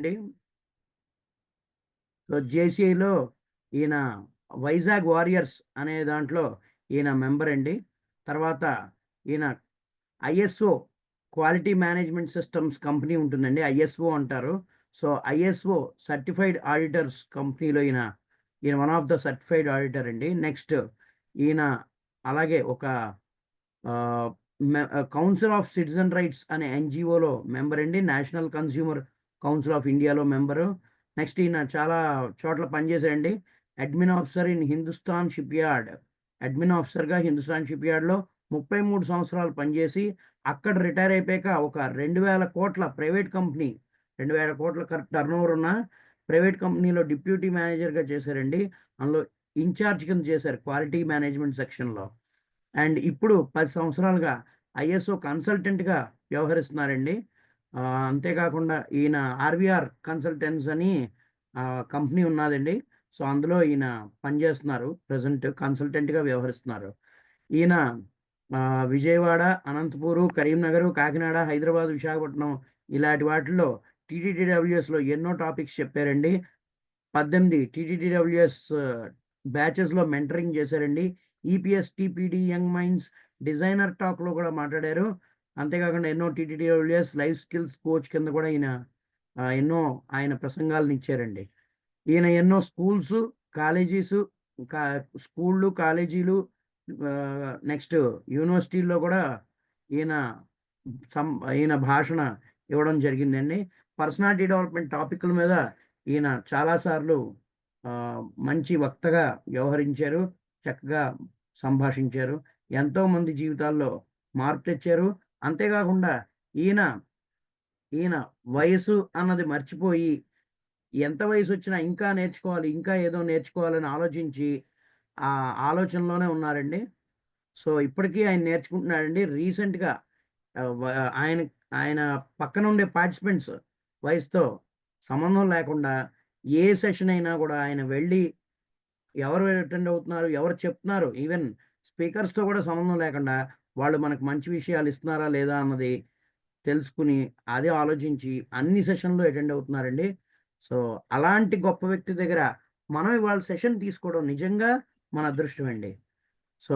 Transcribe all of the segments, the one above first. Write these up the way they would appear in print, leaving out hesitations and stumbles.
అండి. సో జేసీఐలో ఈయన వైజాగ్ వారియర్స్ అనే దాంట్లో ఈయన మెంబర్ అండి. తర్వాత ఈయన ISO quality management systems company ఉంటుందండి. ఐఎస్ఓ అంటారు. సో ఐఎస్ఓ సర్టిఫైడ్ ఆడిటర్స్ కంపెనీలో ఈయన one of the certified auditor అండి. నెక్స్ట్ ఈయన అలాగే ఒక కౌన్సిల్ ఆఫ్ సిటిజన్ రైట్స్ అనే ఎన్జిఓలో మెంబర్ అండి. నేషనల్ కన్స్యూమర్ కౌన్సిల్ ఆఫ్ ఇండియాలో మెంబరు. నెక్స్ట్ ఈయన చాలా చోట్ల పనిచేశాడండి. Admin officer in Hindustan shipyard. Admin ఆఫీసర్గా హిందుస్థాన్ షిప్ యార్డ్లో 33 సంవత్సరాలు పనిచేసి అక్కడ రిటైర్ అయిపోయాక ఒక 2000 కోట్ల ప్రైవేట్ కంపెనీ, 2000 కోట్ల టర్నోవర్ ఉన్న ప్రైవేట్ కంపెనీలో డిప్యూటీ మేనేజర్గా చేశారండి. అందులో ఇన్ఛార్జ్ కింద చేశారు క్వాలిటీ మేనేజ్మెంట్ సెక్షన్లో. అండ్ ఇప్పుడు 10 సంవత్సరాలుగా ఐఎస్ఓ కన్సల్టెంట్గా వ్యవహరిస్తున్నారండి. అంతేకాకుండా ఈయన ఆర్వీఆర్ కన్సల్టెంట్స్ అని కంపెనీ ఉన్నదండి. సో అందులో ఈయన పనిచేస్తున్నారు. ప్రజెంట్ కన్సల్టెంట్గా వ్యవహరిస్తున్నారు. ఈయన విజయవాడ, అనంతపూరు, కరీంనగర్, కాకినాడ, హైదరాబాద్, విశాఖపట్నం ఇలాంటి వాటిల్లో టీటీడీడబ్ల్యూఎస్లో ఎన్నో టాపిక్స్ చెప్పారండి. 18 టీటీడీడబ్ల్యూఎస్ బ్యాచెస్లో మెంటరింగ్ చేశారండి. EPS, TPD, young minds, designer టాక్లో కూడా మాట్లాడారు. అంతేకాకుండా ఎన్నో టీటీడబ్ల్యూఎస్ లైఫ్ స్కిల్స్ కోచ్ కింద కూడా ఎన్నో ఆయన ప్రసంగాలను ఇచ్చారండి. ఈయన ఎన్నో స్కూల్స్, కాలేజీస్, స్కూళ్ళు, కాలేజీలు, నెక్స్ట్ యూనివర్సిటీల్లో కూడా ఈయన ఈయన భాషణ ఇవ్వడం జరిగిందండి. పర్సనాలిటీ డెవలప్మెంట్ టాపిక్ల మీద ఈయన చాలాసార్లు మంచి వక్తగా వ్యవహరించారు. చక్కగా సంభాషించారు. ఎంతోమంది జీవితాల్లో మార్పు తెచ్చారు. అంతేకాకుండా ఈయన వయసు అన్నది మర్చిపోయి ఎంత వయసు వచ్చినా ఇంకా నేర్చుకోవాలి, ఇంకా ఏదో నేర్చుకోవాలని ఆలోచించి ఆ ఆలోచనలోనే ఉన్నారండి. సో ఇప్పటికీ ఆయన నేర్చుకుంటున్నాడండి. రీసెంట్గా ఆయన ఆయన పక్కన ఉండే పార్టిసిపెంట్స్ వయసుతో సంబంధం లేకుండా ఏ సెషన్ అయినా కూడా ఆయన వెళ్ళి ఎవరు అటెండ్ అవుతున్నారు, ఎవరు చెప్తున్నారు, ఈవెన్ స్పీకర్స్తో కూడా సంబంధం లేకుండా వాళ్ళు మనకు మంచి విషయాలు ఇస్తున్నారా లేదా అన్నది తెలుసుకుని అదే ఆలోచించి అన్ని సెషన్లో అటెండ్ అవుతున్నారండి. సో అలాంటి గొప్ప వ్యక్తి దగ్గర మనం ఇవాళ సెషన్ తీసుకోవడం నిజంగా మన అదృష్టం అండి. సో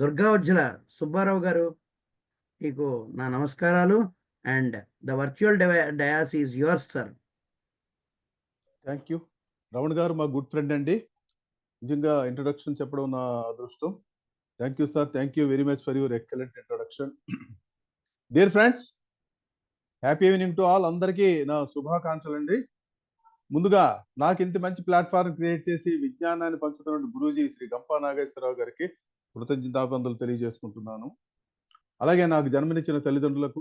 దుర్గావజ్జల సుబ్బారావు గారు, మీకు నా నమస్కారాలు. And the virtual dais is yours sir. Thank you. Ramana గారు మా గుడ్ ఫ్రెండ్ అండి. నిజంగా ఇంట్రొడక్షన్ చెప్పడం నా అదృష్టం. Thank you sir. Thank you very much for your excellent introduction. Dear friends, happy evening to all. అందరికీ నా శుభాకాంక్షలు అండి. ముందుగా నాకు ఇంత మంచి ప్లాట్ఫామ్ క్రియేట్ చేసి విజ్ఞానాన్ని పంచుతున్న గురూజీ శ్రీ గంపా నాగేశ్వరరావు గారికి కృతజ్ఞతాభివందనలు తెలియజేసుకుంటున్నాను. అలాగే నాకు జన్మనిచ్చిన తల్లిదండ్రులకు,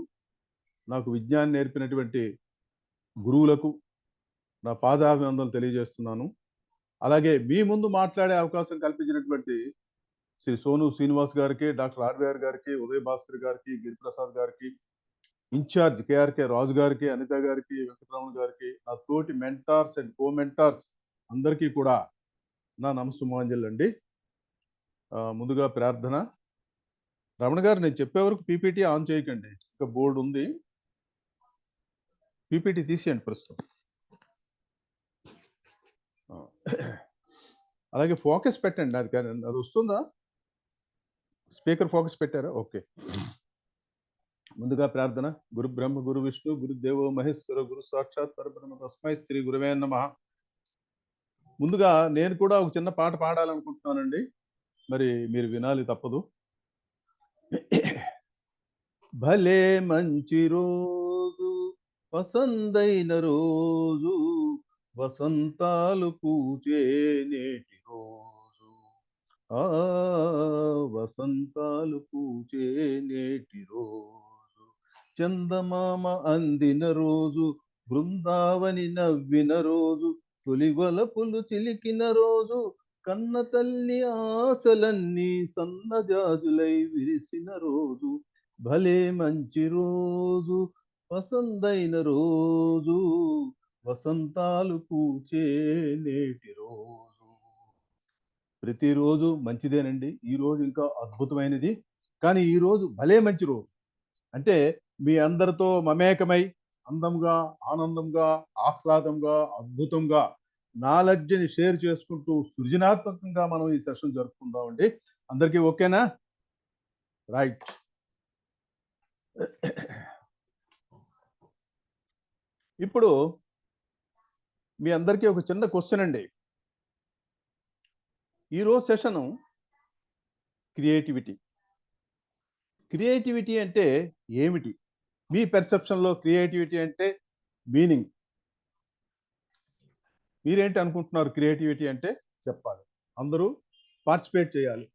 నాకు విజ్ఞానం నేర్పినటువంటి గురువులకు నా పాదాభివందనలు తెలియజేస్తున్నాను. అలాగే మీ ముందు మాట్లాడే అవకాశం కల్పించినటువంటి శ్రీ సోను శ్రీనివాస్ గారికి, డాక్టర్ ఆర్వీఆర్ గారికి, ఉదయ్ భాస్కర్ గారికి, గిరిప్రసాద్ గారికి, ఇన్ఛార్జ్ కేఆర్కే రాజు గారికి, అనిత గారికి, వెంకటరమణ గారికి, నా తోటి మెంటార్స్ అండ్ కో మెంటార్స్ అందరికీ కూడా నా నమస్సుమాంజలు అండి. ముందుగా ప్రార్థన. రమణ గారు, నేను చెప్పే వరకు పీపీటీ ఆన్ చేయకండి. ఇంకా బోర్డు ఉంది, పీపీటీ తీసేయండి ప్రస్తుతం. అలాగే ఫోకస్ పెట్టండి. అది వస్తుందా? స్పీకర్ ఫోకస్ పెట్టారా? ఓకే. ముందుగా ప్రార్థన. గురు బ్రహ్మ గురు విష్ణు గురుదేవో మహేశ్వర గురు సాక్షాత్ పరబ్రహ్మ తస్మై శ్రీ గురువే నమః. ముందుగా నేను కూడా ఒక చిన్న పాట పాడాలనుకుంటున్నానండి. మరి మీరు వినాలి, తప్పదు. భలే మంచి రోజు, పసందైన రోజు, వసంతాలు పూచే నేటి రోజు, వసంతాలు పూచే నేటి రోజు, చందమామ అందిన రోజు, బృందావని నవ్విన రోజు, తొలివలపులు చిలికిన రోజు, కన్న తల్లి ఆశలన్నీ సన్నజాజులై విరిసిన రోజు, భలే మంచి రోజు, పసందైన రోజు, వసంతాలు పూచే నేటి రోజు. ప్రతిరోజు మంచిదేనండి. ఈ రోజు ఇంకా అద్భుతమైనది. కానీ ఈ రోజు భలే మంచి రోజు. అంటే మీ అందరితో మమేకమై అందంగా, ఆనందంగా, ఆహ్లాదంగా, అద్భుతంగా నాలెడ్జ్ని షేర్ చేసుకుంటూ సృజనాత్మకంగా మనం ఈ సెషన్ జరుపుకుందామండి. అందరికీ ఓకేనా? రైట్. ఇప్పుడు మీ అందరికీ ఒక చిన్న క్వశ్చన్ అండి. ఈరోజు సెషను క్రియేటివిటీ. క్రియేటివిటీ అంటే ఏమిటి? మీ పెర్సెప్షన్లో క్రియేటివిటీ అంటే మీనింగ్ మీరేంటి అనుకుంటున్నారు? క్రియేటివిటీ అంటే చెప్పాలి, అందరూ పార్టిసిపేట్ చేయాలి.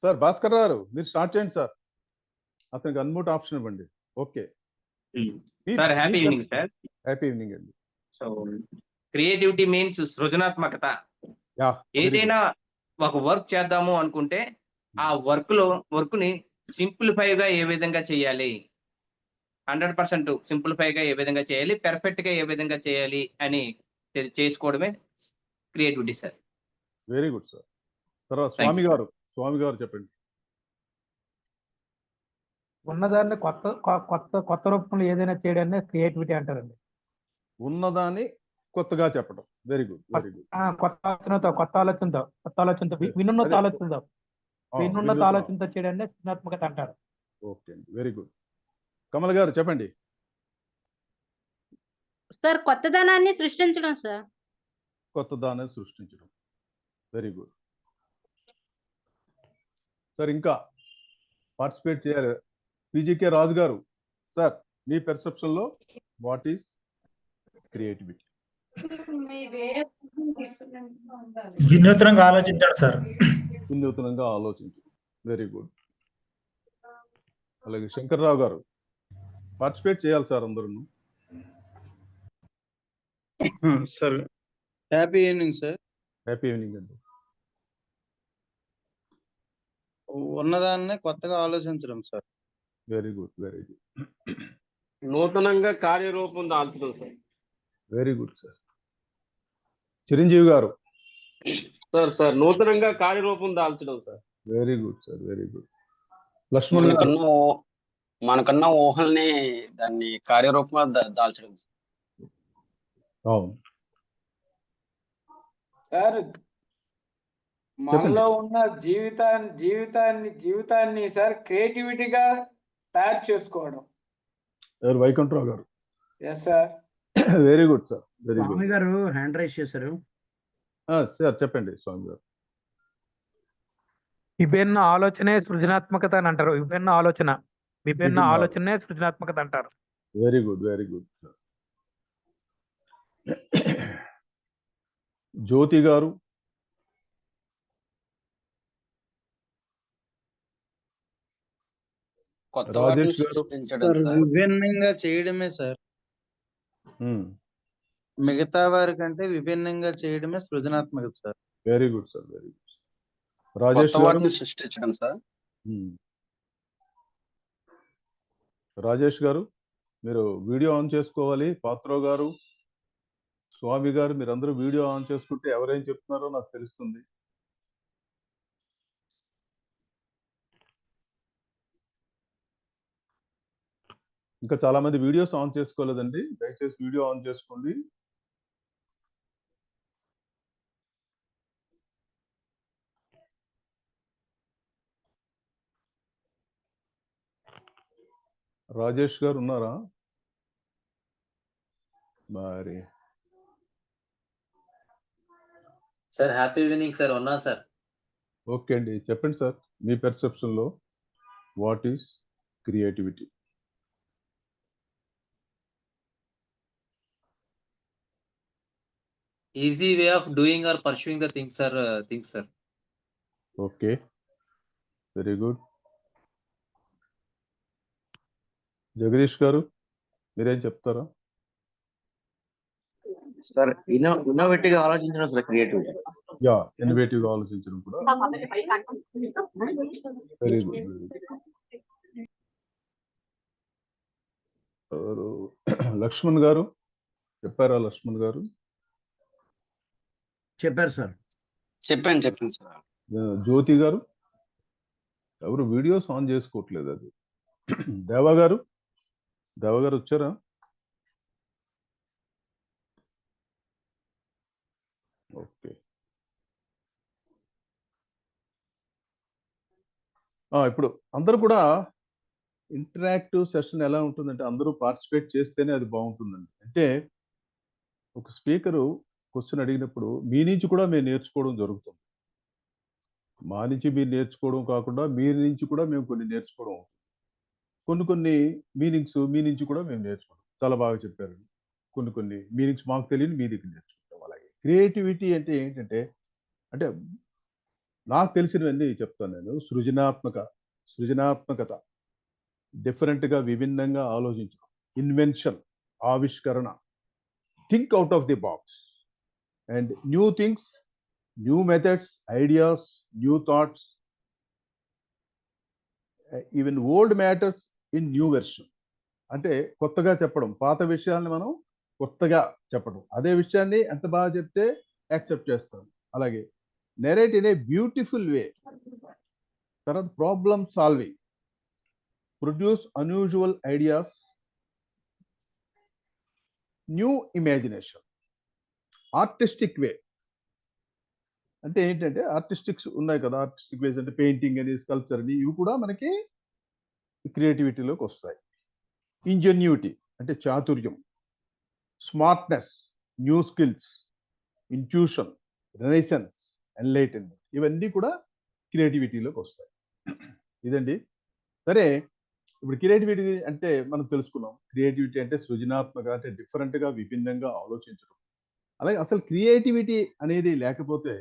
సార్ భాస్కర్ గారు మీరు స్టార్ట్ చేయండి సార్. అతనికి అన్మ్యూట్ ఆప్షన్ ఇవ్వండి. Okay sir happy evening sir. Happy evening అండి. సో క్రియేటివిటీ మీన్స్ సృజనాత్మకత. ఏదైనా ఒక వర్క్ చేద్దాము అనుకుంటే ఆ వర్క్ ని సింప్లిఫై గా ఏ విధంగా చేయాలి, 100% సింప్లిఫై గా ఏ విధంగా చేయాలి, పెర్ఫెక్ట్ గా ఏ విధంగా చేయాలి అని చేసుకోవడమే creativity sir. Very good sir. తర్వాత Thank you, స్వామి గారు చెప్పండి. ఉన్నదాన్ని కొత్త కొత్త కొత్త రూపంలో ఏదైనా చేయడాన్ని క్రియేటివిటీ అంటారండి. ఉన్నదాన్ని కొత్తగా చెప్పడం. Very good, very good. కొత్త ఆలోచనతో వినున్నత ఆలోచనతో చేయడాన్ని సృజనాత్మకత అంటారు. ఓకే అండి, వెరీ గుడ్. కమల్ గారు చెప్పండి. సార్ కొత్తదనాన్ని సృష్టించడం సార్. కొత్తదాన్ని సృష్టించడం. Very good sir. ఇంకా పార్టిసిపేట్ చేయాలి. పీజీకే రాజు గారు సార్, మీ పెర్సెప్షన్ లో వాట్ ఈస్ క్రియేటివిటీ? వినూత్నంగా ఆలోచించాడు సార్. వినూత్నంగా ఆలోచించు. Very good. అలాగే శంకర్రావు గారు పార్టిసిపేట్ చేయాలి సార్ అందరూ. Sir happy evening sir. Happy evening అండి. ఉన్నదాన్నే కొత్తగా ఆలోచించడం sir. Very good, very good. నూతనంగా కార్యరూపం దాల్చడం sir. Very good sir. Chiranjeevi garu sir నూతనంగా కార్యరూపం దాల్చడం sir. Very good sir, very good. Lakshman గారు మనకన్నా ఊహల్ని దాన్ని కార్యరూపంగా దాల్చడం సార్. అవును సార్, మనలో ఉన్న జీవితాన్ని సార్ క్రియేటివిటీగా తయారు చేసుకోవడం. Vaikuntharao garu. Yes sir. Very good sir, very good. Swami garu hand rise చేశారు. సార్ చెప్పండి స్వామి గారు. విభిన్న ఆలోచనే సృజనాత్మకత అని అంటారు. విభిన్న ఆలోచనే సృజనాత్మకత అంటారు. Very good, very good sir. Jyothi garu. Rajesh గారు. విభిన్నంగా చేయడమే సార్. మిగతా వారి కంటే విభిన్నంగా చేయడమే సృజనాత్మకత sir. Very good sir, very good. Rajesh గారు సృష్టించడం సార్. రాజేష్ గారు మీరు వీడియో ఆన్ చేసుకోవాలి. పాత్రో గారు, స్వామి గారు మీరందరూ వీడియో ఆన్ చేసుకుంటే ఎవరేం చెప్తున్నారో నాకు తెలుస్తుంది. ఇంకా చాలా మంది వీడియోస్ ఆన్ చేసుకోలేదండి. దయచేసి వీడియో ఆన్ చేసుకోండి. రాజేష్ గారు ఉన్నారా మరి? Sir happy evening sir. ఉన్నా సార్. ఓకే అండి, చెప్పండి సార్ మీ పెర్సెప్షన్ లో what is creativity? Easy way of doing or pursuing the things sir. Okay, very good. Jagadish garu మీరేం చెప్తారా? సార్ ఇన్నోవేటివ్ గా ఆలోచించడం సార్ క్రియేటివిటీ. యా, ఇన్నోవేటివ్ గా ఆలోచించడం కూడా. Very good, very good. Lakshman garu చెప్పారా? లక్ష్మణ్ గారు చెప్పారు సార్. చెప్పండి సార్. జ్యోతి గారు ఎవరు వీడియోస్ ఆన్ చేసుకోవట్లేదు. అది దేవా గారు వచ్చారా? ఓకే. ఇప్పుడు అందరూ కూడా ఇంటరాక్టివ్ సెషన్ ఎలా ఉంటుందంటే అందరూ పార్టిసిపేట్ చేస్తేనే అది బాగుంటుందండి. అంటే ఒక స్పీకరు క్వశ్చన్ అడిగినప్పుడు మీ నుంచి కూడా మేము నేర్చుకోవడం జరుగుతుంది. మా నుంచి మీరు నేర్చుకోవడం కాకుండా మీ నుంచి కూడా మేము కొన్ని నేర్చుకోవడం. కొన్ని మీ నుంచి కూడా మేము నేర్చుకుంటాం. చాలా బాగా చెప్పారు. కొన్ని మీనింగ్స్ మాకు తెలియని మీ దగ్గర నేర్చుకుంటాం. అలాగే క్రియేటివిటీ అంటే ఏంటంటే, అంటే నాకు తెలిసినవన్నీ చెప్తాను నేను. సృజనాత్మకత, డిఫరెంట్‌గా విభిన్నంగా ఆలోచించడం, ఇన్వెన్షన్, ఆవిష్కరణ, think out of the box and new things, new methods, ideas, new thoughts, even old matters in new version. అంటే కొత్తగా చెప్పడం, పాత విషయాల్ని మనం కొత్తగా చెప్పడం, అదే విషయాన్ని ఎంత బాగా చెప్తే యాక్సెప్ట్ చేస్తాం. అలాగే narrate in a beautiful way. తర్వాత problem solving, produce unusual ideas, new imagination, artistic way. అంటే ఏంటంటే ఆర్టిస్టిక్స్ ఉన్నాయి కదా, ఆర్టిస్టిక్ వేస్ అంటే పెయింటింగ్ అని, స్కల్ప్చర్ అని, ఇవి కూడా మనకి క్రియేటివిటీలోకి వస్తాయి. ఇంజెన్యూటీ అంటే చాతుర్యం, smartness, new skills, intuition, renaissance, enlightenment, ఇవన్నీ కూడా క్రియేటివిటీలోకి వస్తాయి. ఇదండి. సరే, ఇప్పుడు క్రియేటివిటీ అంటే మనం తెలుసుకున్నాం. క్రియేటివిటీ అంటే సృజనాత్మక, అంటే డిఫరెంట్గా విభిన్నంగా ఆలోచించడం. అలాగే అసలు క్రియేటివిటీ అనేది లేకపోతే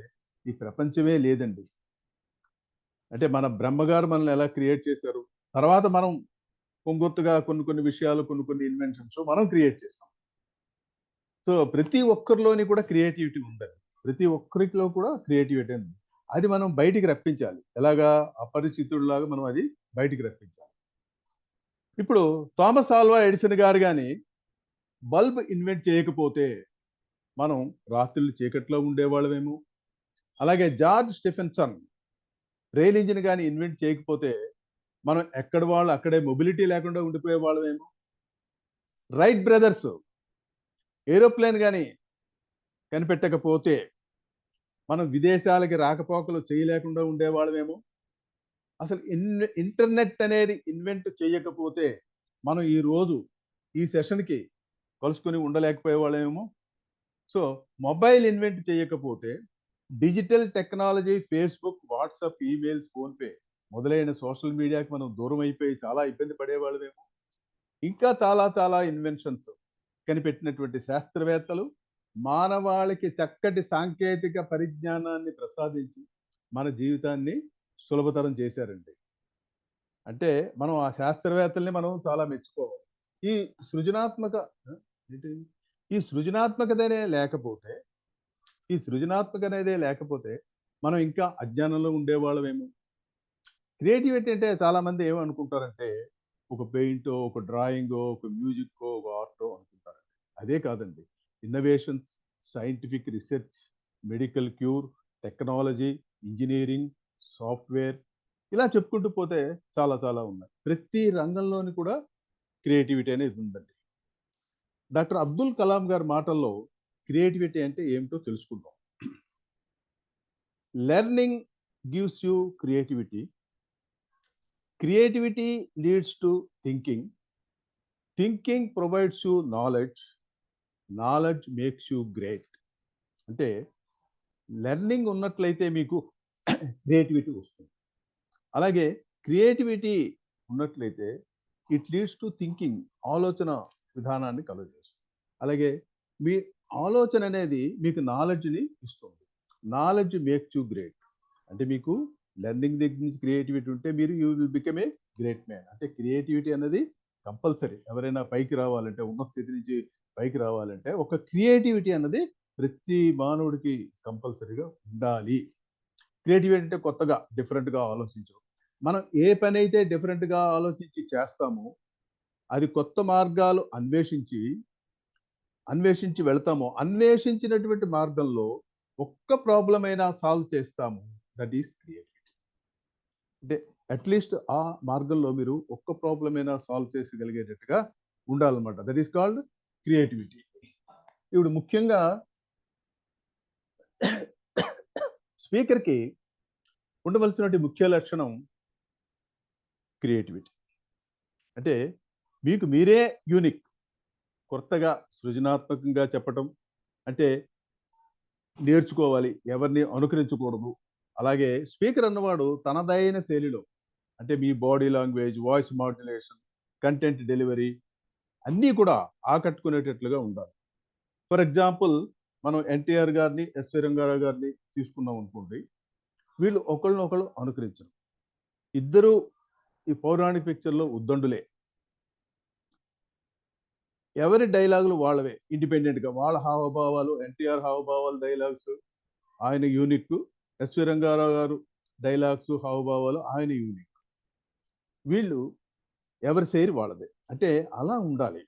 ఈ ప్రపంచమే లేదండి. అంటే మన బ్రహ్మగారు మనల్ని ఎలా క్రియేట్ చేశారు, తర్వాత మనం కొంగొత్తుగా కొన్ని విషయాలు, కొన్ని ఇన్వెన్షన్స్ మనం క్రియేట్ చేసాం. సో ప్రతి ఒక్కరిలోని కూడా క్రియేటివిటీ ఉందండి. ప్రతి ఒక్కరిలో కూడా క్రియేటివిటీ ఉంది. అది మనం బయటికి రప్పించాలి. ఎలాగా? అపరిచితుడిలాగా మనం అది బయటికి రప్పించాలి. ఇప్పుడు థామస్ ఆల్వా ఎడిసన్ గారు కానీ బల్బ్ ఇన్వెంట్ చేయకపోతే మనం రాత్రులు చీకట్లో ఉండేవాళ్ళమేమో. అలాగే జార్జ్ స్టెఫెన్సన్ రైల్ ఇంజిన్ కానీ ఇన్వెంట్ చేయకపోతే మనం ఎక్కడ వాళ్ళు అక్కడే మొబిలిటీ లేకుండా ఉండిపోయే వాళ్ళమేమో. రైట్ బ్రదర్స్ ఏరోప్లేన్ కానీ కనిపెట్టకపోతే మనం విదేశాలకి రాకపోకలు చేయలేకుండా ఉండేవాళ్ళమేమో. అసలు ఇంటర్నెట్ అనేది ఇన్వెంట్ చేయకపోతే మనం ఈరోజు ఈ సెషన్కి కలుసుకొని ఉండలేకపోయేవాళ్ళమేమో. సో మొబైల్ ఇన్వెంట్ చేయకపోతే digital technology, Facebook, WhatsApp, emails, PhonePe మొదలైన సోషల్ మీడియాకి మనం దూరం అయిపోయి చాలా ఇబ్బంది పడేవాళ్ళమేమో. ఇంకా చాలా ఇన్వెన్షన్స్ కనిపెట్టినటువంటి శాస్త్రవేత్తలు మానవాళికి చక్కటి సాంకేతిక పరిజ్ఞానాన్ని ప్రసాదించి మన జీవితాన్ని సులభతరం చేశారండి. అంటే మనం ఆ శాస్త్రవేత్తల్ని మనం చాలా మెచ్చుకోవాలి. ఈ సృజనాత్మకత అనేదే లేకపోతే మనం ఇంకా అజ్ఞానంలో ఉండేవాళ్ళమేమో. క్రియేటివిటీ అంటే చాలా మంది ఏమనుకుంటారంటే ఒక పెయింటో, ఒక డ్రాయింగో, ఒక మ్యూజిక్కో, ఒక ఆర్టో అనుకుంటారు. అదే కాదండి. Innovations, scientific research, medical cure, technology, engineering, software, ఇలా చెప్పుకుంటూ పోతే చాలా ఉన్నాయి. ప్రతి రంగంలోని కూడా క్రియేటివిటీ అనేది ఉందండి. డాక్టర్ అబ్దుల్ కలాం గారి మాటల్లో క్రియేటివిటీ అంటే ఏమిటో తెలుసుకుందాం. Learning gives you creativity, creativity leads to thinking, thinking provides you knowledge, knowledge makes you great. అంటే లెర్నింగ్ ఉన్నట్లయితే మీకు క్రియేటివిటీ వస్తుంది. అలాగే క్రియేటివిటీ ఉన్నట్లయితే ఇట్ లీడ్స్ టు థింకింగ్, ఆలోచన విధానాన్ని కలుగజేస్తుంది. అలాగే మీ ఆలోచన అనేది మీకు నాలెడ్జ్ని ఇస్తుంది. Knowledge makes you great. అంటే మీకు లెర్నింగ్ దగ్గర నుంచి క్రియేటివిటీ ఉంటే మీరు you will become a great man. అంటే క్రియేటివిటీ అనేది కంపల్సరీ. ఎవరైనా పైకి రావాలంటే, ఉన్న స్థితి నుంచి పైకి రావాలంటే ఒక క్రియేటివిటీ అన్నది ప్రతి మానవుడికి కంపల్సరీగా ఉండాలి. క్రియేటివిటీ అంటే కొత్తగా, డిఫరెంట్గా ఆలోచించడం. మనం ఏ పని అయితే డిఫరెంట్గా ఆలోచించి చేస్తామో, అది కొత్త మార్గాలు అన్వేషించి వెళ్తామో, అన్వేషించినటువంటి మార్గంలో ఒక్క ప్రాబ్లం అయినా సాల్వ్ చేస్తాము. That is creativity. అంటే అట్లీస్ట్ ఆ మార్గంలో మీరు ఒక్క ప్రాబ్లం అయినా సాల్వ్ చేసగలిగేటట్టుగా ఉండాలన్నమాట. That is called creativity. ఇప్పుడు ముఖ్యంగా స్పీకర్కి ఉండవలసినటువంటి ముఖ్య లక్షణం క్రియేటివిటీ. అంటే మీకు మీరే యూనిక్, కొత్తగా సృజనాత్మకంగా చెప్పటం, అంటే నేర్చుకోవాలి, ఎవరిని అనుకరించకూడదు. అలాగే స్పీకర్ అన్నవాడు తనదైన శైలిలో, అంటే మీ body language, voice modulation, content delivery అన్నీ కూడా ఆకట్టుకునేటట్లుగా ఉండాలి. ఫర్ ఎగ్జాంపుల్ మనం ఎన్టీఆర్ గారిని, ఎస్వి రంగారావు గారిని తీసుకున్నాం అనుకోండి. వీళ్ళు ఒకళ్ళనొకళ్ళు అనుకరించరు. ఇద్దరు ఈ పౌరాణిక పిక్చర్లో ఉద్దండులే. ఎవరి డైలాగులు వాళ్ళవే, ఇండిపెండెంట్గా వాళ్ళ హావభావాలు, ఎన్టీఆర్ హావభావాలు, డైలాగ్స్ ఆయన యూనిక్, ఎస్వి రంగారావు గారు డైలాగ్స్, హావభావాలు ఆయన యూనిక్. వీళ్ళు ఎవరి శైలి వాళ్ళదే. అంటే అలా ఉండాలి.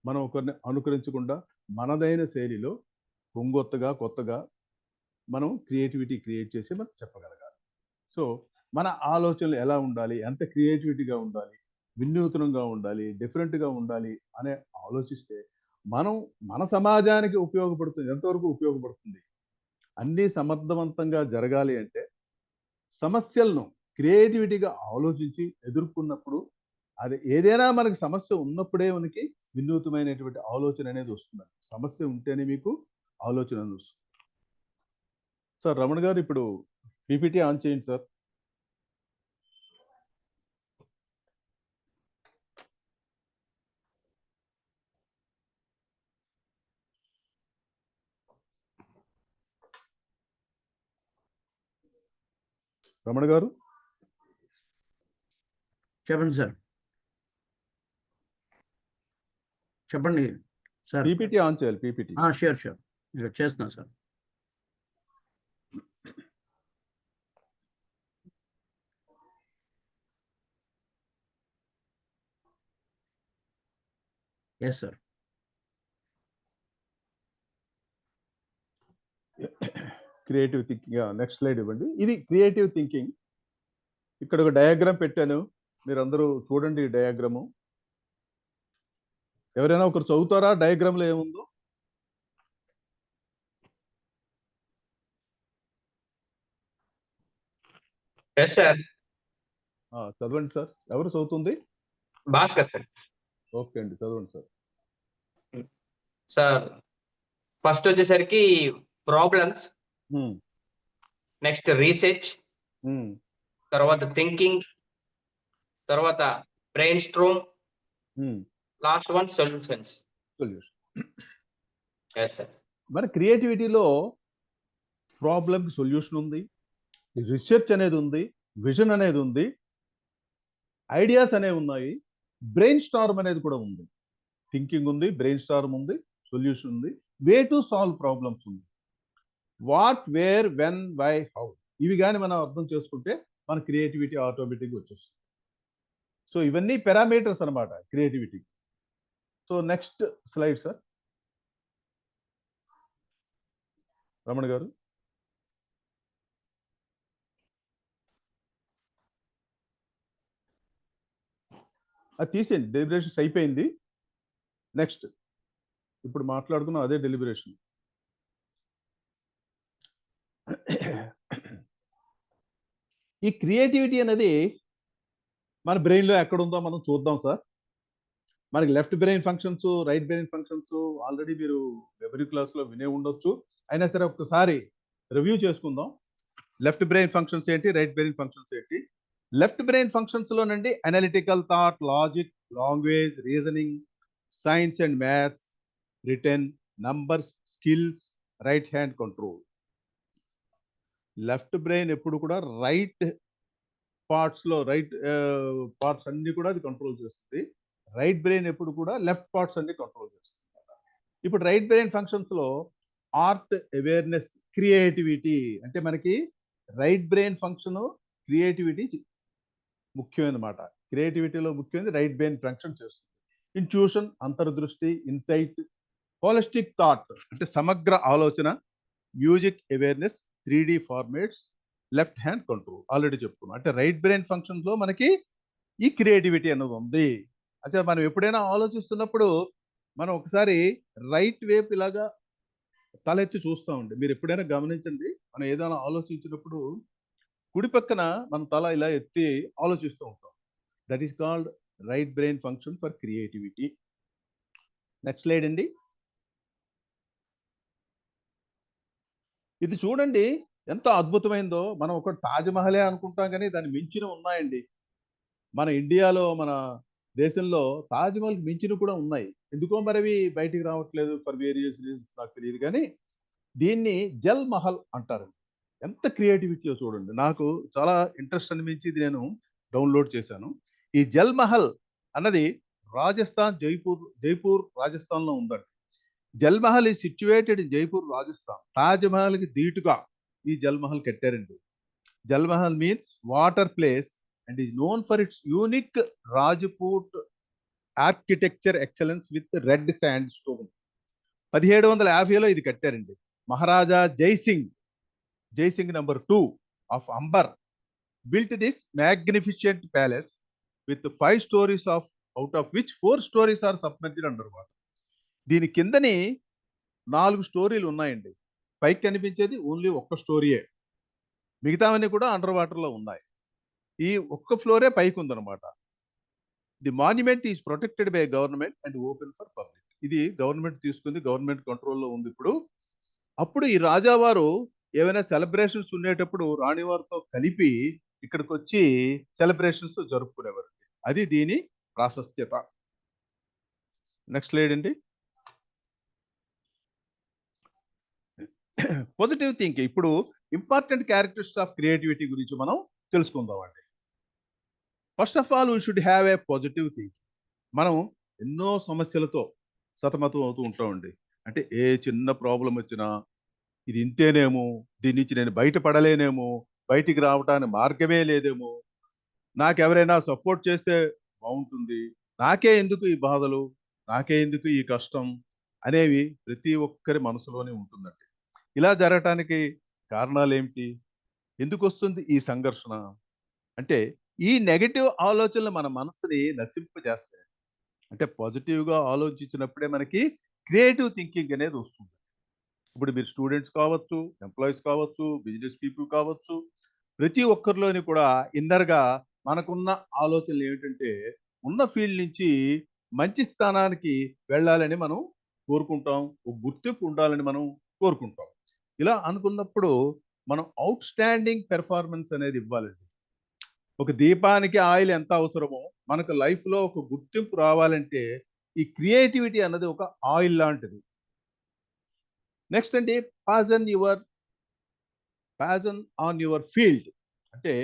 మనం ఒకరిని అనుకరించకుండా మనదైన శైలిలో కొంగొత్తగా, కొత్తగా మనం క్రియేటివిటీ క్రియేట్ చేసి మనం చెప్పగలగాలి. సో మన ఆలోచనలు ఎలా ఉండాలి, ఎంత క్రియేటివిటీగా ఉండాలి, వినూత్నంగా ఉండాలి, డిఫరెంట్గా ఉండాలి అనే ఆలోచిస్తే మనం మన సమాజానికి ఉపయోగపడుతుంది. ఎంతవరకు ఉపయోగపడుతుంది? అన్నీ సమర్థవంతంగా జరగాలి అంటే సమస్యలను క్రియేటివిటీగా ఆలోచించి ఎదుర్కొన్నప్పుడు, అది ఏదైనా మనకి సమస్య ఉన్నప్పుడే మనకి వినూత్నమైనటువంటి ఆలోచన అనేది వస్తుంది. సమస్య ఉంటేనే మీకు ఆలోచన అనేది వస్తుంది. సార్ రమణ గారు ఇప్పుడు పీపీటీ ఆన్ చేయండి సార్. రమణ గారు చెప్పండి సార్. చెప్పండి సార్. పీపీటీ ఆన్ చేయాలి. పీపీటీ షూర్ షూర్, ఇక చేస్తున్నా sir. Yes sir. Creative thinking. Next slide ఇవ్వండి. ఇది క్రియేటివ్ థింకింగ్. ఇక్కడ ఒక డయాగ్రామ్ పెట్టాను, మీరు అందరూ చూడండి ఈ డయాగ్రాము. ఎవరైనా ఒకరు చదువుతారా డయాగ్రామ్లో ఏముందో? Yes sir. చదవండి సార్. ఎవరు చదువుతుంది? భాస్కర్ సార్. ఓకే అండి, చదవండి సార్. సార్ ఫస్ట్ వచ్చేసరికి ప్రాబ్లమ్స్, నెక్స్ట్ రీసెర్చ్, తర్వాత థింకింగ్, తర్వాత brainstorm, last one solutions. Yes sir. మన క్రియేటివిటీలో ప్రాబ్లమ్ సొల్యూషన్ ఉంది, రీసెర్చ్ అనేది ఉంది, విజన్ అనేది ఉంది, ఐడియాస్ అనేవి ఉన్నాయి, బ్రెయిన్ స్టార్మ్ అనేది కూడా ఉంది. థింకింగ్ ఉంది, బ్రెయిన్ స్టార్మ్ ఉంది, సొల్యూషన్ ఉంది, వే టు సాల్వ్ ప్రాబ్లమ్స్ ఉంది. What, where, when, why, how, ఇవి కానీ మనం అర్థం చేసుకుంటే మన క్రియేటివిటీ ఆటోమేటిక్గా వచ్చేస్తుంది. సో ఇవన్నీ పారామీటర్స్ అన్నమాట creativity. So next slide sir. Ramana గారు. అది తీసేయండి, డెలిబరేషన్స్ అయిపోయింది. నెక్స్ట్ ఇప్పుడు మాట్లాడుకున్నాం అదే డెలిబరేషన్. ఈ క్రియేటివిటీ అనేది మన బ్రెయిన్లో ఎక్కడ ఉందో మనం చూద్దాం సార్. మనకి left brain functions, right brain functions already మీరు మెమరీ క్లాస్లో వినే ఉండొచ్చు. అయినా సరే ఒక్కసారి రివ్యూ చేసుకుందాం. లెఫ్ట్ బ్రెయిన్ ఫంక్షన్స్ ఏంటి, రైట్ బ్రెయిన్ ఫంక్షన్స్ ఏంటి. లెఫ్ట్ బ్రెయిన్ ఫంక్షన్స్లోనండి analytical thought, logic, language, reasoning, science and maths, return, numbers, skills, right hand control. Left brain ఎప్పుడు కూడా రైట్ పార్ట్స్లో, రైట్ పార్ట్స్ అన్ని కూడా అది కంట్రోల్ చేస్తుంది. రైట్ బ్రెయిన్ ఎప్పుడు కూడా లెఫ్ట్ పార్ట్స్ అన్ని కంట్రోల్ చేస్తుంది. ఇప్పుడు రైట్ బ్రెయిన్ ఫంక్షన్స్లో ఆర్ట్, అవేర్నెస్, క్రియేటివిటీ, అంటే మనకి రైట్ బ్రెయిన్ ఫంక్షన్, క్రియేటివిటీ ముఖ్యమైన మాట. క్రియేటివిటీలో ముఖ్యమైనది రైట్ బ్రెయిన్ ఫంక్షన్ చేస్తుంది. ఇంట్యూషన్, అంతర్దృష్టి, ఇన్సైట్, హోలిస్టిక్ థాట్ అంటే సమగ్ర ఆలోచన, music, awareness, 3D formats, left hand control. Already చెప్పుకున్నాం. అంటే రైట్ బ్రెయిన్ ఫంక్షన్లో మనకి ఈ క్రియేటివిటీ అన్నది ఉంది. అంటే మనం ఎప్పుడైనా ఆలోచిస్తున్నప్పుడు మనం ఒకసారి రైట్ వైపు ఇలాగా తలెత్తి చూస్తామండి. మీరు ఎప్పుడైనా గమనించండి, మనం ఏదైనా ఆలోచించినప్పుడు కుడి పక్కన మన తల ఇలా ఎత్తి ఆలోచిస్తూ ఉంటాం. That is called right brain function for creativity. Next slide అండి. ఇది చూడండి ఎంత అద్భుతమైందో. మనం ఒక తాజ్‌మహలే అనుకుంటాం కానీ దాన్ని మించిన ఉన్నాయండి. మన ఇండియాలో, మన దేశంలో తాజ్‌మహల్‌కి మించినవి కూడా ఉన్నాయి. ఎందుకో మరి అవి బయటికి రావట్లేదు ఫర్ వేరియస్ రీజన్స్ నాకు తెలియదు కానీ దీన్ని జల్ మహల్ అంటారు. ఎంత క్రియేటివిటీయో చూడండి. నాకు చాలా ఇంట్రెస్ట్ అనిపించి ఇది నేను డౌన్లోడ్ చేశాను. ఈ జల్ మహల్ అన్నది రాజస్థాన్, జైపూర్ రాజస్థాన్‌లో ఉందండి. Jal Mahal is situated in Jaipur, Rajasthan. Taj మహల్‌కి ధీటుగా ఈ జల్ మహల్ కట్టారండి. Jal Mahal means water place and is known for its unique Rajput architecture excellence with red sandstone. 1750లో ఇది కట్టారండి. Maharaja Jaisingh number 2 of Amber built this magnificent palace with 5 stories out of which 4 stories are submerged underwater. దీని కిందని 4 స్టోరీలు ఉన్నాయండి. పైకి కనిపించేది ఓన్లీ ఒక్క స్టోరీయే. మిగతావన్నీ కూడా అండర్ వాటర్లో ఉన్నాయి. ఈ ఒక్క ఫ్లోరే పైకి ఉందన్నమాట. The monument is protected by government and open for public. ఇది గవర్నమెంట్ తీసుకుంది, గవర్నమెంట్ కంట్రోల్లో ఉంది ఇప్పుడు. అప్పుడు ఈ రాజావారు ఏమైనా సెలబ్రేషన్స్ ఉండేటప్పుడు రాణివారితో కలిపి ఇక్కడికి వచ్చి సెలబ్రేషన్స్ జరుపుకునేవారు. అది దీని ప్రాశస్త్యత. నెక్స్ట్ స్లైడ్ అండి. Positive thinking. ఇప్పుడు ఇంపార్టెంట్ క్యారెక్టరిస్టిక్స్ ఆఫ్ క్రియేటివిటీ గురించి మనం తెలుసుకుందామండి. First of all we should have a positive thinking. మనం ఎన్నో సమస్యలతో సతమతం అవుతూ ఉంటామండి. అంటే ఏ చిన్న ప్రాబ్లం వచ్చినా ఇది ఇంతేనేమో, దీని నుంచి నేను బయటపడలేనేమో, బయటికి రావటానికి మార్గమే లేదేమో, నాకెవరైనా సపోర్ట్ చేస్తే బాగుంటుంది, నాకే ఎందుకు ఈ బాధలు, నాకే ఎందుకు ఈ కష్టం అనేవి ప్రతి ఒక్కరి మనసులోనే ఉంటుందండి. ఇలా జరగటానికి కారణాలు ఏమిటి? ఎందుకు వస్తుంది ఈ సంఘర్షణ? అంటే ఈ నెగటివ్ ఆలోచనలు మన మనసుని నశింపజేస్తాయి. అంటే పాజిటివ్గా ఆలోచించినప్పుడే మనకి క్రియేటివ్ థింకింగ్ అనేది వస్తుంది. ఇప్పుడు మీరు స్టూడెంట్స్ కావచ్చు, ఎంప్లాయీస్ కావచ్చు, బిజినెస్ పీపుల్ కావచ్చు, ప్రతి ఒక్కరిలోని కూడా ఇన్నర్గా మనకున్న ఆలోచనలు ఏమిటంటే ఉన్న ఫీల్డ్ నుంచి మంచి స్థానానికి వెళ్ళాలని మనం కోరుకుంటాం. ఒక గుర్తింపు ఉండాలని మనం కోరుకుంటాం. ఇలా అనుకున్నప్పుడు మనం అవుట్ స్టాండింగ్ పెర్ఫార్మెన్స్ అనేది ఇవ్వాలండి. ఒక దీపానికి ఆయిల్ ఎంత అవసరమో మనకు లైఫ్లో ఒక గుర్తింపు రావాలంటే ఈ క్రియేటివిటీ అన్నది ఒక ఆయిల్ లాంటిది. నెక్స్ట్ అండి, ప్యాషన్ ఆన్ యువర్ ఫీల్డ్. అంటే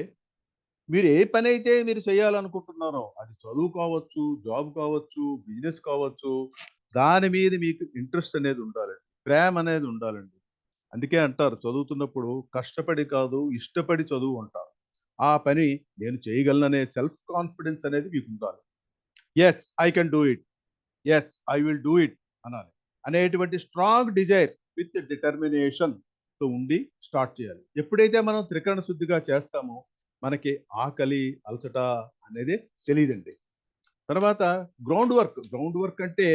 మీరు ఏ పని అయితే మీరు చేయాలనుకుంటున్నారో అది చదువు కావచ్చు, జాబ్ కావచ్చు, బిజినెస్ కావచ్చు, దాని మీద మీకు ఇంట్రెస్ట్ అనేది ఉండాలండి, ప్రేమ అనేది ఉండాలండి. అందుకే అంటారు చదువుతున్నప్పుడు కష్టపడి కాదు ఇష్టపడి చదువు అంటారు. ఆ పని నేను చేయగలననే సెల్ఫ్ కాన్ఫిడెన్స్ అనేది మీకు ఉండాలి. Yes I can do it, yes I will do it అనాలి అనేటువంటి స్ట్రాంగ్ డిజైర్ విత్ డిటర్మినేషన్తో ఉండి స్టార్ట్ చేయాలి. ఎప్పుడైతే మనం త్రికరణ శుద్ధిగా చేస్తామో మనకి ఆకలి అలసట అనేది తెలియదండి. తర్వాత గ్రౌండ్ వర్క్ అంటే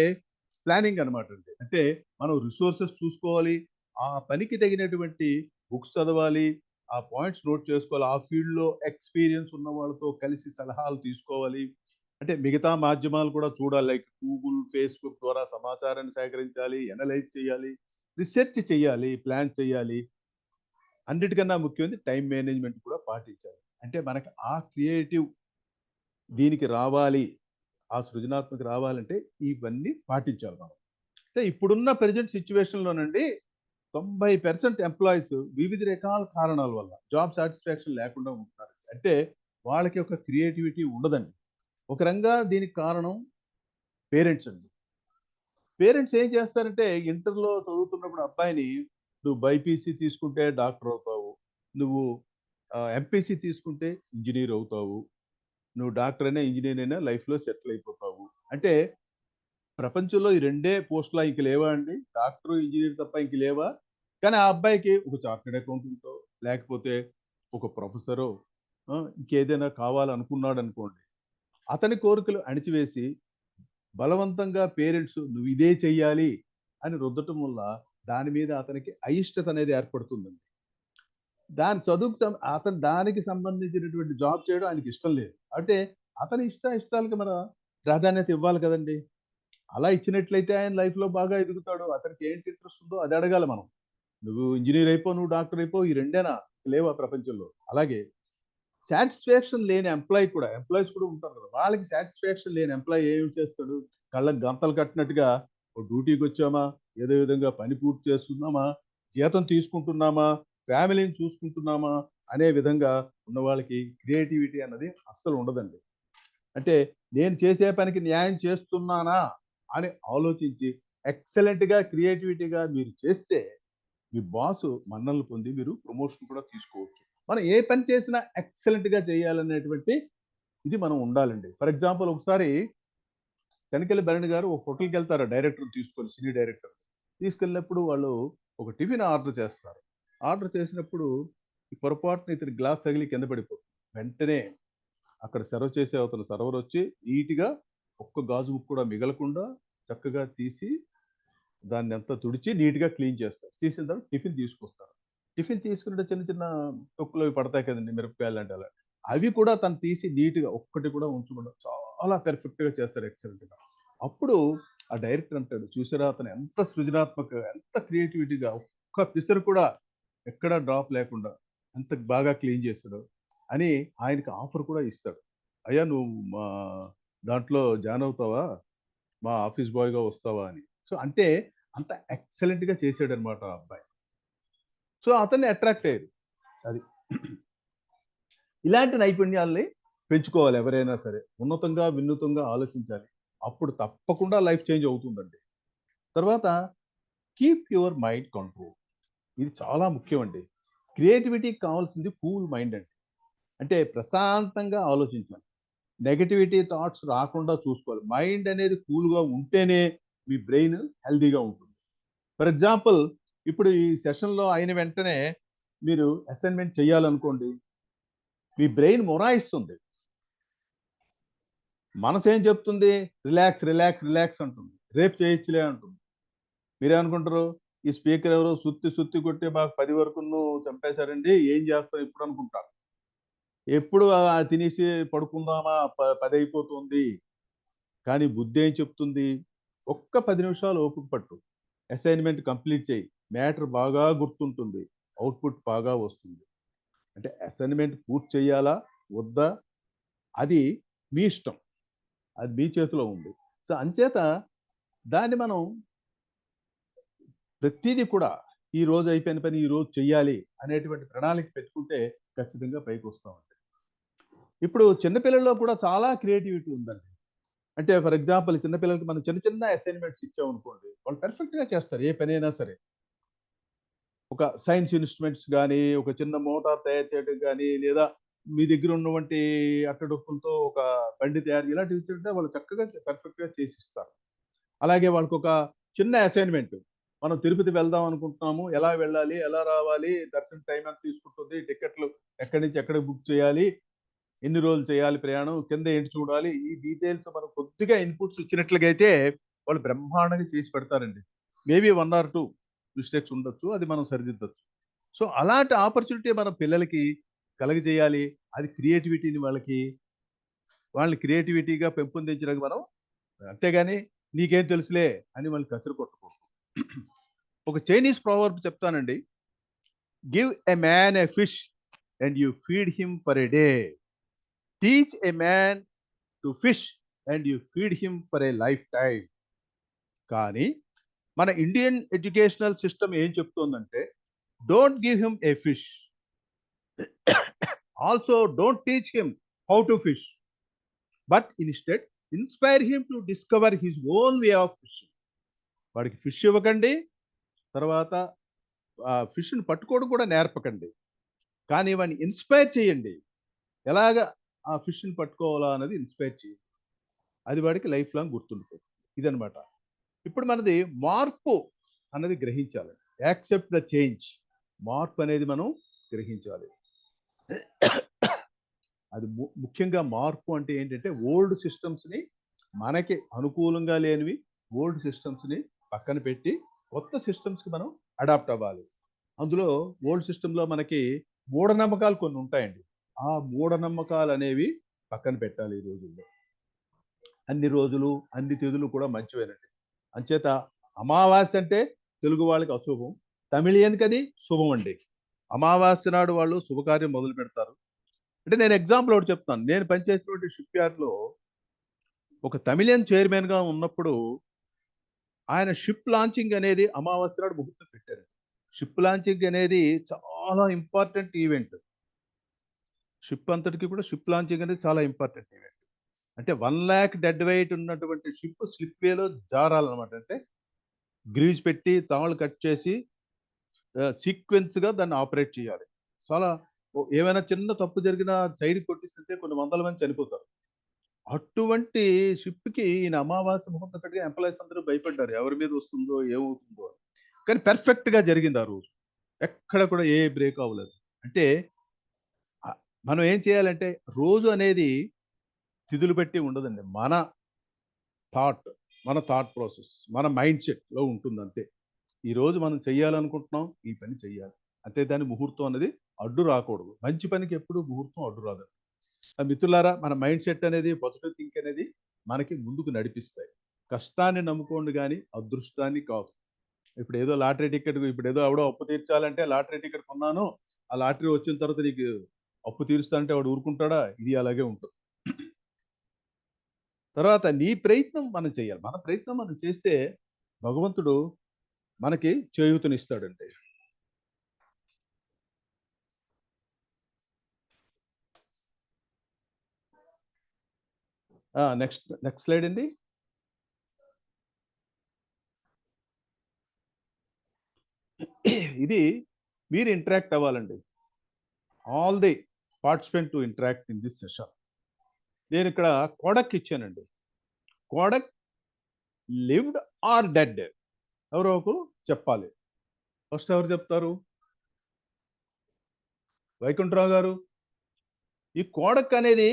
ప్లానింగ్ అనమాట అండి. అంటే మనం రిసోర్సెస్ చూసుకోవాలి, ఆ పనికి తగినటువంటి బుక్స్ చదవాలి, ఆ పాయింట్స్ నోట్ చేసుకోవాలి, ఆ ఫీల్డ్లో ఎక్స్పీరియన్స్ ఉన్న వాళ్ళతో కలిసి సలహాలు తీసుకోవాలి. అంటే మిగతా మాధ్యమాలు కూడా చూడాలి, లైక్ గూగుల్, ఫేస్బుక్ ద్వారా సమాచారాన్ని సేకరించాలి, ఎనలైజ్ చేయాలి, రీసెర్చ్ చేయాలి, ప్లాన్ చేయాలి. అన్నిటికన్నా ముఖ్యమైనది టైం మేనేజ్మెంట్ కూడా పాటించాలి. అంటే మనకి ఆ క్రియేటివ్ దీనికి రావాలి, ఆ సృజనాత్మక రావాలంటే ఇవన్నీ పాటించాలి మనం. అంటే ఇప్పుడున్న ప్రజెంట్ సిచ్యువేషన్లోనండి 90% ఎంప్లాయీస్ వివిధ రకాల కారణాల వల్ల జాబ్ సాటిస్ఫాక్షన్ లేకుండా ఉంటున్నారు. అంటే వాళ్ళకి ఒక క్రియేటివిటీ ఉండదండి. ఒక రంగా దీనికి కారణం పేరెంట్స్ అండి. పేరెంట్స్ ఏం చేస్తారంటే ఇంటర్లో చదువుతున్నప్పుడు అబ్బాయిని నువ్వు బైపీసీ తీసుకుంటే డాక్టర్ అవుతావు, నువ్వు ఎంపీసీ తీసుకుంటే ఇంజనీర్ అవుతావు, నువ్వు డాక్టర్ అయినా ఇంజనీర్ అయినా లైఫ్లో సెటిల్ అయిపోతావు. అంటే ప్రపంచంలో ఈ రెండే పోస్టులా ఇంక లేవా అండి? డాక్టర్, ఇంజనీర్ తప్ప ఇంక లేవా? కానీ ఆ అబ్బాయికి ఒక చార్టెడ్ అకౌంటెంటో లేకపోతే ఒక ప్రొఫెసరో ఇంకేదైనా కావాలనుకున్నాడు అనుకోండి, అతని కోరికలు అణిచివేసి బలవంతంగా పేరెంట్స్ నువ్వు ఇదే చెయ్యాలి అని రుద్దటం వల్ల దాని మీద అతనికి అయిష్టత అనేది ఏర్పడుతుందండి. దాని చదువుకు అతను దానికి సంబంధించినటువంటి జాబ్ చేయడం ఆయనకి ఇష్టం లేదు. అంటే అతని ఇష్టాలకి మన ప్రాధాన్యత ఇవ్వాలి కదండి. అలా ఇచ్చినట్లయితే ఆయన లైఫ్లో బాగా ఎదుగుతాడు. అతనికి ఏంటి ఇంట్రెస్ట్ ఉందో అది అడగాలి మనం. నువ్వు ఇంజనీర్ అయిపో, నువ్వు డాక్టర్ అయిపో, ఈ రెండేనా లేవా ప్రపంచంలో. అలాగే సాటిస్ఫాక్షన్ లేని ఎంప్లాయీస్ కూడా ఉంటారు కదా, వాళ్ళకి సాటిస్ఫాక్షన్ లేని ఎంప్లాయీ ఏం చేస్తాడు? కళ్ళకి గంతలు కట్టినట్టుగా డ్యూటీకి వచ్చామా, ఏదో విధంగా పని పూర్తి చేస్తున్నామా, జీతం తీసుకుంటున్నామా, ఫ్యామిలీని చూసుకుంటున్నామా అనే విధంగా ఉన్న వాళ్ళకి క్రియేటివిటీ అన్నది అస్సలు ఉండదండి. అంటే నేను చేసే పనికి న్యాయం చేస్తున్నానా అని ఆలోచించి ఎక్సలెంట్గా క్రియేటివిటీగా మీరు చేస్తే మీ బాసు మన్ననలు పొంది మీరు ప్రమోషన్ కూడా తీసుకోవచ్చు. మనం ఏ పని చేసినా ఎక్సలెంట్గా చేయాలనేటువంటి ఇది మనం ఉండాలండి. ఫర్ ఎగ్జాంపుల్ ఒకసారి తనికెళ్ళి భరణి గారు ఒక హోటల్కి వెళ్తారు, డైరెక్టర్ తీసుకొని, సినీ డైరెక్టర్ తీసుకెళ్ళినప్పుడు వాళ్ళు ఒక టిఫిన్ ఆర్డర్ చేస్తారు. ఆర్డర్ చేసినప్పుడు ఈ పొరపాటున ఇతని గ్లాస్ తగిలి కింద పడిపోతుంది. వెంటనే అక్కడ సర్వ్ చేసే అతను సర్వర్ వచ్చి నీట్గా ఒక్క గాజు ముక్క కూడా మిగలకుండా చక్కగా తీసి దాన్ని అంతా తుడిచి నీట్గా క్లీన్ చేస్తారు. తీసిన తర్వాత టిఫిన్ తీసుకొస్తారు. టిఫిన్ తీసుకుంటే చిన్న చిన్న తొక్కులు అవి పడతాయి కదండి, మిరపకాయలు అంటే అలా, అవి కూడా తను తీసి నీట్గా ఒక్కటి కూడా ఉంచకుండా చాలా పెర్ఫెక్ట్గా చేస్తారు, ఎక్సలెంట్గా. అప్పుడు ఆ డైరెక్టర్ అంటాడు, చూసారా అతను ఎంత సృజనాత్మకంగా, ఎంత క్రియేటివిటీగా, ఒక్క పిసరు కూడా ఎక్కడ డ్రాప్ లేకుండా ఎంత బాగా క్లీన్ చేస్తాడు అని ఆయనకి ఆఫర్ కూడా ఇస్తాడు. అయ్యా నువ్వు మా దాంట్లో జాయిన్ అవుతావా, మా ఆఫీస్ బాయ్గా వస్తావా అని. సో అంటే అంత ఎక్సలెంట్గా చేసాడు అనమాట ఆ అబ్బాయి. సో అతన్ని అట్రాక్ట్ అయ్యారు. అది ఇలాంటి నైపుణ్యాల్ని పెంచుకోవాలి ఎవరైనా సరే, ఉన్నతంగా వినూతంగా ఆలోచించాలి. అప్పుడు తప్పకుండా లైఫ్ చేంజ్ అవుతుందండి. తర్వాత కీప్ యువర్ మైండ్ కంట్రోల్, ఇది చాలా ముఖ్యం అండి. క్రియేటివిటీకి కావాల్సింది కూల్ మైండ్ అండి. అంటే ప్రశాంతంగా ఆలోచించాలి, నెగటివిటీ థాట్స్ రాకుండా చూసుకోవాలి. మైండ్ అనేది కూల్గా ఉంటేనే మీ బ్రెయిన్ హెల్దీగా ఉంటుంది. ఫర్ ఎగ్జాంపుల్ ఇప్పుడు ఈ సెషన్లో అయిన వెంటనే మీరు అసైన్మెంట్ చేయాలనుకోండి, మీ బ్రెయిన్ మొరాయిస్తుంది, మనసు ఏం చెప్తుంది? రిలాక్స్ రిలాక్స్ రిలాక్స్ అంటుంది, రేపు చేయొచ్చులే అంటుంది. మీరేమనుకుంటారు? ఈ స్పీకర్ ఎవరో సుత్తి కొట్టి మాకు 10 వరకు చంపేశారండి, ఏం చేస్తాం ఇప్పుడు అనుకుంటారు. ఎప్పుడు తినేసి పడుకుందామా, 10 అయిపోతుంది. కానీ బుద్ధి ఏం చెప్తుంది? ఒక్క 10 నిమిషాలు ఓపిక పట్టు, అసైన్మెంట్ కంప్లీట్ చేయి, మ్యాటర్ బాగా గుర్తుంటుంది, అవుట్పుట్ బాగా వస్తుంది. అంటే అసైన్మెంట్ పూర్తి చేయాలా వద్దా అది మీ ఇష్టం, అది మీ చేతిలో ఉంది. సో అంచేత దాన్ని మనం ప్రతిదీ కూడా ఈ రోజు అయిపోయిన పని ఈ రోజు చెయ్యాలి అనేటువంటి ప్రణాళిక పెట్టుకుంటే ఖచ్చితంగా పైకి వస్తామండి. ఇప్పుడు చిన్నపిల్లల్లో కూడా చాలా క్రియేటివిటీ ఉందండి. అంటే ఫర్ ఎగ్జాంపుల్ చిన్నపిల్లలకి మనం చిన్న చిన్న అసైన్మెంట్స్ ఇచ్చామనుకోండి, వాళ్ళు పర్ఫెక్ట్గా చేస్తారు ఏ పనైనా సరే. ఒక సైన్స్ ఇన్స్ట్రుమెంట్స్ కానీ, ఒక చిన్న మోటార్ తయారు చేయడం కానీ, లేదా మీ దగ్గర ఉన్నటువంటి అట్టడొక్కులతో ఒక బండి తయారు, ఇలాంటివి ఇచ్చుంటే వాళ్ళు చక్కగా పర్ఫెక్ట్గా చేసిస్తారు. అలాగే వాళ్ళకి ఒక చిన్న అసైన్మెంట్, మనం తిరుపతి వెళ్దాం అనుకుంటున్నాము, ఎలా వెళ్ళాలి, ఎలా రావాలి, దర్శనం టైం ఎంత తీసుకుంటుంది, టికెట్లు ఎక్కడి నుంచి ఎక్కడికి బుక్ చేయాలి, ఎన్ని రోజులు చేయాలి ప్రయాణం, కింద ఏంటి చూడాలి, ఈ డీటెయిల్స్ మనం కొద్దిగా ఇన్పుట్స్ ఇచ్చినట్లుగా అయితే వాళ్ళు బ్రహ్మాండంగా చేసి పెడతారండి. మేబీ 1 or 2 మిస్టేక్స్ ఉండొచ్చు, అది మనం సరిదిద్దొచ్చు. సో అలాంటి ఆపర్చునిటీ మన పిల్లలకి కలగజేయాలి. అది క్రియేటివిటీని వాళ్ళని క్రియేటివిటీగా పెంపొందించడానికి మనం, అంతేగాని నీకేం తెలుసులే అని వాళ్ళు కసురు కొట్టకూడదు. ఒక చైనీస్ ప్రావర్బ్ చెప్తానండి, give a man a fish and you feed him for a day, teach a man to fish and you feed him for a lifetime. కానీ మన ఇండియన్ ఎడ్యుకేషనల్ సిస్టమ్ ఏం చెప్తోందంటే, don't give him a fish, also don't teach him how to fish, but instead inspire him to discover his own way of fishing. వాడికి fish ఇవ్వకండి, తర్వాత ఫిష్ని పట్టుకోవడం కూడా నేర్పకండి, కానీ వాడిని ఇన్స్పైర్ చేయండి, ఎలాగ ఆ ఫిష్ని పట్టుకోవాలా అన్నది ఇన్స్పైర్ చేయండి. అది వాడికి లైఫ్ లాంగ్ గుర్తుండిపోతుంది. ఇదనమాట. ఇప్పుడు మనది మార్పు అన్నది గ్రహించాలి. యాక్సెప్ట్ ద చేంజ్, మార్పు అనేది మనం గ్రహించాలి. అది ముఖ్యంగా మార్పు అంటే ఏంటంటే ఓల్డ్ సిస్టమ్స్ని, మనకి అనుకూలంగా లేనివి ఓల్డ్ సిస్టమ్స్ని పక్కన పెట్టి కొత్త సిస్టమ్స్కి మనం అడాప్ట్ అవ్వాలి. అందులో ఓల్డ్ సిస్టంలో మనకి మూఢనమ్మకాలు కొన్ని ఉంటాయండి. ఆ మూఢనమ్మకాలు అనేవి పక్కన పెట్టాలి ఈ రోజుల్లో. అన్ని రోజులు అన్ని తిథులు కూడా మంచివేనండి. అంచేత అమావాస్య అంటే తెలుగు వాళ్ళకి అశుభం, తమిళియన్కి అది శుభం అండి. అమావాస్య నాడు వాళ్ళు శుభకార్యం మొదలు పెడతారు. అంటే నేను ఎగ్జాంపుల్ ఒకటి చెప్తాను. నేను పనిచేసినటువంటి షిప్ యార్డ్లో ఒక తమిళియన్ చైర్మన్గా ఉన్నప్పుడు ఆయన షిప్ లాంచింగ్ అనేది అమావాస్య నాడు ముహూర్తం పెట్టారు. షిప్ లాంచింగ్ అనేది చాలా ఇంపార్టెంట్ ఈవెంట్. షిప్ అంతటికి కూడా షిప్ లాంచింగ్ అనేది చాలా ఇంపార్టెంట్ ఈవెంట్. అంటే 1 lakh డెడ్ వెయిట్ ఉన్నటువంటి షిప్ స్లిప్ వేలో జారాలన్నమాట. అంటే గ్రీజ్ పెట్టి తాళ్ళు కట్ చేసి సీక్వెన్స్గా దాన్ని ఆపరేట్ చేయాలి. చాలా ఏమైనా చిన్న తప్పు జరిగినా సైడ్ కొట్టిస్తుంటే కొన్ని వందల మంది చనిపోతారు. అటువంటి షిప్కి ఈయన అమావాస్య ముహూర్తం పెట్టి ఎంప్లాయీస్ అందరూ భయపడ్డారు, ఎవరి మీద వస్తుందో ఏమవుతుందో అని. కానీ పర్ఫెక్ట్గా జరిగింది ఆ రోజు, ఎక్కడ కూడా ఏ బ్రేక్ అవ్వలేదు. అంటే మనం ఏం చేయాలంటే రోజు అనేది తిథులు బట్టి ఉండదండి, మన థాట్ ప్రాసెస్, మన మైండ్ సెట్లో ఉంటుంది అంతే. ఈరోజు మనం చెయ్యాలనుకుంటున్నాం, ఈ పని చెయ్యాలి అంతే. దాని ముహూర్తం అనేది అడ్డు రాకూడదు. మంచి పనికి ఎప్పుడు ముహూర్తం అడ్డు రాదు. మిత్రులారా, మన మైండ్ సెట్ అనేది, పాజిటివ్ థింక్ అనేది మనకి ముందుకు నడిపిస్తాయి. కష్టాన్ని నమ్ముకోండి కానీ అదృష్టాన్ని కాదు. ఇప్పుడు ఏదో లాటరీ టికెట్, ఇప్పుడు ఏదో ఎవడో అప్పు తీర్చాలంటే లాటరీ టికెట్ కొన్నాను, ఆ లాటరీ వచ్చిన తర్వాత నీకు అప్పు తీరుస్తానంటే వాడు ఊరుకుంటాడా? ఇది అలాగే ఉంటుంది. తర్వాత నీ ప్రయత్నం మనం చేయాలి. మన ప్రయత్నం మనం చేస్తే భగవంతుడు మనకి చేయూతనిస్తాడండి. నెక్స్ట్ స్లైడ్ అండి. ఇది మీరు ఇంటరాక్ట్ అవ్వాలండి. All the participant to interact in this session. నేను ఇక్కడ కోడక్ ఇచ్చానండి. కోడక్ లివ్డ్ ఆర్ డెడ్, ఎవరో ఒకరు చెప్పాలి. ఫస్ట్ ఎవరు చెప్తారు? వైకుంఠరావు గారు. ఈ కోడక్ అనేది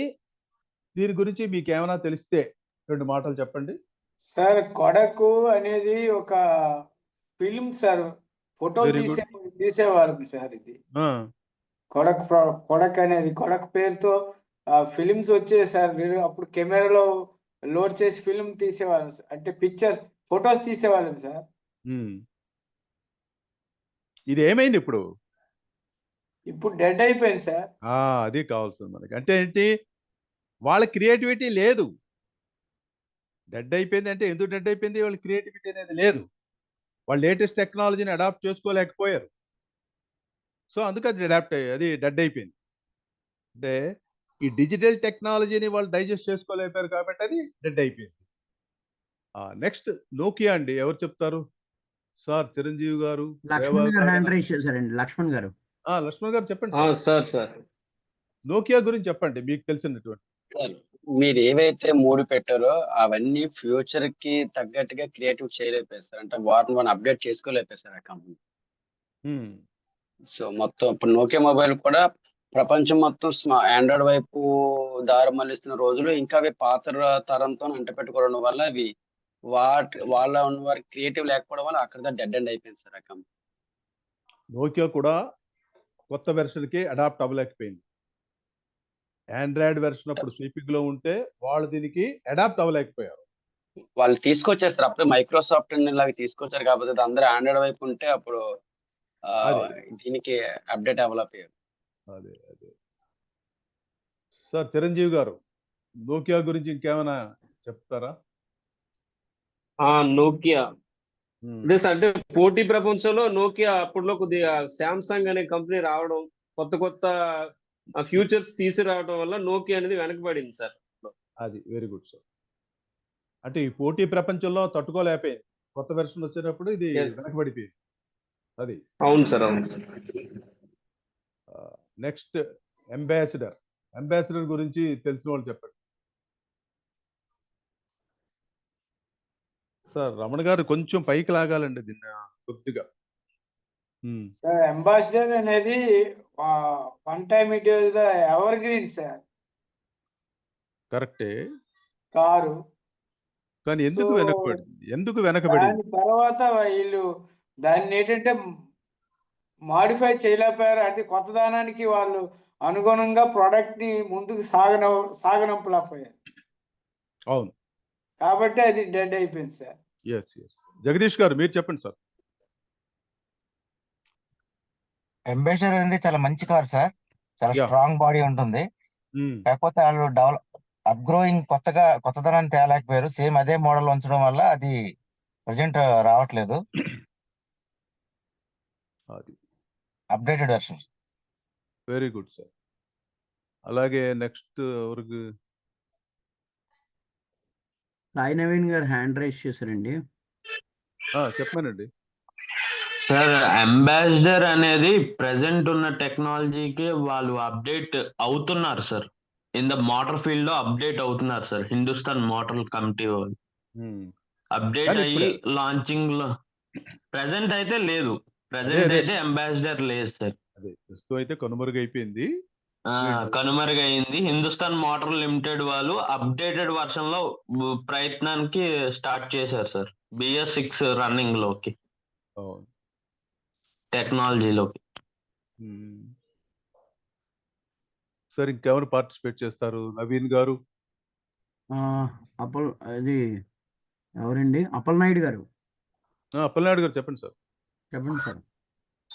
దీని గురించి మీకు ఏమైనా తెలిస్తే 2 మాటలు చెప్పండి. సార్ కొడకు అనేది ఒక ఫిల్మ్ సార్, ఫోటోలు Very good. తీసేవారు సార్. ఇది కొడక్ అనేది కొడక్ పేరుతో ఫిలిమ్స్ వచ్చాయి సార్. అప్పుడు కెమెరాలో లోడ్ చేసి ఫిల్మ్ తీసేవాళ్ళం, అంటే పిక్చర్స్, ఫొటోస్ తీసేవాళ్ళం సార్. ఇది ఏమైంది ఇప్పుడు? ఇప్పుడు డెడ్ అయిపోయింది సార్. అది కావాల్సింది మనకి. అంటే ఏంటి? వాళ్ళ క్రియేటివిటీ లేదు. డెడ్ అయిపోయింది అంటే ఎందుకు డెడ్ అయిపోయింది? వాళ్ళ క్రియేటివిటీ అనేది లేదు. వాళ్ళు లేటెస్ట్ టెక్నాలజీని అడాప్ట్ చేసుకోలేకపోయారు. సో అందుకు అది డెడ్ అయిపోయింది. అంటే ఈ డిజిటల్ టెక్నాలజీని వాళ్ళు డైజెస్ట్ చేసుకోలేకపోయారు కాబట్టి అది డెడ్ అయిపోయింది. నెక్స్ట్ నోకియా అండి. ఎవరు చెప్తారు? సార్ చిరంజీవి గారు, లక్ష్మణ్ గారు హ్యాండ్ రైజ్ చేశారండి. లక్ష్మణ్ గారు చెప్పండి. సార్ నోకియా గురించి చెప్పండి, మీకు తెలిసినటువంటి. మీరు ఏవైతే 3 పెట్టారో అవన్నీ ఫ్యూచర్ కి తగ్గట్టుగా క్రియేటివ్ చేయలేకపోయారు సార్. అంటే వాటిని అప్డేట్ చేసుకోలేకపోయారు సార్ ఆ కంపెనీ. సో మొత్తం ఇప్పుడు నోకియా మొబైల్ కూడా ప్రపంచం మొత్తం ఆండ్రాయిడ్ వైపు దారి మళ్ళిస్తున్న రోజులు ఇంకా అవి పాత తరంతో అంటపెట్టుకోవడం వల్ల అవి వాళ్ళ ఉన్న వారికి క్రియేటివ్ లేకపోవడం వల్ల అక్కడ డెడ్ ఎండ్ అయిపోయింది సార్ ఆ కంపెనీ. నోకియా కూడా కొత్త వెర్షన్కి అడాప్ట్ అవ్వలేకపోయింది. ఆండ్రాయిడ్ వెర్షన్ అప్పుడు స్లీపింగ్ లో ఉంటే వాళ్ళు దీనికి అడాప్ట్ అవ్వలేకపోయారు. వాళ్ళు తీసుకొచ్చేస్తారు అప్పుడు మైక్రోసాఫ్ట్ లాగా తీసుకొచ్చారు, కాకపోతే అందరూ ఆండ్రాయిడ్ వైపు ఉంటే అప్పుడు దీనికి అప్డేట్ అవ్వలేకపోయారు. అదే సార్ చిరంజీవి గారు, నోకియా గురించి ఇంకేమైనా చెప్తారా? నోకియా అంటే పోటీ ప్రపంచంలో నోకియా అప్పట్లో కొద్దిగా శాంసంగ్ అనే కంపెనీ రావడం, కొత్త ఫ్యూచర్స్ తీసుకురావడం వల్ల నోకియా అనేది వెనకబడింది సార్. అది వెరీ గుడ్ సార్. అంటే ఈ పోటీ ప్రపంచంలో తట్టుకోలేకపోయింది, కొత్త వెర్షన్ వచ్చేటప్పుడు ఇది వెనకబడిపోయింది. అది అవును సార్. నెక్స్ట్ అంబాసిడర్ గురించి తెలిసిన వాళ్ళు చెప్పండి. సార్ రమణ గారు కొంచెం పైకి లాగాలండి దీన్ని కొద్దిగా. సార్ అంబాసిడర్ అనేది one time it is the ever green sir కరెక్టే, కారు. కానీ సో ఎందుకు వెనకబడింది? దాని తర్వాత వీళ్ళు దాన్ని ఏంటంటే మాడిఫై చేయలేకపోయారు. అంటే కొత్తదనానికి వాళ్ళు అనుగుణంగా ప్రోడక్ట్ ని ముందుకు సాగనంపలేకపోయారు. అవును, కాబట్టి అది డెడ్ అయిపోయింది సార్. ఎస్. జగదీష్ గారు మీరు చెప్పండి సార్. అంబాసిడర్ అనేది చాలా మంచి కార్ సార్, చాలా Yeah. స్ట్రాంగ్ బాడీ ఉంటుంది. కాకపోతే వాళ్ళు అప్గ్రోయింగ్ కొత్తదనాన్ని తేలేకపోయారు. సేమ్ అదే మోడల్ ఉంచడం వల్ల అది ప్రజెంట్ రావట్లేదు. అది updated version. Very good sir. అలాగే నెక్స్ట్ వరకు సాయి నవీన్ గారు హ్యాండ్ రైజ్ చేశారండి. చెప్పానండి సార్. అంబాసిడర్ అనేది ప్రెసెంట్ ఉన్న టెక్నాలజీకి వాళ్ళు అప్డేట్ అవుతున్నారు sir. In the motor field లో అప్డేట్ అవుతున్నారు సార్. హిందుస్థాన్ మోటార్ కమిటీ వాళ్ళు అప్డేట్ అయ్యి లాంచింగ్ లో ప్రెసెంట్ అయితే లేదు. ప్రెసెంట్ అయితే అంబాసిడర్ లేదు సార్. అదే ప్రస్తుతం అయితే కనుమరుగైపోయింది. కనుమరుగైంది. హిందుస్థాన్ మోటార్ లిమిటెడ్ వాళ్ళు అప్డేటెడ్ వర్షన్ లో ప్రయత్నానికి స్టార్ట్ చేశారు సార్. BS6 రన్నింగ్ లోకి, టెక్నాలజీలోకి. సార్ ఇంకెవరు పార్టిసిపేట్ చేస్తారు? నవీన్ గారు. అది ఎవరండి? అప్పలనాయుడు గారు. అప్పలనాయుడు గారు చెప్పండి సార్. చెప్పండి sir.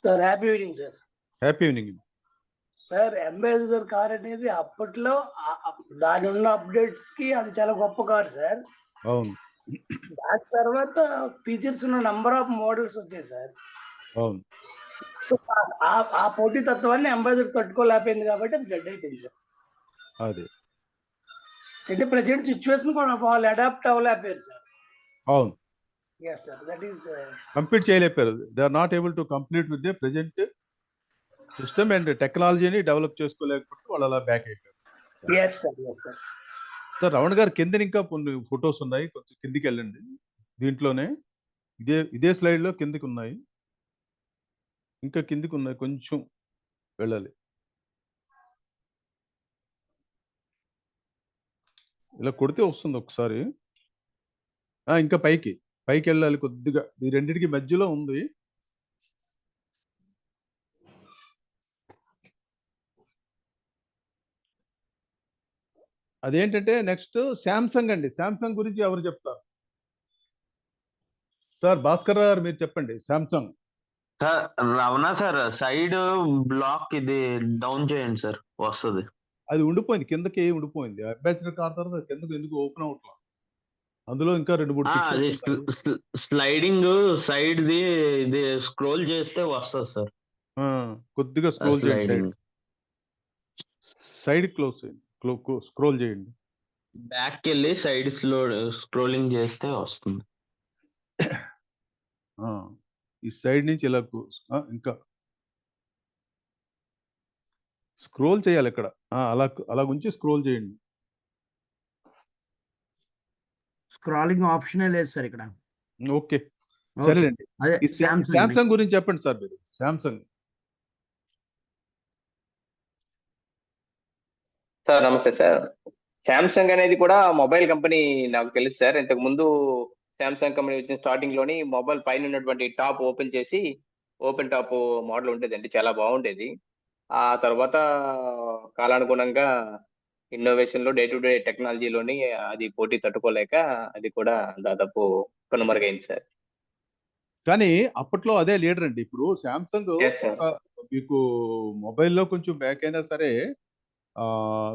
Sir happy evening sir. Happy evening sir ambassador car అనేది అప్పట్లో దాని ఉన్న అప్డేట్స్ కి అది చాలా గొప్ప కార్ సార్. అవును. దాని తర్వాత ఫీచర్స్ ఉన్న నంబర్ ఆఫ్ మోడల్స్ వచ్చాయి సార్. అవును. సో ఆ పోటీ తత్వాన్ని అంబాసిడర్ తట్టుకోలేకపోయింది కాబట్టి అది డెడ్ అయిపోయింది సార్. అదే అంటే ప్రజెంట్ సిచ్యువేషన్ కూడా వాళ్ళు అడాప్ట్ అవ్వలేకపోయారు సార్. అవును. Yes sir, that is complete చేయలేపారు. They are not able to complete with the present system and టెక్నాలజీని డెవలప్ చేసుకోలేకపోతే వాళ్ళు అలా బ్యాక్ అయిపోయారు. Yes sir, yes sir. Sir Ramana garu కింద ఇంకా కొన్ని ఫొటోస్ ఉన్నాయి, కొంచెం కిందికి వెళ్ళండి. దీంట్లోనే ఇదే స్లైడ్ లో కిందికి ఉన్నాయి, ఇంకా కిందికి ఉన్నాయి, కొంచెం వెళ్ళాలి. ఇలా కొడితే వస్తుంది ఒకసారి. ఇంకా పైకి వెళ్ళాలి కొద్దిగా. ఈ రెండింటికి మధ్యలో ఉంది. అదేంటంటే నెక్స్ట్ శాంసంగ్ అండి. శాంసంగ్ గురించి ఎవరు చెప్తారు? సార్ భాస్కర్ గారు మీరు చెప్పండి. శాంసంగ్ సార్ రవణ సార్, సైడ్ బ్లాక్ ఇది డౌన్ చేయండి సార్, వస్తుంది. అది ఉండిపోయింది, కిందకి ఉండిపోయింది. అంబాసిడర్ కార్ తర్వాత కిందకి ఎందుకు ఓపెన్ అవట్లా? అందులో ఇంకా 2-3 స్లైడింగ్ సైడ్ ది ఇది స్క్రోల్ చేస్తే వస్తుంది సార్. కొద్దిగా స్క్రోల్ చేయండి. సైడ్ స్క్రోల్ చేయండి. బ్యాక్ వెళ్ళి సైడ్ స్క్రోలింగ్ చేస్తే వస్తుంది. ఈ సైడ్ నుంచి ఇలా ఇంకా స్క్రోల్ చేయాలి ఇక్కడ. అలా ఉంచి స్క్రోల్ చేయండి. స్క్రాలింగ్ ఆప్షనే లేదు సార్ ఇక్కడ. ఓకే సరేనండి. అదే శాంసంగ్ గురించి చెప్పండి సార్ మీరు. శాంసంగ్ సార్ నమస్తే సార్. శాంసంగ్ అనేది కూడా మొబైల్ కంపెనీ నాకు తెలుసు సార్. ఇంతకు ముందు శాంసంగ్ కంపెనీ వచ్చిన స్టార్టింగ్ లోని మొబైల్ పైన ఉన్నటువంటి టాప్ ఓపెన్ చేసి ఓపెన్ టాప్ మోడల్ ఉండేదండి, చాలా బాగుండేది. ఆ తర్వాత కాలానుగుణంగా ఇన్నోవేషన్ లో డే టు డే టెక్నాలజీలోని అది పోటీ తట్టుకోలేక అది కూడా దాదాపు కనుమరుగైంది సార్. కానీ అప్పట్లో అదే లీడర్ అండి. ఇప్పుడు శాంసంగ్ మీకు మొబైల్లో కొంచెం బ్యాక్ అయినా సరే,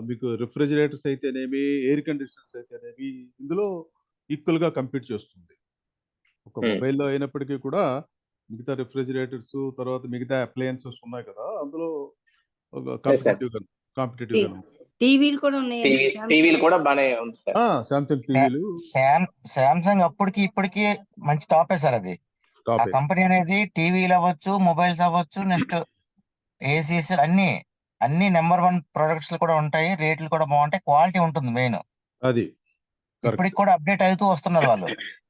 మీకు రిఫ్రిజిరేటర్స్ అయితేనేమి, ఎయిర్ కండిషనర్స్ అయితేనేమి, ఇందులో ఈక్వల్ గా కంపీట్ చేస్తుంది. ఒక మొబైల్లో అయినప్పటికీ కూడా మిగతా రిఫ్రిజిరేటర్స్, తర్వాత మిగతా అప్లయన్సెస్ ఉన్నాయి కదా, అందులో కాంపిటేటివ్ టీవీలు కూడా ఉన్నాయి. టీవీలు కూడా బానే ఉంది సార్. శాంసంగ్ టీవీలు. శాంసంగ్ అప్పటికి ఇప్పటికి మంచి టాపే సార్. అది ఆ కంపెనీ అనేది టీవీలు అవ్వచ్చు, మొబైల్స్ అవ్వచ్చు, నెక్స్ట్ ఏసీస్ అన్ని నెంబర్ 1 ప్రొడక్ట్స్ కూడా ఉంటాయి. రేట్లు కూడా బాగుంటాయి, క్వాలిటీ ఉంటుంది మెయిన్. అది ఇప్పటికి కూడా అప్డేట్ అవుతూ వస్తున్నారు వాళ్ళు.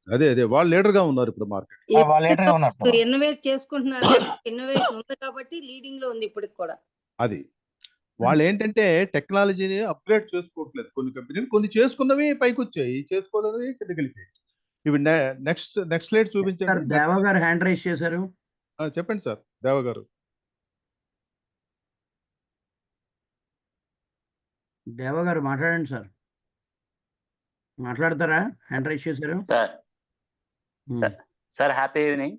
అదే వాళ్ళు లీడర్ గా ఉన్నారు ఇప్పుడు మార్కెట్. వాళ్ళు లీడర్ గా ఉన్నారు సార్. ఇన్నోవేట్ చేసుకుంటున్నారు. ఇన్నోవేషన్ ఉంది కాబట్టి లీడింగ్ లో ఉంది ఇప్పటికి కూడా. అది వాళ్ళు ఏంటంటే టెక్నాలజీని అప్గ్రేడ్ చేసుకోవట్లేదు. కొన్ని కంపెనీలు కొన్ని చేసుకున్నవి పైకి వచ్చాయి, చేసుకోలేవి కిందకి వెళ్ళిపోయాయి. ఇవి నెక్స్ట్ స్లైడ్ సార్ చూపించండి. దేవ గారు హ్యాండ్ రైజ్ చేశారు. చెప్పండి సార్ దేవ గారు. దేవ గారు మాట్లాడండి సార్. మాట్లాడతారా? హ్యాండ్ రైజ్ చేశారు. Sir happy evening.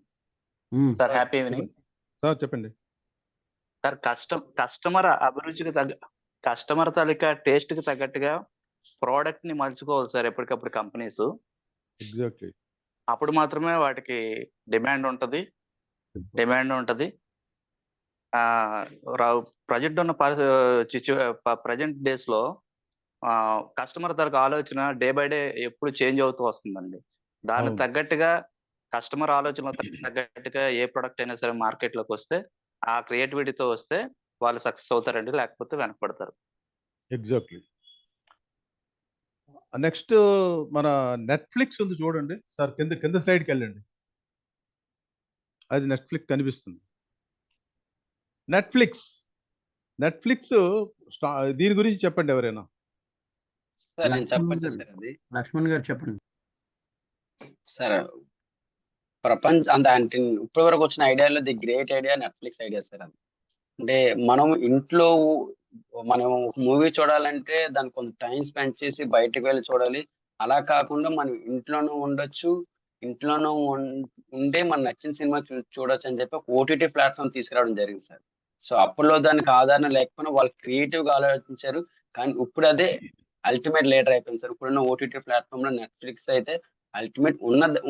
Sir happy evening sir. చెప్పండి సార్. కస్టమర్ అభిరుచికి కస్టమర్ తాలూకా టేస్ట్ కి తగ్గట్టుగా ప్రోడక్ట్ ని మలుచుకోవాలి సార్ ఎప్పటికప్పుడు కంపెనీస్. ఎగ్జాక్ట్లీ. అప్పుడు మాత్రమే వాటికి డిమాండ్ ఉంటది. ప్రజెంట్ ఉన్న ప్రజెంట్ డేస్ లో కస్టమర్ తాలూకా ఆలోచన డే బై డే ఎప్పుడు చేంజ్ అవుతూ వస్తుందండి. దానికి తగ్గట్టుగా కస్టమర్ ఆలోచన తగ్గట్టుగా ఏ ప్రొడక్ట్ అయినా సరే మార్కెట్ లోకి వస్తే ఆ క్రియేటివిటీతో వస్తే వాళ్ళు సక్సెస్ అవుతారండి, లేకపోతే వెనకబడతారు. ఎగ్జాక్ట్లీ. నెక్స్ట్ మన నెట్ఫ్లిక్స్ ఉంది చూడండి సార్. కింద సైడ్కి వెళ్ళండి. అది నెట్ఫ్లిక్స్ కనిపిస్తుంది. నెట్ఫ్లిక్స్ దీని గురించి చెప్పండి ఎవరైనా. లక్ష్మణ్ గారు చెప్పండి సార్. అంటే ఇప్పటి వరకు వచ్చిన ఐడియాలో the great idea Netflix idea sir. అది అంటే మనం ఇంట్లో మనం మూవీ చూడాలంటే దానికి కొంత టైం స్పెండ్ చేసి బయటకు వెళ్ళి చూడాలి. అలా కాకుండా మనం ఇంట్లోనూ ఉండొచ్చు, ఇంట్లోనూ ఉండే మన నచ్చిన సినిమా చూడొచ్చు అని చెప్పి ఒక ఓటీటీ ప్లాట్ఫామ్ తీసుకురావడం జరిగింది సార్. సో అప్పట్లో దానికి ఆదరణ లేకపోయినా వాళ్ళు క్రియేటివ్ గా ఆలోచించారు. కానీ ఇప్పుడు అదే అల్టిమేట్ లీడర్ అయిపోయింది సార్. ఇప్పుడున్న ఓటీటీ ప్లాట్ఫామ్ లో నెట్ఫ్లిక్స్ అయితే అల్టిమేట్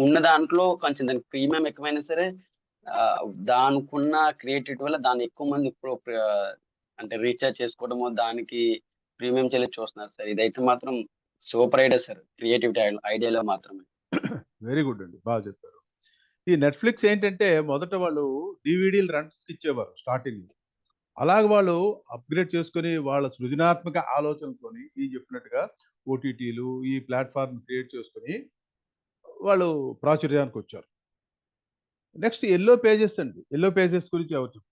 ఉన్న దాంట్లో కొంచెం దానికి ప్రీమియం ఎక్కువైనా సరే దానికున్న క్రియేటివిటీ వల్ల దాన్ని ఎక్కువ మంది ఇప్పుడు అంటే రీఛార్జ్ చేసుకోవడము, దానికి ప్రీమియం చెల్లి చూస్తున్నారు సార్. ఇదైతే మాత్రం సూపర్ ఐడియా సార్, క్రియేటివిటీ ఐడియాలో మాత్రమే. వెరీ గుడ్ అండి, బాగా చెప్పారు. ఈ నెట్ఫ్లిక్స్ ఏంటంటే మొదట వాళ్ళు డివిడీలు రెంట్స్కి ఇచ్చేవారు స్టార్టింగ్. అలాగే వాళ్ళు అప్గ్రేడ్ చేసుకొని వాళ్ళ సృజనాత్మక ఆలోచనతోని ఈ చెప్పినట్టుగా ఓటీటీలు ఈ ప్లాట్ఫామ్ క్రియేట్ చేసుకొని వాళ్ళు ప్రాచుర్యానికి వచ్చారు. నెక్స్ట్ ఎల్లో పేజెస్ అండి. ఎల్లో పేజెస్ గురించి ఎవరు చెప్తారు?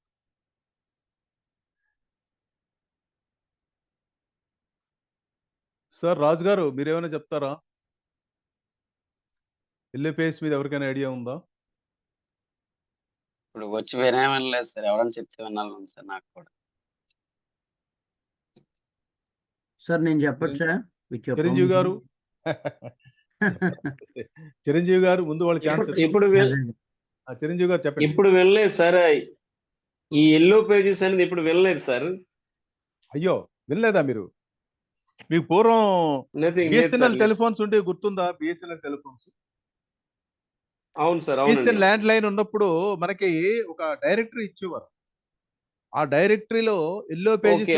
సార్ రాజు గారు మీరేమైనా చెప్తారా? ఎల్లో పేజెస్ మీద ఎవరికైనా ఐడియా ఉందా? ఇప్పుడు వచ్చి వినేమనలేదు సార్, ఎవరైనా చెప్తే వినాలి సార్. నాకు కూడా సార్ నేను చెప్పొచ్చా? చిరంజీవి గారు చిరంజీవి గారు ముందు వాళ్ళ ఛాన్స్. ఇప్పుడు చిరంజీవి గారు చెప్పండి. ఇప్పుడు వెళ్ళలేదు సార్. ఈ ఎల్లో పేజెస్ అనేది ఇప్పుడు వెళ్ళలేదు సార్. అయ్యో వినలేదా మీరు? మీకు పూర్వం బిఎస్ఎన్ఎల్ టెలిఫోన్స్ ఉంటే గుర్తుందా? BSNL telephones. అవును సార్. బిఎస్ఎన్ఎల్ ల్యాండ్ లైన్ ఉన్నప్పుడు మనకి ఒక డైరెక్టరీ ఇచ్చేవారు. ఆ డైరెక్టరీలో ఎల్లో పేజెస్.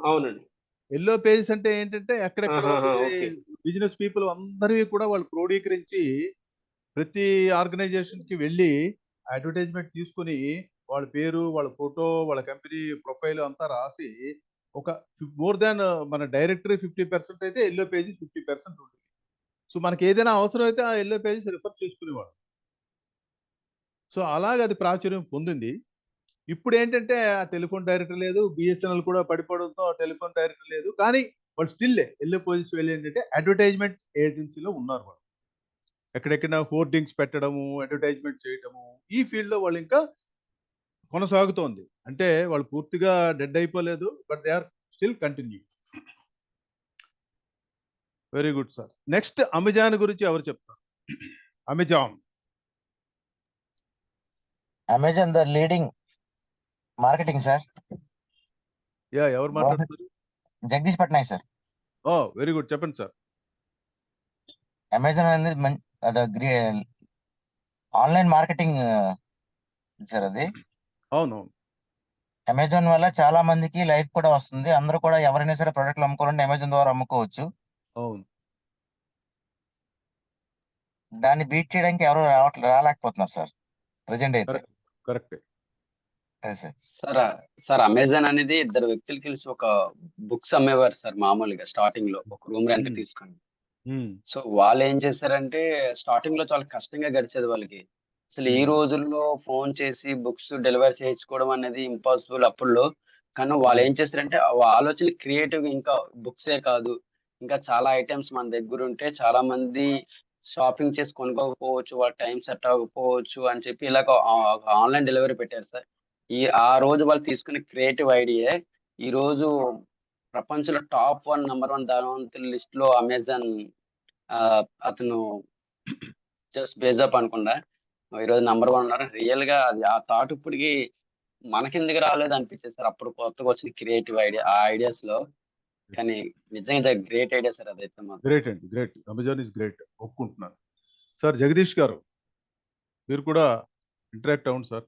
అవునండి. ఎల్లో పేజెస్ అంటే ఏంటంటే ఎక్కడెక్కడ బిజినెస్ పీపుల్ అందరివి కూడా వాళ్ళు క్రోడీకరించి ప్రతి ఆర్గనైజేషన్ కి వెళ్ళి అడ్వర్టైజ్మెంట్ తీసుకుని వాళ్ళ పేరు, వాళ్ళ ఫోటో, వాళ్ళ కంపెనీ ప్రొఫైల్ అంతా రాసి ఒక మోర్ దాన్ మన డైరెక్టరీ 50% అయితే ఎల్లో పేజెస్ 50% ఉంటుంది. సో మనకి ఏదైనా అవసరం అయితే ఆ ఎల్లో పేజెస్ రిఫర్ చేసుకునేవాడు. సో అలాగే అది ప్రాచుర్యం పొందింది. ఇప్పుడు ఏంటంటే ఆ టెలిఫోన్ డైరెక్టర్ లేదు, బిఎస్ఎన్ఎల్ కూడా పడిపోవడంతో ఆ టెలిఫోన్ డైరెక్టర్ లేదు. కానీ వాళ్ళు స్టిల్ ఎల్లో పేజెస్ వెళ్ళి ఏంటంటే అడ్వర్టైజ్మెంట్ ఏజెన్సీలో ఉన్నారు వాళ్ళు. ఎక్కడెక్కడ హోర్డింగ్స్ పెట్టడము, అడ్వర్టైజ్మెంట్ చేయటము, ఈ ఫీల్డ్లో వాళ్ళు ఇంకా కొనసాగుతోంది. అంటే వాళ్ళు పూర్తిగా డెడ్ అయిపోలేదు, but they are still continue. Very good sir. Next Amazon గురించి ఎవరు చెప్తారు? Amazon the leading marketing sir. ఎవరు మాట్లాడుతున్నారు? Jagadish Patnaik sir. Oh very good, చెప్పండి సార్. అమెజాన్ అనేది ఆన్లైన్ మార్కెటింగ్ సార్ అది. అవును. అమెజాన్ వల్ల చాలా మందికి లైఫ్ కూడా వస్తుంది. అందరూ కూడా ఎవరైనా సరే ప్రొడక్ట్లు అమ్ముకోవాలంటే అమెజాన్ ద్వారా అమ్ముకోవచ్చు. అవును. దాన్ని బీట్ చేయడానికి ఎవరు రాలేకపోతున్నారు సార్ ప్రెసెంట్ అయితే. Correct sir. అమెజాన్ అనేది ఇద్దరు వ్యక్తులు కలిసి ఒక బుక్స్ అమ్మేవారు సార్. మామూలుగా స్టార్టింగ్ లో ఒక రూమ్ రెంట్ తీసుకొని సో వాళ్ళు ఏం చేశారంటే స్టార్టింగ్ లో చాలా కష్టంగా గడిచేది వాళ్ళకి. అసలు ఈ రోజుల్లో ఫోన్ చేసి బుక్స్ డెలివరీ చేయించుకోవడం అనేది ఇంపాసిబుల్ అప్పుల్లో. కానీ వాళ్ళు ఏం చేస్తారంటే ఆలోచన క్రియేటివ్ ఇంకా బుక్సే కాదు, ఇంకా చాలా ఐటమ్స్ మన దగ్గర ఉంటే చాలా మంది షాపింగ్ చేసి కొనుక్కోకపోవచ్చు, వాళ్ళ టైం సెట్ అవ్వకపోవచ్చు అని చెప్పి ఇలాగ ఆన్లైన్ డెలివరీ పెట్టారు సార్. ఆ రోజు వాళ్ళు తీసుకునే క్రియేటివ్ ఐడియా ఈ రోజు ప్రపంచంలో టాప్ 1 నంబర్ 1 ధనవంతుల లిస్ట్ లో అమెజాన్ అతను జస్ట్ బేస్అప్ అనుకుండా ఈరోజు నంబర్ 1 ఉన్నారు. రియల్ గా అది ఆ థాట్ ఇప్పటికి మనకెందుకు రాలేదు అనిపించేది సార్. అప్పుడు కొత్తగా వచ్చిన క్రియేటివ్ ఐడియా ఆ ఐడియాస్ లో. కానీ నిజంగా గ్రేట్ ఐడియా సార్ అదైతే మాత్రం. గ్రేట్ అండి, గ్రేట్. అమెజాన్ ఇస్ గ్రేట్, ఒప్పుకుంటున్నాను. సార్ జగదీష్ గారు, మీరు కూడా ఇంటరాక్ట్ అవ్వండి సార్.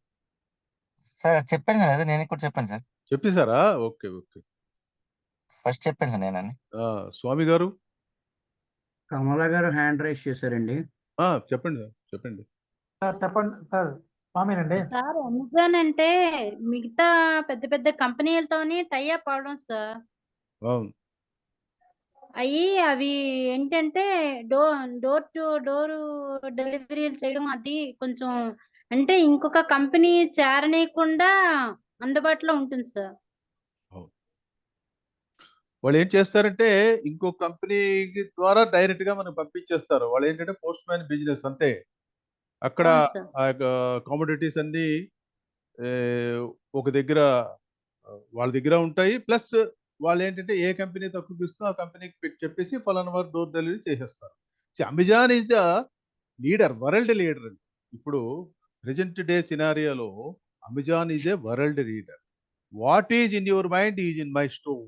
సార్ చెప్పాను సార్, అదే నేను కూడా చెప్పాను సార్. చెప్పేశారా? Okay okay. ఫస్ట్ చెప్పాను సార్ నేనని. స్వామి గారు, కమల గారు హ్యాండ్ రైజ్ చేశారండి. చెప్పండి సార్, చెప్పండి. సార్ చెప్పండి సార్. స్వామినండి. సార్ అమెజాన్ అంటే మిగతా పెద్ద పెద్ద కంపెనీలతోని టైఅప్ అవడం సార్. అవును. అవి ఏంటంటే డోర్ టు డోర్ డెలివరీలు చేయడం అది కొంచెం అంటే ఇంకొక కంపెనీ చేరనీయకుండా అందుబాటులో ఉంటుంది సార్. వాళ్ళు ఏం చేస్తారంటే ఇంకో కంపెనీ ద్వారా డైరెక్ట్ గా మనం పంపించేస్తారు. వాళ్ళు ఏంటంటే పోస్ట్ మ్యాన్ బిజినెస్ అంతే. అక్కడ అవును సార్. ఆ యొక్క కామోడిటీస్ అన్ని ఒక దగ్గర వాళ్ళ దగ్గర ఉంటాయి. ప్లస్ వాళ్ళు ఏంటంటే ఏ కంపెనీ తక్కువ ఇస్తుందో ఆ కంపెనీకి చెప్పేసి ఫలానా వారు డోర్ డెలివరీ చేసేస్తారు. Amazon is the leader, world leader అండి. ఇప్పుడు ప్రెజెంట్ డే సినారియోలో Amazon is a world leader. What is in your mind is in my store,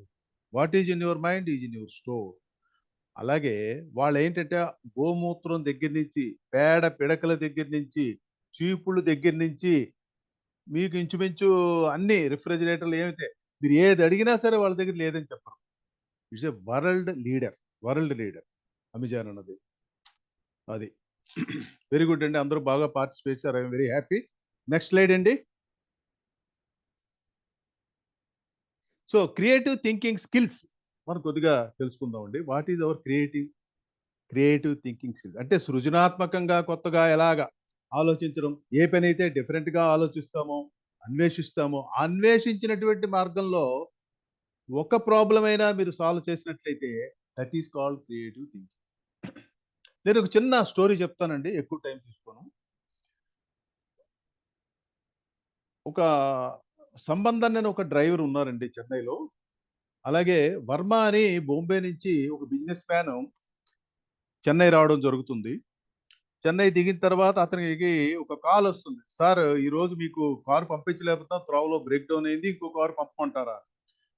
what is in your mind is in your store. అలాగే వాళ్ళు ఏంటంటే గోమూత్రం దగ్గర నుంచి, పేడ పిడకల దగ్గర నుంచి, చీపుళ్ళ దగ్గర నుంచి మీకు ఇంచుమించు అన్ని రిఫ్రిజిరేటర్లు ఏమైతే మీరు ఏది అడిగినా సరే వాళ్ళ దగ్గర లేదని చెప్పరు. It's a world leader, world leader Amazon అన్నది. అది వెరీ గుడ్ అండి, అందరూ బాగా పార్టిసిపేట్ చేశారు. I'm very happy. Next slide అండి. సో క్రియేటివ్ థింకింగ్ స్కిల్స్ మనం కొద్దిగా తెలుసుకుందామండి. What is our creative thinking skills అంటే సృజనాత్మకంగా కొత్తగా ఎలాగా ఆలోచించడం, ఏ పని అయితే డిఫరెంట్గా ఆలోచిస్తామో అన్వేషిస్తామో అన్వేషించినటువంటి మార్గంలో ఒక ప్రాబ్లం అయినా మీరు సాల్వ్ చేసినట్లయితే that is called creative thinking. నేను ఒక చిన్న స్టోరీ చెప్తానండి, ఎక్కువ టైం తీసుకోను. ఒక సంబంధం అని ఒక డ్రైవర్ ఉన్నారండి చెన్నైలో. అలాగే వర్మ అని బాంబే నుంచి ఒక బిజినెస్ మ్యాన్ చెన్నై రావడం జరుగుతుంది. చెన్నై దిగిన తర్వాత అతనికి ఒక కాల్ వస్తుంది. సార్ ఈరోజు మీకు కారు పంపించలేకపోతాం, త్రోవలో బ్రేక్ డౌన్ అయింది, ఇంకో కారు పంపమంటారా?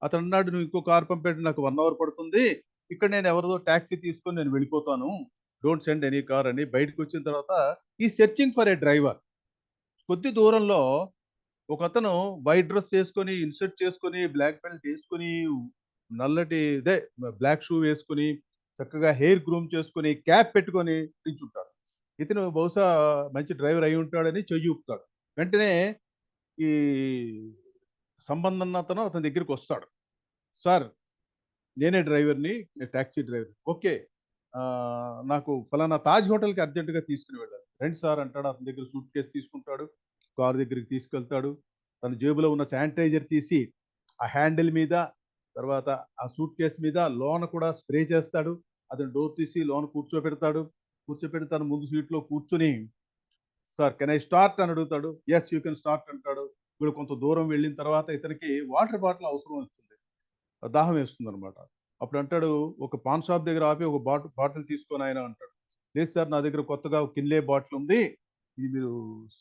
అతను అన్నాడు, నువ్వు ఇంకో కారు పంపేట నాకు 1 అవర్ పడుతుంది, ఇక్కడ నేను ఎవరిదో ట్యాక్సీ తీసుకొని నేను వెళ్ళిపోతాను, డోంట్ సెండ్ ఎనీ కార్ అని. బయటకు వచ్చిన తర్వాత ఈ సెర్చింగ్ ఫర్ ఏ డ్రైవర్. కొద్ది దూరంలో ఒక అతను వైట్ డ్రెస్ వేసుకొని, ఇన్సర్ట్ చేసుకొని, బ్లాక్ బెల్ట్ వేసుకొని, నల్లటి ఇదే బ్లాక్ షూ వేసుకొని, చక్కగా హెయిర్ గ్రూమ్ చేసుకొని, క్యాప్ పెట్టుకొని నించుంటాడు. ఇతను బహుశా మంచి డ్రైవర్ అయి ఉంటాడని చెయ్యి ఊపుతాడు. వెంటనే ఈ సంబంధం అతను అతని దగ్గరికి వస్తాడు. సార్ నేనే డ్రైవర్ని, ట్యాక్సీ డ్రైవర్. ఓకే, నాకు ఫలానా తాజ్ హోటల్కి అర్జెంటుగా తీసుకుని వెళ్ళాలి. రండి సార్ అంటాడు. అతని దగ్గర సూట్ కేసు తీసుకుంటాడు, కారు దగ్గరికి తీసుకెళ్తాడు. తన జేబులో ఉన్న శానిటైజర్ తీసి ఆ హ్యాండిల్ మీద, తర్వాత ఆ సూట్ కేసు మీద లోన కూడా స్ప్రే చేస్తాడు. అతను డోర్ తీసి లోన కూర్చోబెడతాడు. కూర్చోబెట్టి తన ముందు సీట్లో కూర్చుని, సార్ కెన్ ఐ స్టార్ట్ అని అడుగుతాడు. ఎస్ యూ కెన్ స్టార్ట్ అంటాడు. ఇప్పుడు కొంత దూరం వెళ్ళిన తర్వాత ఇతనికి వాటర్ బాటిల్ అవసరం వస్తుంది, దాహం వేస్తుంది అనమాట. అప్పుడు అంటాడు, ఒక పాన్ షాప్ దగ్గర ఆపి ఒక బాటిల్ తీసుకొని ఆయన అంటాడు. లేదు సార్, నా దగ్గర కొత్తగా కిన్లే బాటిల్ ఉంది, ఇది మీరు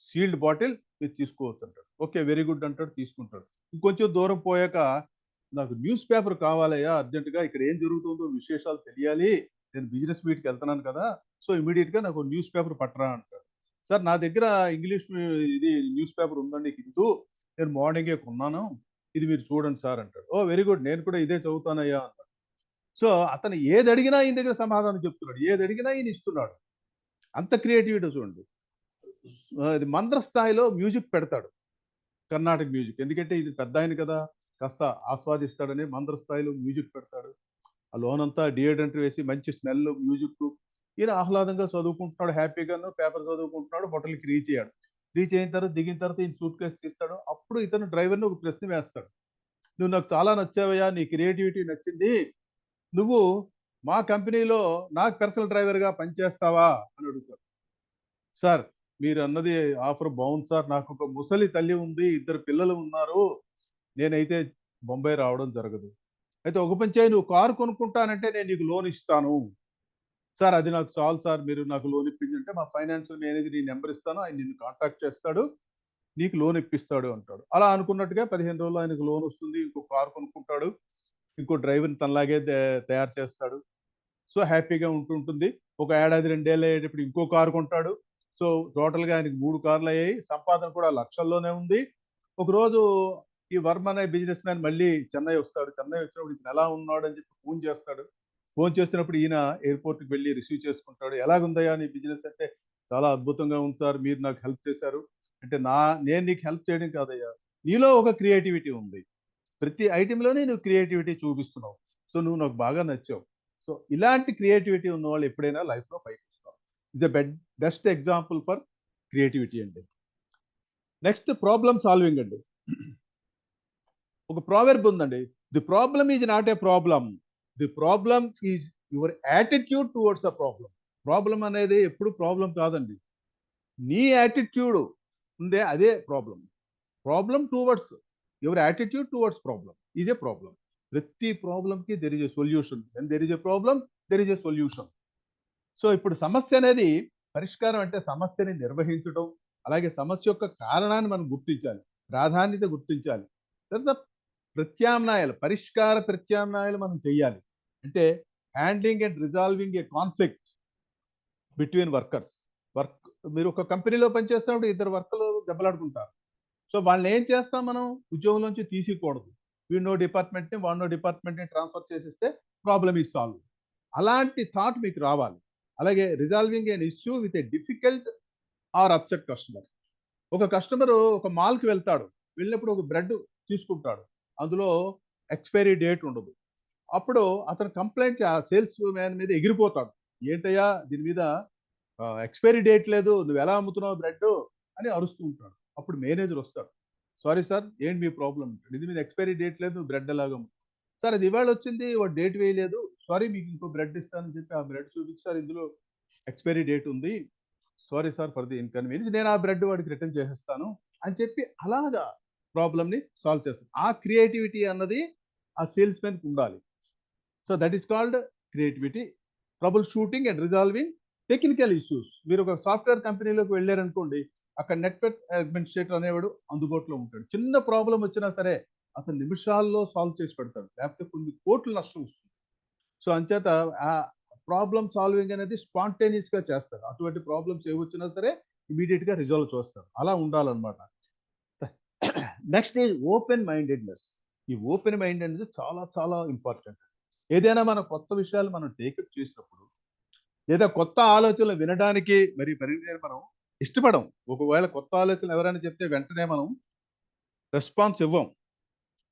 సీల్డ్ బాటిల్ మీరు తీసుకోవచ్చు అంటాడు. ఓకే వెరీ గుడ్ అంటాడు, తీసుకుంటాడు. ఇంకొంచెం దూరం పోయాక, నాకు న్యూస్ పేపర్ కావాలయ్యా అర్జెంటుగా, ఇక్కడ ఏం జరుగుతుందో విశేషాలు తెలియాలి, నేను బిజినెస్ మీట్కి వెళ్తున్నాను కదా, సో ఇమీడియట్గా నాకు న్యూస్ పేపర్ పట్టరా అంటాడు. సార్ నా దగ్గర ఇంగ్లీష్ ఇది న్యూస్ పేపర్ ఉందండి హిందూ, నేను మార్నింగే కొన్నాను, ఇది మీరు చూడండి సార్ అంటాడు. ఓ వెరీ గుడ్, నేను కూడా ఇదే చదువుతానయ్యా అంటాడు. సో అతను ఏది అడిగినా ఈయన దగ్గర సమాధానం చెప్తున్నాడు, ఏది అడిగినా ఈయన ఇస్తున్నాడు. అంత క్రియేటివిటీ చూడండి. ఇది మంత్ర స్థాయిలో మ్యూజిక్ పెడతాడు, కర్ణాటక మ్యూజిక్. ఎందుకంటే ఇది పెద్ద ఆయన కదా, కాస్త ఆస్వాదిస్తాడని మంత్ర స్థాయిలో మ్యూజిక్ పెడతాడు. ఆ లోన్ అంతా డియోడ్రెంట్ వేసి మంచి స్మెల్ మ్యూజిక్, ఈయన ఆహ్లాదంగా చదువుకుంటున్నాడు, హ్యాపీగాను పేపర్ చదువుకుంటున్నాడు. హోటల్కి రీచ్ అయ్యాడు. రీచ్ అయిన తర్వాత దిగిన తర్వాత ఈయన సూట్ కేసు తీస్తాడు. అప్పుడు ఇతను డ్రైవర్ని ఒక ప్రశ్న వేస్తాడు, నువ్వు నాకు చాలా నచ్చావయ్యా, నీ క్రియేటివిటీ నచ్చింది, నువ్వు మా కంపెనీలో నాకు పర్సనల్ డ్రైవర్గా పనిచేస్తావా అని అడుగుతాడు. సార్ మీరు అన్నది ఆఫర్ బాగుంది సార్, నాకు ఒక ముసలి తల్లి ఉంది, 2 పిల్లలు ఉన్నారు, నేనైతే బొంబాయి రావడం జరగదు. అయితే ఒక పని చేయి, నువ్వు కారు కొనుక్కుంటానంటే నేను నీకు లోన్ ఇస్తాను. సార్ అది నాకు చాలు సార్, మీరు నాకు లోన్ ఇప్పించంటే మా ఫైనాన్షియల్ మేనేజర్ ఈ నెంబర్ ఇస్తాను, ఆయన నిన్ను కాంటాక్ట్ చేస్తాడు, నీకు లోన్ ఇప్పిస్తాడు అంటాడు. అలా అనుకున్నట్టుగా 15 రోజులు ఆయనకు లోన్ వస్తుంది, ఇంకో కారు కొనుక్కుంటాడు, ఇంకో డ్రైవర్ని తనలాగే తయారు చేస్తాడు. సో హ్యాపీగా ఉంటుంటుంది. ఒక ఏడాది 2 ఏళ్ళు అయ్యేటప్పుడు ఇంకో కారు కొంటాడు. సో టోటల్గా ఆయనకి 3 కార్లు అయ్యాయి. సంపాదన కూడా లక్షల్లోనే ఉంది. ఒకరోజు ఈ వర్మ అనే బిజినెస్ మ్యాన్ మళ్ళీ చెన్నై వస్తాడు. చెన్నై వచ్చినప్పుడు ఇతను ఎలా ఉన్నాడు అని చెప్పి ఫోన్ చేస్తాడు. ఫోన్ చేసినప్పుడు ఈయన ఎయిర్పోర్ట్కి వెళ్ళి రిసీవ్ చేసుకుంటాడు. ఎలాగుందయ్యా నీ బిజినెస్ అంటే, చాలా అద్భుతంగా ఉంది సార్, మీరు నాకు హెల్ప్ చేశారు అంటే, నేను నీకు హెల్ప్ చేయడం కాదయ్యా, నీలో ఒక క్రియేటివిటీ ఉంది, ప్రతి ఐటెంలోనే నువ్వు క్రియేటివిటీ చూపిస్తున్నావు, సో నువ్వు నాకు బాగా నచ్చావు. సో ఇలాంటి క్రియేటివిటీ ఉన్న వాళ్ళు ఎప్పుడైనా లైఫ్లో పైకి వస్తారు. ఇది బెస్ట్ ఎగ్జాంపుల్ ఫర్ క్రియేటివిటీ అండి. నెక్స్ట్ ప్రాబ్లమ్ సాల్వింగ్ అండి. ఒక ప్రావెర్బ్ ఉందండి, the problem is not a problem, the problem is your attitude towards the problem. Problem అనేది ఎప్పుడు ప్రాబ్లం కాదండి, నీ యాటిట్యూడ్ ఉందే అదే problem. Problem towards your attitude towards problem is a problem. ప్రతి ప్రాబ్లంకి there is a solution. When there is a problem there is a solution. So ఇప్పుడు సమస్య అనేది, పరిష్కారం అంటే సమస్యని నిర్వహించడం, అలాగే సమస్య యొక్క కారణాన్ని మనం గుర్తించాలి, ప్రాధాన్యత గుర్తించాలి, తర్వాత ప్రత్యామ్నాయాలు, పరిష్కార ప్రత్యామ్నాయాలు మనం చెయ్యాలి. అంటే handling and resolving A conflict between workers. మీరు ఒక కంపెనీలో పనిచేస్తున్నప్పుడు 2 వర్కర్లు దెబ్బలాడుకుంటారు. సో వాళ్ళని ఏం చేస్తాం, మనం ఉద్యోగంలోంచి తీసుకోకూడదు. వీడినో డిపార్ట్మెంట్ని వాడినో డిపార్ట్మెంట్ని ట్రాన్స్ఫర్ చేసేస్తే ప్రాబ్లమ్ ఈజ్ సాల్వ్. అలాంటి థాట్ మీకు రావాలి. అలాగే resolving an issue with a difficult or upset customer. ఒక కస్టమర్ ఒక మాల్కి వెళ్తాడు, వెళ్ళినప్పుడు ఒక బ్రెడ్ తీసుకుంటాడు, అందులో ఎక్స్పైరీ డేట్ ఉండదు. అప్పుడు అతను కంప్లైంట్ ఆ సేల్స్ మ్యాన్ మీద ఎగిరిపోతాడు, ఏంటయ్యా దీని మీద ఎక్స్పైరీ డేట్ లేదు, నువ్వు ఎలా అమ్ముతున్నావు బ్రెడ్ అని అరుస్తూ ఉంటాడు. అప్పుడు మేనేజర్ వస్తాడు, సారీ సార్ ఏంటి మీ ప్రాబ్లం, ఇది మీద ఎక్స్పైరీ డేట్ లేదు, నువ్వు బ్రెడ్ ఎలాగ సార్, అది ఇవాళ వచ్చింది, వాడు డేట్ వేయలేదు, సారీ మీకు ఇంకో బ్రెడ్ ఇస్తానని చెప్పి ఆ బ్రెడ్ చూపించి, సార్ ఇందులో ఎక్స్పైరీ డేట్ ఉంది, sorry sir for the inconvenience, నేను ఆ బ్రెడ్ వాడికి రిటర్న్ చేసేస్తాను అని చెప్పి అలాగా ప్రాబ్లమ్ని సాల్వ్ చేస్తాను. ఆ క్రియేటివిటీ అన్నది ఆ సేల్స్ మ్యాన్కి ఉండాలి. So that is called creativity. Trouble shooting and resolving technical issues. మీరు ఒక సాఫ్ట్వేర్ కంపెనీలోకి వెళ్ళారనుకోండి, అక్కడ నెట్వర్క్ అడ్మినిస్ట్రేటర్ అనేవాడు అందుబాటులో ఉంటాడు. చిన్న ప్రాబ్లం వచ్చినా సరే అతను నిమిషాల్లో సాల్వ్ చేసి పెడతాడు, లేకపోతే కొన్ని కోట్ల నష్టం వస్తుంది. సో అంచేత ఆ ప్రాబ్లమ్ సాల్వింగ్ అనేది స్పాంటేనియస్గా చేస్తారు. అటువంటి ప్రాబ్లమ్స్ ఏ వచ్చినా సరే ఇమీడియట్గా రిజాల్వ్ చేస్తారు. అలా ఉండాలన్నమాట. Next is open mindedness. ఈ ఓపెన్ మైండ్ అనేది చాలా చాలా ఇంపార్టెంట్. ఏదైనా మన కొత్త విషయాలు మనం టేకప్ చేసినప్పుడు, లేదా కొత్త ఆలోచనలు వినడానికి మరి మనం ఇష్టపడం. ఒకవేళ కొత్త ఆలోచనలు ఎవరైనా చెప్తే వెంటనే మనం రెస్పాన్స్ ఇవ్వం.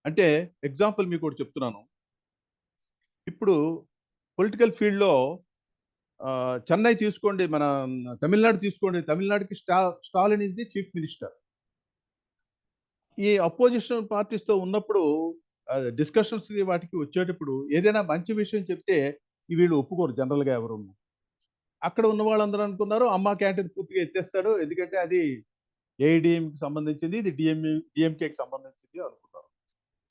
అంటే ఎగ్జాంపుల్ మీకు ఒకటి చెప్తున్నాను. ఇప్పుడు పొలిటికల్ ఫీల్డ్లో చెన్నై తీసుకోండి, మన తమిళనాడు తీసుకోండి, తమిళనాడుకి Stalin is the chief minister. ఈ అపోజిషన్ పార్టీస్తో ఉన్నప్పుడు డిస్కషన్స్ వాటికి వచ్చేటప్పుడు ఏదైనా మంచి విషయం చెప్తే వీళ్ళు ఒప్పుకోరు జనరల్గా ఎవరు. అక్కడ ఉన్న వాళ్ళందరూ అనుకున్నారు అమ్మా క్యాంటీన్ పూర్తిగా ఎత్తేస్తాడు, ఎందుకంటే అది ఏఐడిఎంకి సంబంధించింది, ఇది డిఎంకేకి సంబంధించింది అనుకున్నారు.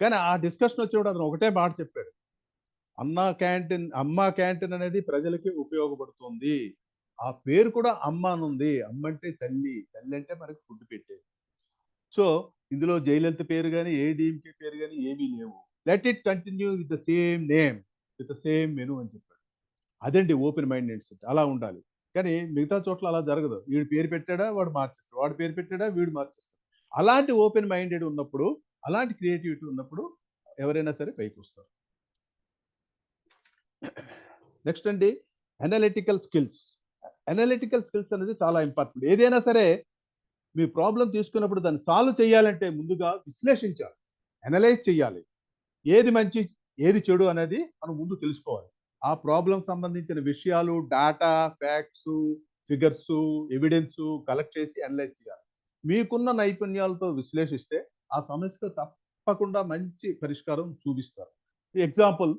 కానీ ఆ డిస్కషన్ వచ్చినప్పుడు అతను ఒకటే మాట చెప్పాడు, అమ్మా క్యాంటీన్ అనేది ప్రజలకి ఉపయోగపడుతుంది, ఆ పేరు కూడా అమ్మ అనుంది, అమ్మ అంటే తల్లి, తల్లి అంటే మనకి ఫుడ్ పెట్టేది. సో ఇందులో జయలలిత పేరు కానీ ఏఐడిఎంకే పేరు కానీ ఏమీ లేవు, let it continue with the same name with the same menu అని చెప్పాడు. అదండి ఓపెన్ మైండెడ్ సెట్. అలా ఉండాలి. కానీ మిగతా చోట్ల అలా జరగదు. వీడు పేరు పెట్టాడా వాడు మార్చేస్తాడు, వాడు పేరు పెట్టాడా వీడు మార్చేస్తాడు. అలాంటి ఓపెన్ మైండెడ్ ఉన్నప్పుడు, అలాంటి క్రియేటివిటీ ఉన్నప్పుడు ఎవరైనా సరే పైకి వస్తారు. నెక్స్ట్ అండి అనలిటికల్ స్కిల్స్. అనలిటికల్ స్కిల్స్ అనేది చాలా ఇంపార్టెంట్. ఏదైనా సరే మీ ప్రాబ్లం తీసుకున్నప్పుడు దాన్ని సాల్వ్ చేయాలంటే ముందుగా విశ్లేషించాలి, అనలైజ్ చేయాలి. ఏది మంచి, ఏది చెడు అనేది మనం ముందు తెలుసుకోవాలి. ఆ ప్రాబ్లం సంబంధించిన విషయాలు, data, facts, figures, evidence collect చేసి అనలైజ్ చేయాలి. మీకున్న నైపుణ్యాలతో విశ్లేషిస్తే ఆ సమస్యకు తప్పకుండా మంచి పరిష్కారం చూపిస్తారు. ఎగ్జాంపుల్,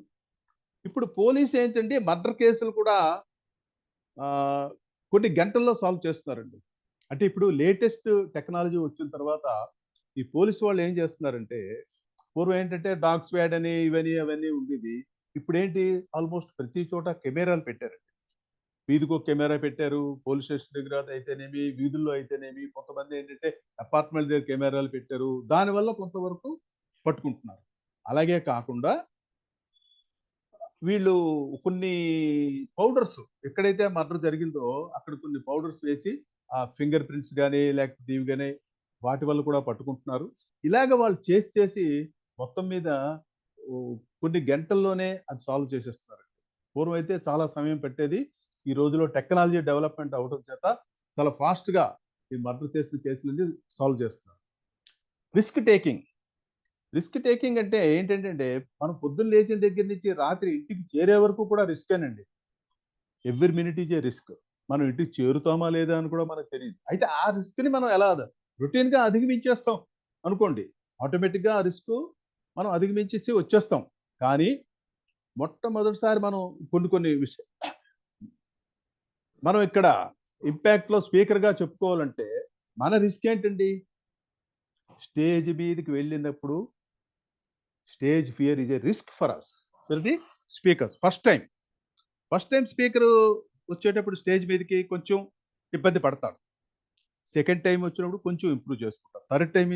ఇప్పుడు పోలీస్ ఏంటంటే మర్డర్ కేసులు కూడా కొన్ని గంటల్లో సాల్వ్ చేస్తున్నారండి. అంటే ఇప్పుడు లేటెస్ట్ టెక్నాలజీ వచ్చిన తర్వాత ఈ పోలీసు వాళ్ళు ఏం చేస్తున్నారంటే, పూర్వం ఏంటంటే డాగ్ స్క్వాడ్ అని ఇవన్నీ అవన్నీ ఉండేది. ఇప్పుడు ఏంటి, ఆల్మోస్ట్ ప్రతి చోట కెమెరాలు పెట్టారండి. వీధికి ఒక కెమెరా పెట్టారు, పోలీస్ స్టేషన్ దగ్గర అయితేనేమి, వీధుల్లో అయితేనేమి, కొంతమంది ఏంటంటే అపార్ట్మెంట్ దగ్గర కెమెరాలు పెట్టారు. దానివల్ల కొంతవరకు పట్టుకుంటున్నారు. అలాగే కాకుండా వీళ్ళు కొన్ని పౌడర్స్, ఎక్కడైతే మర్డర్ జరిగిందో అక్కడ కొన్ని పౌడర్స్ వేసి ఆ ఫింగర్ ప్రింట్స్ కానీ లేకపోతే ఇవి కానీ వాటి వల్ల కూడా పట్టుకుంటున్నారు. ఇలాగ వాళ్ళు చేసి మొత్తం మీద కొన్ని గంటల్లోనే అది సాల్వ్ చేసేస్తున్నారు. పూర్వం అయితే చాలా సమయం పెట్టేది. ఈ రోజులో టెక్నాలజీ డెవలప్మెంట్ అవడం చేత చాలా ఫాస్ట్గా ఈ మర్డర్ చేసిన కేసులన్నీ సాల్వ్ చేస్తున్నారు. రిస్క్ టేకింగ్ అంటే ఏంటంటే మనం పొద్దున్న లేచిన దగ్గర నుంచి రాత్రి ఇంటికి చేరే వరకు కూడా రిస్కేనండి. Every minute is a risk. మనం ఇంటికి చేరుతామా లేదా అని కూడా మనకు తెలియదు. అయితే ఆ రిస్క్ని మనం ఎలా రొటీన్గా అధిగమించేస్తాం అనుకోండి, ఆటోమేటిక్గా ఆ రిస్క్ మనం అధిగమించేసి వచ్చేస్తాం. కానీ మొట్టమొదటిసారి మనం కొన్ని విషయం మనం ఇక్కడ ఇంపాక్ట్లో స్పీకర్గా చెప్పుకోవాలంటే మన రిస్క్ ఏంటండి, స్టేజ్ మీదకి వెళ్ళినప్పుడు stage fear is a risk for us, for the speakers. First time speaker వచ్చేటప్పుడు స్టేజ్ మీదకి కొంచెం ఇబ్బంది పడతాడు. సెకండ్ టైం వచ్చినప్పుడు కొంచెం ఇంప్రూవ్ చేసుకుంటాడు. థర్డ్ టైం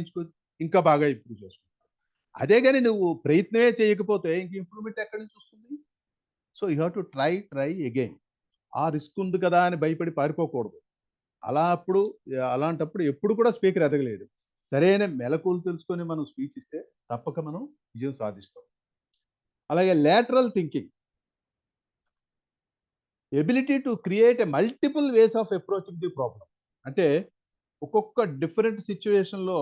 ఇంకా బాగా ఇంప్రూవ్ చేసుకుంటాడు. అదే కానీ నువ్వు ప్రయత్నమే చేయకపోతే ఇంక ఇంప్రూవ్మెంట్ ఎక్కడి నుంచి వస్తుంది? So you have to try again. ఆ రిస్క్ ఉంది కదా అని భయపడి పారిపోకూడదు. అలాంటప్పుడు ఎప్పుడు కూడా స్పీకర్ ఎదగలేడు. సరైన మెలకువలు తెలుసుకొని మనం స్పీచ్ ఇస్తే తప్పక మనం విజయం సాధిస్తాం. అలాగే lateral thinking, ability to create a multiple ways of approaching the problem. అంటే ఒక్కొక్క డిఫరెంట్ సిచ్యువేషన్లో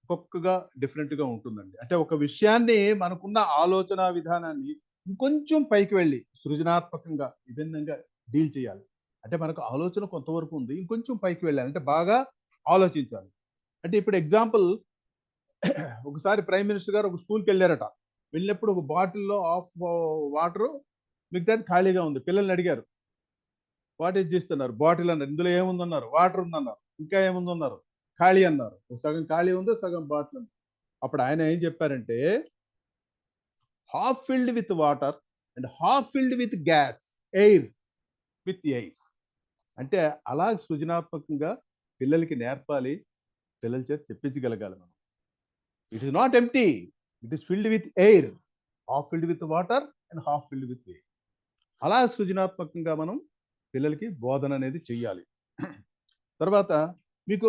ఒక్కొక్కగా డిఫరెంట్గా ఉంటుందండి. అంటే ఒక విషయాన్ని మనకున్న ఆలోచన విధానాన్ని ఇంకొంచెం పైకి వెళ్ళి సృజనాత్మకంగా విభిన్నంగా డీల్ చేయాలి. అంటే మనకు ఆలోచన కొంతవరకు ఉంది, ఇంకొంచెం పైకి వెళ్ళాలి, అంటే బాగా ఆలోచించాలి. అంటే ఇప్పుడు ఎగ్జాంపుల్, ఒకసారి ప్రైమ్ మినిస్టర్ గారు ఒక స్కూల్కి వెళ్ళారట. వెళ్ళినప్పుడు ఒక బాటిల్లో ఆఫ్ వాటర్, మిగతాది ఖాళీగా ఉంది. పిల్లల్ని అడిగారు, వాట్ ఈస్ తీస్తున్నారు? బాటిల్ అన్నారు. ఇందులో ఏముందన్నారు? వాటర్ ఉందన్నారు. ఇంకా ఏముందన్నారు? ఖాళీ అన్నారు. సగం ఖాళీ ఉంది, సగం బాటిల్ ఉంది. అప్పుడు ఆయన ఏం చెప్పారంటే, half filled with water and half filled with gas, air with air. అంటే అలా సృజనాత్మకంగా పిల్లలకి నేర్పాలి, పిల్లల చేత చెప్పించగలగాలి మనం. It is not empty, it is filled with air, half filled with water and half filled with air. అలా సృజనాత్మకంగా మనం పిల్లలకి బోధన అనేది చెయ్యాలి. తర్వాత మీకు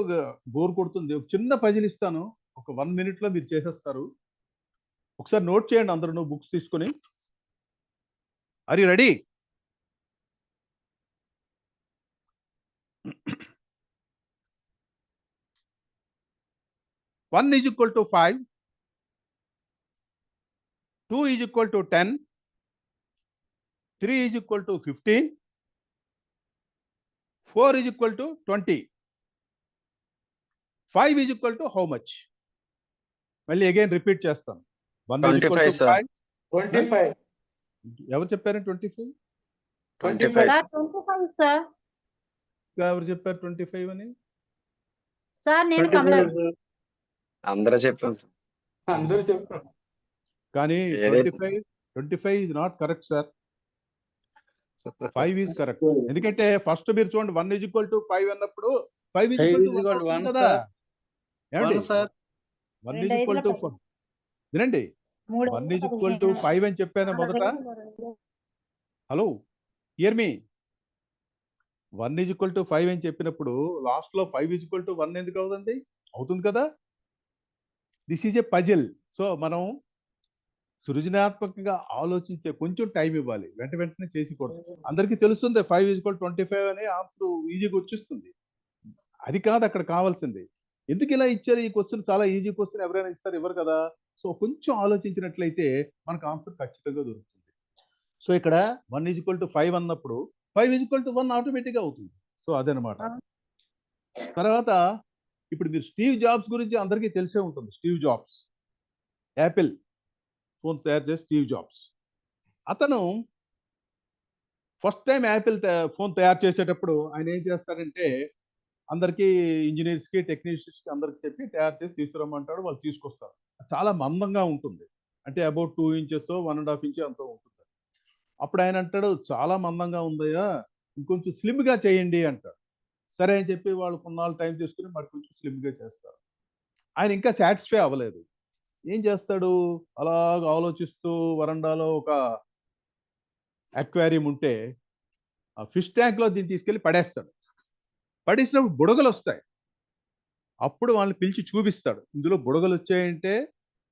బోర్ కొడుతుంది, ఒక చిన్న పజిల్ ఇస్తాను, ఒక 1 minute మీరు చేసేస్తారు. ఒకసారి నోట్ చేయండి అందరూ బుక్స్ తీసుకొని. Are you ready? One is equal to 5, 2 is equal to 10, 3 is equal to 15, 4 is equal to 20, 5 is equal to how much? మళ్ళీ అగైన్ రిపీట్ చేస్తాను. 1 is equal to 5. 25. ఎవరు చెప్పారు 25? 25 సార్. ఎవరు చెప్పారు 25 అని? సార్ నేను కమలా. అందరూ చెప్పారు సార్. అందరూ చెప్పారు. కానీ 25 is not correct sir. 5 is correct. ఎందుకంటే ఫస్ట్ మీరు చూడండి, 1 is equal to 5 అన్నప్పుడు 5 is equal to 1 కదా. ఏమండి? 1 is equal to 4. వినండి, 1 is equal to 5 అని చెప్పాను మొదట. Hello, here me. 1 is equal to 5 అని చెప్పినప్పుడు లాస్ట్ లో 5 is equal to 1 ఎందుకు అవుతుంది? అవుతుంది కదా. This is a puzzle. So మనం సృజనాత్మకంగా ఆలోచించే కొంచెం టైం ఇవ్వాలి, వెంటనే చేసికూడదు. అందరికీ తెలుస్తుంది 5 is equal to 25 అనే ఆన్సర్ ఈజీగా వచ్చేస్తుంది. అది కాదు అక్కడ కావాల్సింది. ఎందుకు ఇలా ఇచ్చారు ఈ క్వశ్చన్? చాలా ఈజీ క్వశ్చన్ ఎవరైనా ఇస్తారు? ఇవ్వరు కదా. సో కొంచెం ఆలోచించినట్లయితే మనకు ఆన్సర్ ఖచ్చితంగా దొరుకుతుంది. సో ఇక్కడ 1 = 5 అన్నప్పుడు 5 = 1 ఆటోమేటిక్గా అవుతుంది. సో అదనమాట. తర్వాత ఇప్పుడు మీరు స్టీవ్ జాబ్స్ గురించి అందరికీ తెలిసే ఉంటుంది. స్టీవ్ జాబ్స్, యాపిల్ ఫోన్ తయారు చేసే స్టీవ్ జాబ్స్. అతను ఫస్ట్ టైం యాపిల్ ఫోన్ తయారు చేసేటప్పుడు ఆయన ఏం చేస్తారంటే అందరికీ ఇంజనీర్స్కి, టెక్నీషియన్స్కి అందరికి చెప్పి తయారు చేసి తీసుకురమ్మంటాడు. వాళ్ళు తీసుకొస్తారు. చాలా మందంగా ఉంటుంది. అంటే అబౌట్ 2 ఇంచెస్ 1.5 ఇంచ్ అంతా ఉంటుంది. అప్పుడు ఆయన అంటాడు, చాలా మందంగా ఉందయ్యా, ఇంకొంచెం స్లిమ్గా చేయండి అంటాడు. సరే అని చెప్పి వాళ్ళు కొన్నాళ్ళు టైం తీసుకుని మరి కొంచెం స్లిమ్గా చేస్తారు. ఆయన ఇంకా సాటిస్ఫై అవ్వలేదు. ఏం చేస్తాడు, అలాగ ఆలోచిస్తూ వరండాలో ఒక అక్వేరియం ఉంటే ఆ ఫిష్ ట్యాంక్లో దీన్ని తీసుకెళ్ళి పడేస్తాడు. పడేసినప్పుడు బుడగలు వస్తాయి. అప్పుడు వాళ్ళని పిలిచి చూపిస్తాడు. ఇందులో బుడగలు వచ్చాయంటే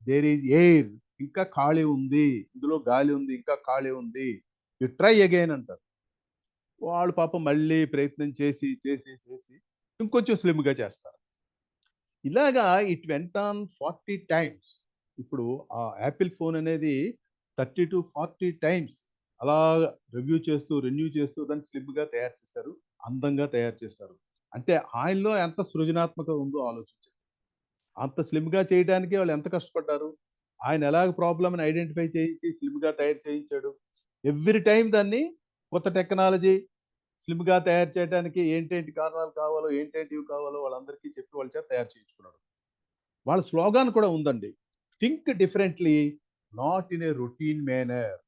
దేర్ ఈజ్ ఎయిర్, ఇంకా ఖాళీ ఉంది, ఇందులో గాలి ఉంది, ఇంకా ఖాళీ ఉంది, యు ట్రై అగైన్ అంటారు. వాళ్ళు పాపం మళ్ళీ ప్రయత్నం చేసి చేసి చేసి ఇంకొంచెం స్లిమ్గా చేస్తారు. ఇలాగా ఇట్ వెంట్ ఆన్ 40 టైమ్స్. ఇప్పుడు ఆ యాపిల్ ఫోన్ అనేది 30 to 40 టైమ్స్ అలా రివ్యూ చేస్తూ రెన్యూ చేస్తూ దాన్ని స్లిమ్గా తయారు చేశారు, అందంగా తయారు చేశారు. అంటే ఆయనలో ఎంత సృజనాత్మకత ఉందో ఆలోచించారు. అంత స్లిమ్గా చేయడానికి వాళ్ళు ఎంత కష్టపడ్డారు. ఆయన ఎలాగ ప్రాబ్లమ్ని ఐడెంటిఫై చేయించి స్లిమ్గా తయారు చేయించాడు. ఎవ్రీ టైం దాన్ని కొత్త టెక్నాలజీ స్లిమ్గా తయారు చేయడానికి ఏంటేంటి కారణాలు కావాలో, ఏంటేంటివి కావాలో వాళ్ళందరికీ చెప్పి వాళ్ళ చేత తయారు చేయించుకున్నాడు. వాళ్ళ స్లోగాన్ కూడా ఉందండి, think differently, not in a routine manner.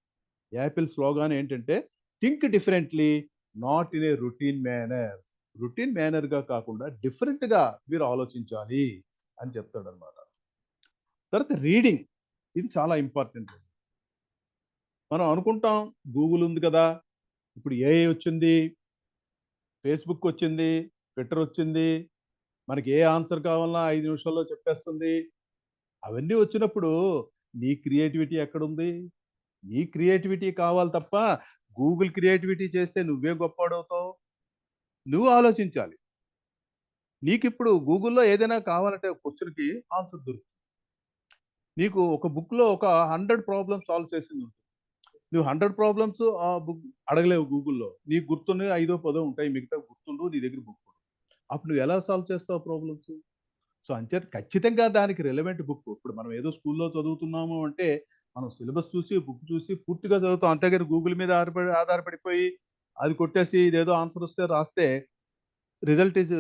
Apple slogan ఏంటంటే think differently, not in a routine manner. Routine మేనర్గా కాకుండా డిఫరెంట్గా మీరు ఆలోచించాలి అని చెప్తాడు అనమాట. తర్వాత రీడింగ్, ఇది చాలా ఇంపార్టెంట్. మనం అనుకుంటాం గూగుల్ ఉంది కదా, ఇప్పుడు ఏఐ వచ్చింది, ఫేస్బుక్ వచ్చింది, ట్విట్టర్ వచ్చింది, మనకి ఏ ఆన్సర్ కావాలన్నా 5 నిమిషాల్లో చెప్పేస్తుంది. అవన్నీ వచ్చినప్పుడు నీ క్రియేటివిటీ ఎక్కడుంది? నీ క్రియేటివిటీ కావాలి తప్ప గూగుల్ క్రియేటివిటీ చేస్తే నువ్వే గొప్పవాడవుతావు. నువ్వు ఆలోచించాలి. నీకు ఇప్పుడు గూగుల్లో ఏదైనా కావాలంటే క్వశ్చన్కి ఆన్సర్ దొరుకుతుంది. నీకు ఒక బుక్లో ఒక 100 ప్రాబ్లమ్స్ సాల్వ్ చేసింది ఉంటుంది. నువ్వు 100 ప్రాబ్లమ్స్ ఆ బుక్ అడగలేవు గూగుల్లో. నీకు గుర్తున్నవి 5 10 ఉంటాయి, మిగతా గుర్తుండవు, నీ దగ్గర బుక్. అప్పుడు నువ్వు ఎలా సాల్వ్ చేస్తావు ప్రాబ్లమ్స్? సో అంచేత ఖచ్చితంగా దానికి రిలవెంట్ బుక్. ఇప్పుడు మనం ఏదో స్కూల్లో చదువుతున్నాము అంటే మనం సిలబస్ చూసి బుక్ చూసి పూర్తిగా చదువుతాం. అంతేగాని గూగుల్ మీద ఆధారపడిపోయి అది కొట్టేసి ఇదేదో ఆన్సర్ వస్తే రాస్తే రిజల్ట్ ఈజ్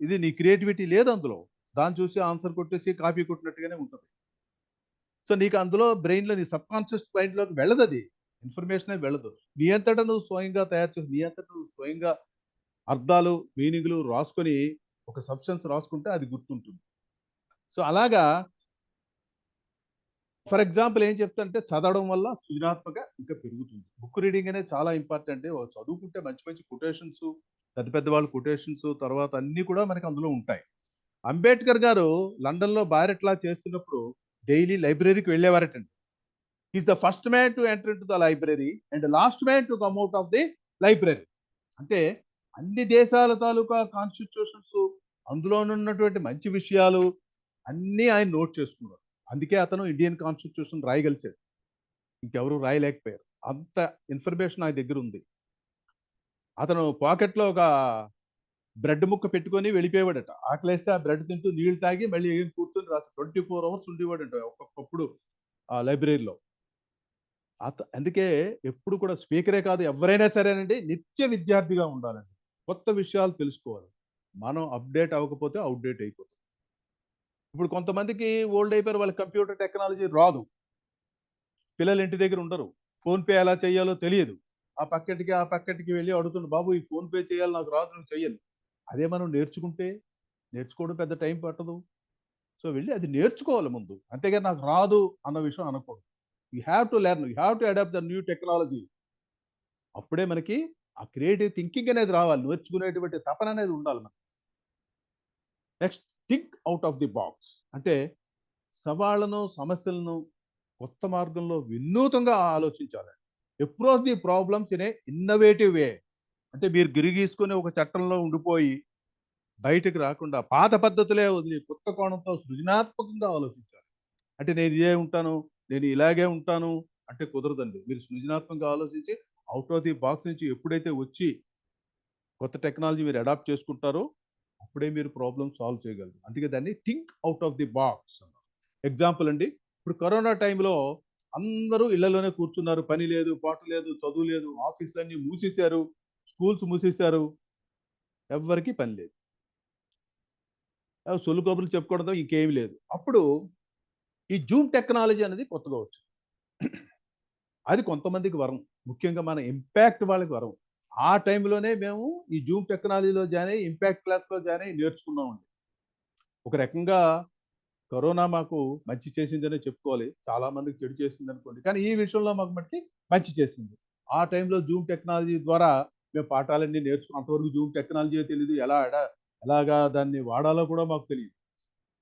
ఇది నీ క్రియేటివిటీ లేదు అందులో. దాన్ని చూసి ఆన్సర్ కొట్టేసి కాపీ కొట్టినట్టుగానే ఉంటుంది. సో నీకు అందులో బ్రెయిన్లో నీ సబ్ కాన్షియస్ మైండ్లోకి వెళ్ళదు, అది ఇన్ఫర్మేషనే వెళ్ళదు. నీ అంతటా నువ్వు స్వయంగా తయారు చేసి నీ అంతటా నువ్వు స్వయంగా అర్థాలు మీనింగ్లు రాసుకొని ఒక సబ్స్టెన్స్ రాసుకుంటే అది గుర్తుంటుంది. సో అలాగా ఫర్ ఎగ్జాంపుల్ ఏం చెప్తానంటే చదవడం వల్ల సృజనాత్మక ఇంకా పెరుగుతుంది. బుక్ రీడింగ్ అనేది చాలా ఇంపార్టెంట్. చదువుకుంటే మంచి మంచి కొటేషన్స్, పెద్ద పెద్ద వాళ్ళ కొటేషన్స్, తర్వాత అన్నీ కూడా మనకి అందులో ఉంటాయి. అంబేద్కర్ గారు లండన్లో బారెట్లా చేస్తున్నప్పుడు డైలీ లైబ్రరీకి వెళ్ళేవారటండి. Is the first man to enter in to the library and last man to come out of the library. అంటే అన్ని దేశాల తాలూకా కాన్స్టిట్యూషన్స్, అందులో ఉన్నటువంటి మంచి విషయాలు అన్నీ ఆయన నోట్ చేసుకున్నారు. అందుకే అతను ఇండియన్ కాన్స్టిట్యూషన్ రాయగలిచాడు, ఇంకెవరు రాయలేకపోయారు. అంత ఇన్ఫర్మేషన్ ఆయన దగ్గర ఉంది. అతను పాకెట్లో ఒక బ్రెడ్ ముక్క పెట్టుకొని వెళ్ళిపోయేవాడట. ఆకలేస్తే ఆ బ్రెడ్ తింటూ నీళ్లు తాగి మళ్ళీ ఏం కూర్చొని రాసి 24 hours ఉండేవాడంట ఒక్కొక్కప్పుడు ఆ లైబ్రరీలో. అందుకే ఎప్పుడు కూడా స్పీకరే కాదు, ఎవరైనా సరేనండి నిత్య విద్యార్థిగా ఉండాలండి. కొత్త విషయాలు తెలుసుకోవాలి. మనం అప్డేట్ అవ్వకపోతే అవుట్డేట్ అయిపోతుంది. ఇప్పుడు కొంతమందికి ఓల్డ్ అయిపోయారు, వాళ్ళకి కంప్యూటర్ టెక్నాలజీ రాదు, పిల్లలు ఇంటి దగ్గర ఉండరు, ఫోన్పే ఎలా చేయాలో తెలియదు. ఆ పక్కటికి వెళ్ళి అడుగుతుండు, బాబు ఈ ఫోన్పే చేయాలి, నాకు రాదు, నువ్వు చెయ్యాలి. అదే మనం నేర్చుకోవడం పెద్ద టైం పట్టదు. సో వెళ్ళి అది నేర్చుకోవాలి ముందు, అంతేగాని నాకు రాదు అన్న విషయం అనకూడదు. You have to learn, you have to adapt the new technology. అప్పుడే మనకి ఆ క్రియేటివ్ థింకింగ్ అనేది రావాలి, నేర్చుకునేటువంటి తపన అనేది ఉండాలి మనకి. Next, think out of the box. అంటే సవాళ్లను, సమస్యలను కొత్త మార్గంలో వినూతంగా ఆలోచించాలి. Approach the problems in a innovative వే. అంటే మీరు గిరిగీసుకొని ఒక చట్టంలో ఉండిపోయి బయటకు రాకుండా పాత పద్ధతులే వదిలి కొత్త కోణంతో సృజనాత్మకంగా ఆలోచించాలి. అంటే నేను ఇదే ఉంటాను, నేను ఇలాగే ఉంటాను అంటే కుదరదండి. మీరు సృజనాత్మకంగా ఆలోచించి అవుట్ ఆఫ్ ది బాక్స్ నుంచి ఎప్పుడైతే వచ్చి కొత్త టెక్నాలజీ మీరు అడాప్ట్ చేసుకుంటారో అప్పుడే మీరు ప్రాబ్లమ్ సాల్వ్ చేయగలరు. అందుకే దాన్ని think out of the box అన్నారు. ఎగ్జాంపుల్ అండి, ఇప్పుడు కరోనా టైంలో అందరూ ఇళ్లలోనే కూర్చున్నారు, పని లేదు, పాట లేదు, చదువు లేదు, ఆఫీసులన్నీ మూసేశారు, స్కూల్స్ మూసేశారు, ఎవ్వరికీ పని లేదు, సొల్లు కబుర్లు చెప్పుకోవడంతో ఇంకేమీ లేదు. అప్పుడు ఈ జూమ్ టెక్నాలజీ అనేది కొత్తగా వచ్చింది. అది కొంతమందికి వరం, ముఖ్యంగా మన ఇంపాక్ట్ వాళ్ళకి వరం. ఆ టైంలోనే మేము ఈ జూమ్ టెక్నాలజీలో జాయిన్ అయ్యి ఇంపాక్ట్ క్లాస్లో జాయిన్ అయ్యి నేర్చుకున్నామండి. ఒక రకంగా కరోనా మాకు మంచి చేసిందనే చెప్పుకోవాలి, చాలా మందికి చెడు చేసింది అనుకోండి, కానీ ఈ విషయంలో మాకు మట్టి మంచి చేసింది. ఆ టైంలో జూమ్ టెక్నాలజీ ద్వారా మేము పాఠాలన్నీ నేర్చుకున్నాం. అంతవరకు జూమ్ టెక్నాలజీ తెలియదు, ఎలాగా దాన్ని వాడాలో కూడా మాకు తెలియదు.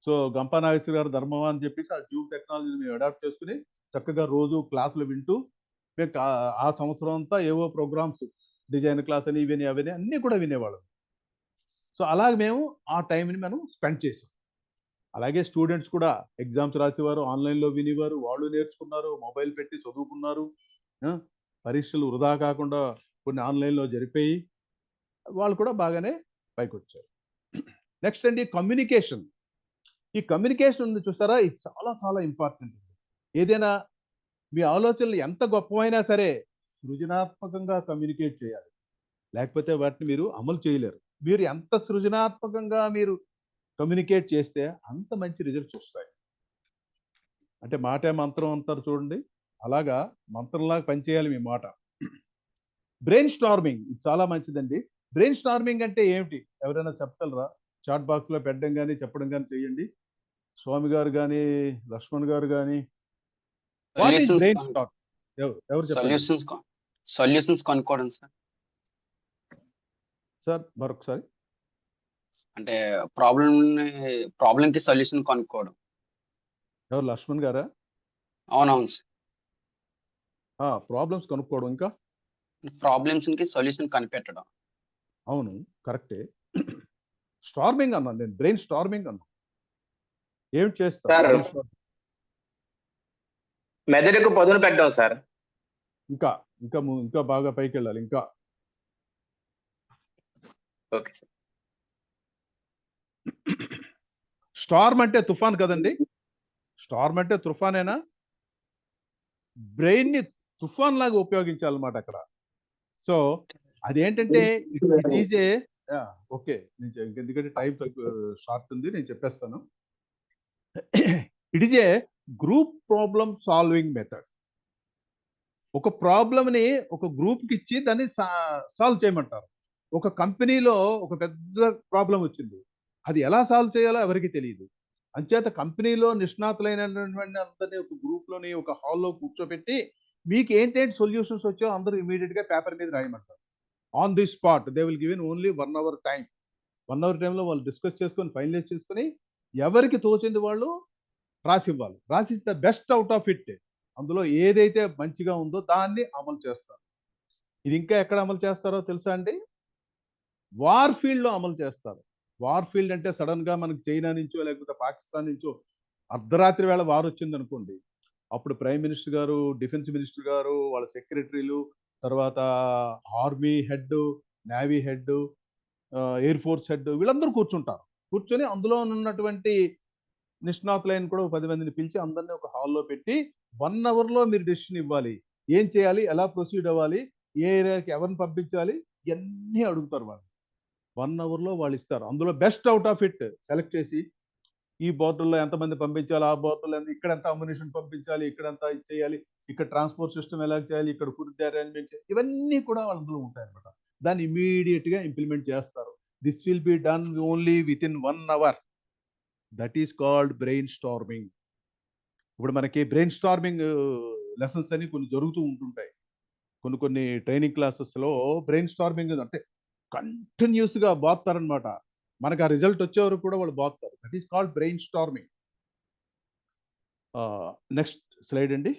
సో గంపా నాగేశ్వర గారు ధర్మమా అని చెప్పేసి ఆ జూమ్ టెక్నాలజీని మేము అడాప్ట్ చేసుకుని చక్కగా రోజు క్లాసులు వింటూ మేము ఆ సంవత్సరం అంతా ఏవో ప్రోగ్రామ్స్, డిజైన్ క్లాస్ అని ఇవని అవని అన్నీ కూడా వినేవాళ్ళం. సో అలాగే మేము ఆ టైంని మనం స్పెండ్ చేసాం. అలాగే స్టూడెంట్స్ కూడా ఎగ్జామ్స్ రాసేవారు, ఆన్లైన్లో వినేవారు, వాళ్ళు నేర్చుకున్నారు, మొబైల్ పెట్టి చదువుకున్నారు. పరీక్షలు వృధా కాకుండా కొన్ని ఆన్లైన్లో జరిపాయి, వాళ్ళు కూడా బాగానే పైకి వచ్చారు. నెక్స్ట్ అండి కమ్యూనికేషన్. ఈ కమ్యూనికేషన్ ఉంది చూసారా, ఇది చాలా చాలా ఇంపార్టెంట్. ఏదైనా మీ ఆలోచనలు ఎంత గొప్పవైనా సరే సృజనాత్మకంగా కమ్యూనికేట్ చేయాలి, లేకపోతే వాటిని మీరు అమలు చేయలేరు. మీరు ఎంత సృజనాత్మకంగా మీరు కమ్యూనికేట్ చేస్తే అంత మంచి రిజల్ట్స్ వస్తాయి. అంటే మాటే మంత్రం అంటారు చూడండి, అలాగా మంత్రంలాగా పనిచేయాలి మీ మాట. బ్రెయిన్ స్టార్మింగ్ ఇది చాలా మంచిదండి. బ్రెయిన్ స్టార్మింగ్ అంటే ఏమిటి, ఎవరైనా చెప్పగలరా? చాట్ బాక్స్లో పెట్టడం కానీ చెప్పడం కానీ చేయండి. స్వామి గారు కానీ, లక్ష్మణ్ గారు కానీ, వాట్ ఈస్ బ్రెయిన్ స్టార్మ్? ఎవరు చెప్పండి సొల్యూషన్స్ కనుక్కోవడం సార్. సార్ మరొకసారి. అంటే ప్రాబ్లం కి సొల్యూషన్ కనుక్కోవడం. ఎవరు, లక్ష్మణ్ గారా? అవునవును సార్. ప్రాబ్లమ్స్ కనుక్కోవడం, ఇంకా ప్రాబ్లమ్స్ కి సొల్యూషన్ కనిపెట్టడం. అవును, కరెక్టే. స్టార్మింగ్ అన్నాను నేను, బ్రెయిన్ స్టార్మింగ్ అన్నాను. ఏం చేస్తారు? మెదడుకు పదును పెట్టడం సార్. ఇంకా ఇంకా ఇంకా బాగా పైకి వెళ్ళాలి. ఇంకా ఓకే. స్టార్మ్ అంటే తుఫాన్ కదండి, స్టార్మ్ అంటే తుఫానేనా? బ్రెయిన్ ని తుఫాన్ లాగా ఉపయోగించాలన్నమాట అక్కడ. సో అదేంటంటే ఇట్ ఈజ్ ఏ ఓకే, నేను ఎందుకంటే టైం షార్ట్ ఉంది, నేను చెప్పేస్తాను. It is a group problem solving method. ఒక ప్రాబ్లమ్ని ఒక గ్రూప్కి ఇచ్చి దాన్ని సాల్వ్ చేయమంటారు. ఒక కంపెనీలో ఒక పెద్ద ప్రాబ్లం వచ్చింది, అది ఎలా సాల్వ్ చేయాలో ఎవరికి తెలియదు. అంచేత కంపెనీలో నిష్ణాతులైనటువంటి అందరినీ ఒక గ్రూప్లోని ఒక హాల్లో కూర్చోబెట్టి మీకు ఏంటంటే సొల్యూషన్స్ వచ్చో అందరూ ఇమీడియట్గా పేపర్ మీద రాయమంటారు. On the spot they will given only 1 hour time. 1 hour టైంలో వాళ్ళు డిస్కస్ చేసుకొని ఫైనలైజ్ చేసుకొని ఎవరికి తోచింది వాళ్ళు రాసివ్వాలి. రాసిస్తే బెస్ట్ అవుట్ ఆఫ్ ఇట్, అందులో ఏదైతే మంచిగా ఉందో దాన్ని అమలు చేస్తారు. ఇది ఇంకా ఎక్కడ అమలు చేస్తారో తెలుసా అండి? వార్ ఫీల్డ్లో అమలు చేస్తారు. వార్ ఫీల్డ్ అంటే సడన్గా మనకు చైనా నుంచో లేకపోతే పాకిస్తాన్ నుంచో అర్ధరాత్రి వేళ వార్ వచ్చింది అనుకోండి, అప్పుడు ప్రైమ్ మినిస్టర్ గారు, డిఫెన్స్ మినిస్టర్ గారు, వాళ్ళ సెక్రటరీలు, తర్వాత army head, navy head, air force head, వీళ్ళందరూ కూర్చుంటారు. కూర్చొని అందులో ఉన్నటువంటి నిష్ణాతులైన కూడా 10 మందిని పిలిచి అందరినీ ఒక హాల్లో పెట్టి 1 hourలో మీరు డెసిషన్ ఇవ్వాలి. ఏం చేయాలి, ఎలా ప్రొసీడ్ అవ్వాలి, ఏ ఏరియాకి ఎవరిని పంపించాలి, ఇవన్నీ అడుగుతారు వాళ్ళు. 1 hourలో వాళ్ళు ఇస్తారు. అందులో best out of it select చేసి ఈ బోర్డర్లో ఎంతమంది పంపించాలి, ఆ బోర్డర్లో ఇక్కడ ఎంత అమ్యునిషన్ పంపించాలి, ఇక్కడ ఎంత చేయాలి, ఇక్కడ ట్రాన్స్పోర్ట్ సిస్టమ్ ఎలా చేయాలి, ఇక్కడ ఫుడ్ అరేంజ్మెంట్ చేయాలి, ఇవన్నీ కూడా వాళ్ళందులో ఉంటాయి అనమాట. దాన్ని ఇమీడియట్గా ఇంప్లిమెంట్ చేస్తారు. This will be done only with in 1 hour. That is called brain storming. ఇప్పుడు మనకి బ్రెయిన్ స్టార్మింగ్ లెసన్స్ అని కొన్ని జరుగుతూ ఉంటుంటాయి. కొన్ని ట్రైనింగ్ క్లాసెస్లో బ్రెయిన్ స్టార్మింగ్ అంటే కంటిన్యూస్గా బాగుతారనమాట. మనకు ఆ రిజల్ట్ వచ్చే వరకు కూడా వాళ్ళు బాగుతారు. That is called brainstorming. Next slide అండి.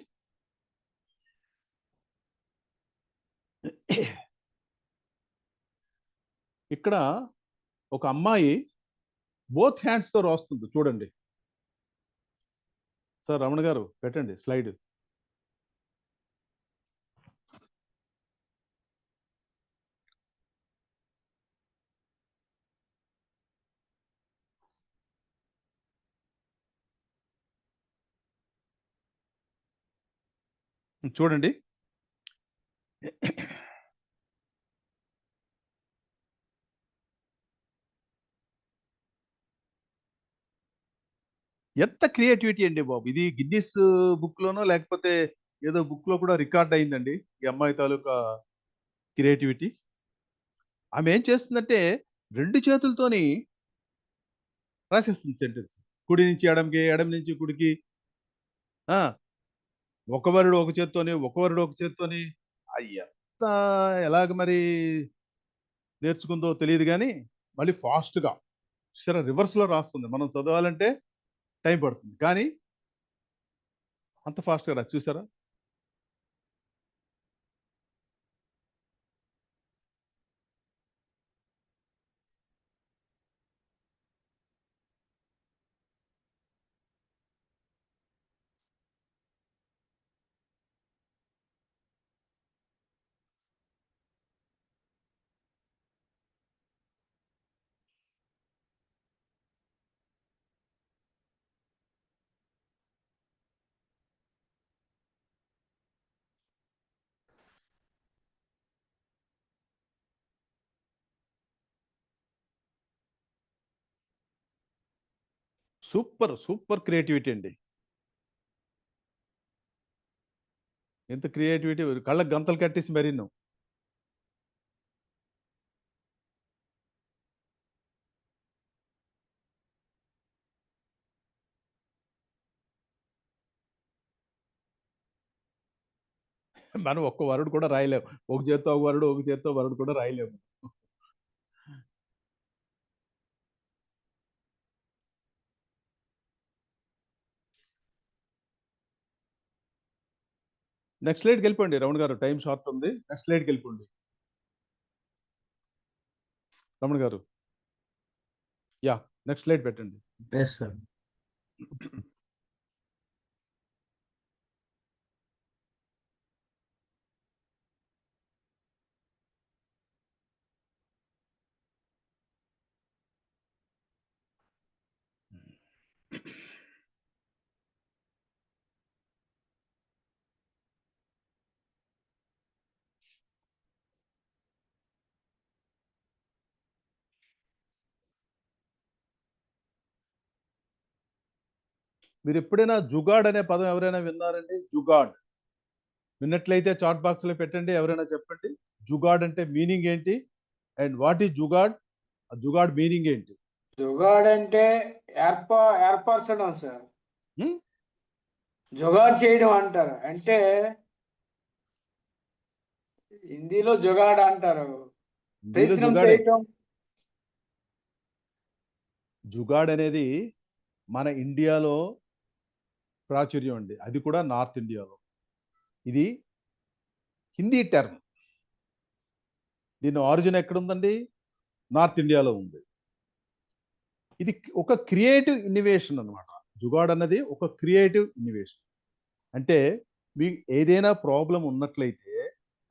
ఇక్కడ ఒక అమ్మాయి బోత్ హ్యాండ్స్తో రాస్తుంది చూడండి. సార్ రమణ గారు పెట్టండి స్లైడ్. చూడండి. ఎంత క్రియేటివిటీ అండి బాబు. ఇది గిన్నిస్ బుక్‌లోనో లేకపోతే ఏదో బుక్‌లో కూడా రికార్డ్ అయిందండి. ఈ అమ్మాయి తాలూకా క్రియేటివిటీ. ఆమె ఏం చేస్తుందంటే 2 చేతులతోని రాసేస్తుంది సెంటెన్స్. కుడి నుంచి ఎడమకి, ఎడమ నుంచి కుడికి. ఆ! ఒక వర్డ్ ఒక చేత్తోని, ఒక వర్డ్ ఒక చేత్తోని. ఎంత ఎలాగ మరి నేర్చుకుందో తెలీదు గానీ, మళ్ళీ ఫాస్ట్‌గా చూసారా రివర్స్‌లో రాస్తుంది. మనం చదవాలంటే టైం పడుతుంది. కానీ అంత ఫాస్ట్‌గా రాసి చూసారా? సూపర్! సూపర్ క్రియేటివిటీ అండి. ఎంత క్రియేటివిటీ కళ్ళకి గంతలు కట్టేసి మరీను. మనం ఒక్క వర్డ్ కూడా రాయలేము. ఒక చేత్తో ఒక వర్డ్, ఒక చేత్తో వర్డ్ కూడా రాయలేము. నెక్స్ట్ స్లైడ్‌కి వెళ్ళిపోండి రమణ గారు. టైం షార్ట్ ఉంది. నెక్స్ట్ స్లైడ్‌కి వెళ్ళిపోండి. రమణ గారు. యాహ్! నెక్స్ట్ స్లైడ్ పెట్టండి. Yes sir. మీరు ఎప్పుడైనా జుగాడ్ అనే పదం ఎవరైనా విన్నారండి? జుగాడ్. విన్నట్లయితే చాట్ బాక్స్‌లో పెట్టండి. ఎవరైనా చెప్పండి. జుగాడ్ అంటే మీనింగ్ ఏంటి? And what is jugaad? ఆ జుగాడ్ మీనింగ్ ఏంటి? జుగాడ్ అంటే ఏర్పరచడం సార్. హ్మ్. జుగాడ్ చేయడం అంటారు. అంటే హిందీలో జుగాడ్ అంటారు. హిందీలో ప్రయత్నం జుగాడే. చేయటం. జుగాడ్ అనేది మన ఇండియాలో ప్రాచుర్యం అండి. అది కూడా నార్త్ ఇండియాలో. ఇది హిందీ టర్మ్. దీని ఆరిజిన్ ఎక్కడుందండి? నార్త్ ఇండియాలో ఉంది. ఇది ఒక క్రియేటివ్ ఇన్నోవేషన్ అన్నమాట. జుగాడ్ అన్నది ఒక క్రియేటివ్ ఇన్నోవేషన్. అంటే మీకు ఏదైనా ప్రాబ్లమ్ ఉన్నట్లయితే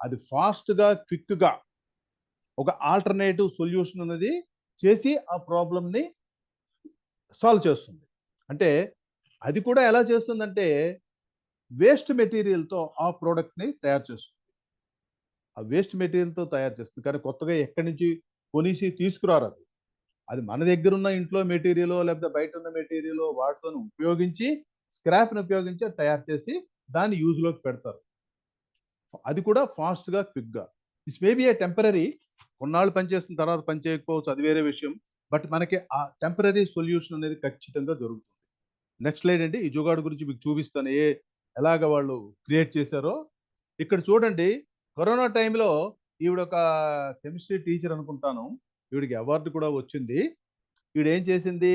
అది ఫాస్ట్‌గా, క్విక్‌గా ఒక ఆల్టర్‌నేటివ్ సొల్యూషన్ అనేది చేసి ఆ ప్రాబ్లమ్‌ని సాల్వ్ చేస్తుంది. అంటే అది కూడా ఎలా చేస్తుందంటే వేస్ట్ మెటీరియల్‌తో ఆ ప్రొడక్ట్‌ని తయారు చేస్తుంది. ఆ వేస్ట్ మెటీరియల్‌తో తయారు చేస్తుంది. కానీ కొత్తగా ఎక్కడి నుంచి కొనేసి తీసుకురారది. అది మన దగ్గరున్న ఇంట్లో మెటీరియలో లేకపోతే బయట ఉన్న మెటీరియలో వాటితోని ఉపయోగించి స్క్రాప్‌ని ఉపయోగించి అది తయారు చేసి దాన్ని యూజ్‌లోకి పెడతారు. అది కూడా ఫాస్ట్‌గా, క్విక్‌గా. This may be A temporary. కొన్నాళ్ళు పనిచేసిన తర్వాత పని చేయకపోవచ్చు. అది వేరే విషయం. బట్ మనకి ఆ టెంపరరీ సొల్యూషన్ అనేది ఖచ్చితంగా దొరుకుతుంది. నెక్స్ట్ స్లైడ్ అండి. ఈ జుగాడ్ గురించి మీకు చూపిస్తాను. ఎలాగ వాళ్ళు క్రియేట్ చేశారో. ఇక్కడ చూడండి. కరోనా టైంలో ఈవిడొక కెమిస్ట్రీ టీచర్ అనుకుంటాను. ఈవిడకి అవార్డు కూడా వచ్చింది. ఈవిడ ఏం చేసింది?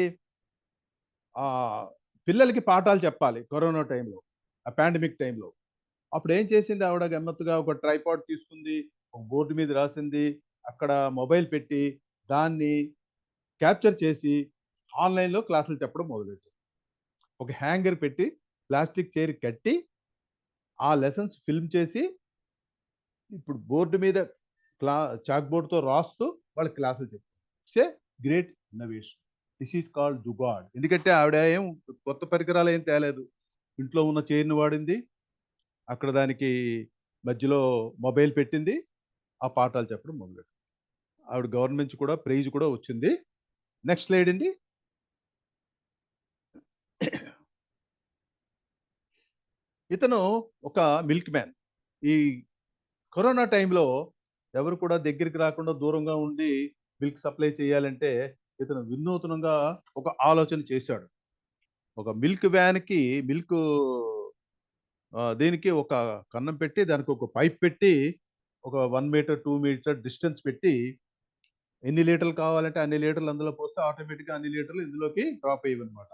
పిల్లలకి పాఠాలు చెప్పాలి కరోనా టైంలో. ఆ పాండమిక్ టైంలో. అప్పుడు ఏం చేసింది ఆవిడ గమ్మత్తుగా ఒక ట్రైపాడ్ తీసుకుంది. ఒక బోర్డ్ మీద రాసింది. అక్కడ మొబైల్ పెట్టి దాన్ని క్యాప్చర్ చేసి ఆన్‌లైన్‌లో క్లాసులు చెప్పడం మొదలెట్టింది. ఒక హ్యాంగర్ పెట్టి ప్లాస్టిక్ చైర్ కట్టి ఆ లెసన్స్ ఫిల్మ్ చేసి ఇప్పుడు బోర్డు మీద చాక్ బోర్డుతో రాస్తూ వాళ్ళ క్లాసులు చెప్తారు. It's a great innovation. This is called jugaad. ఎందుకంటే ఆవిడ ఏం కొత్త పరికరాలు ఏం తేలేదు, ఇంట్లో ఉన్న చైర్ని వాడింది, అక్కడ దానికి మధ్యలో మొబైల్ పెట్టింది, ఆ పాఠాలు చెప్పడం మొదలెట్టింది. ఆవిడ గవర్నమెంట్ కూడా ప్రైజ్ కూడా వచ్చింది. నెక్స్ట్ స్లైడ్ అండి. ఇతను ఒక మిల్క్ మ్యాన్. ఈ కరోనా టైంలో ఎవరు కూడా దగ్గరికి రాకుండా దూరంగా ఉండి మిల్క్ సప్లై చేయాలంటే ఇతను వినూత్నంగా ఒక ఆలోచన చేశాడు. ఒక మిల్క్ వ్యాన్కి మిల్క్ దీనికి ఒక కన్నం పెట్టి దానికి ఒక పైప్ పెట్టి ఒక 1 మీటర్ 2 మీటర్ డిస్టెన్స్ పెట్టి ఎన్ని లీటర్లు కావాలంటే అన్ని లీటర్లు అందులో పోస్తే ఆటోమేటిక్గా అన్ని లీటర్లు ఇందులోకి డ్రాప్ అయ్యవన్నమాట.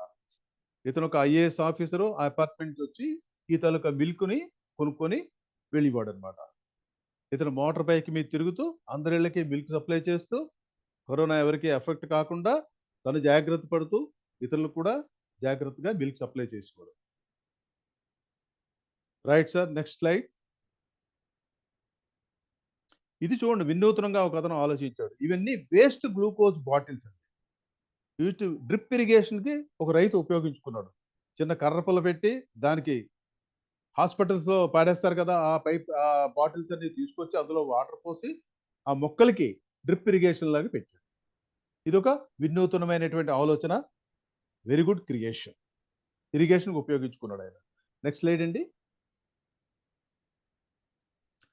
ఇతను ఒక ఐఏఎస్ ఆఫీసరు ఆ అపార్ట్మెంట్ వచ్చి ఈ తాలూకా మిల్క్ని కొనుక్కొని వెళ్ళివాడు అనమాట. ఇతను మోటార్ బైక్ మీద తిరుగుతూ అందరిళ్ళకి మిల్క్ సప్లై చేస్తూ కరోనా ఎవరికి ఎఫెక్ట్ కాకుండా తను జాగ్రత్త పడుతూ ఇతరులకు కూడా జాగ్రత్తగా మిల్క్ సప్లై చేసుకోవడం. Right sir, next slide. ఇది చూడండి, వినూత్నంగా ఒక అతను ఆలోచించాడు. ఇవన్నీ వేస్ట్ గ్లూకోజ్ బాటిల్స్ అండి. వీటి డ్రిప్ ఇరిగేషన్కి ఒక రైతు ఉపయోగించుకున్నాడు. చిన్న కర్రపుల్ల పెట్టి దానికి హాస్పిటల్స్లో పాడేస్తారు కదా, ఆ పైప్ ఆ బాటిల్స్ అన్ని తీసుకొచ్చి అందులో వాటర్ పోసి ఆ మొక్కలకి డ్రిప్ ఇరిగేషన్ లాగా పెట్టాడు. ఇది ఒక వినూత్నమైనటువంటి ఆలోచన. Very good creation. ఇరిగేషన్కి ఉపయోగించుకున్నాడు ఆయన. నెక్స్ట్ స్లైడ్ అండి.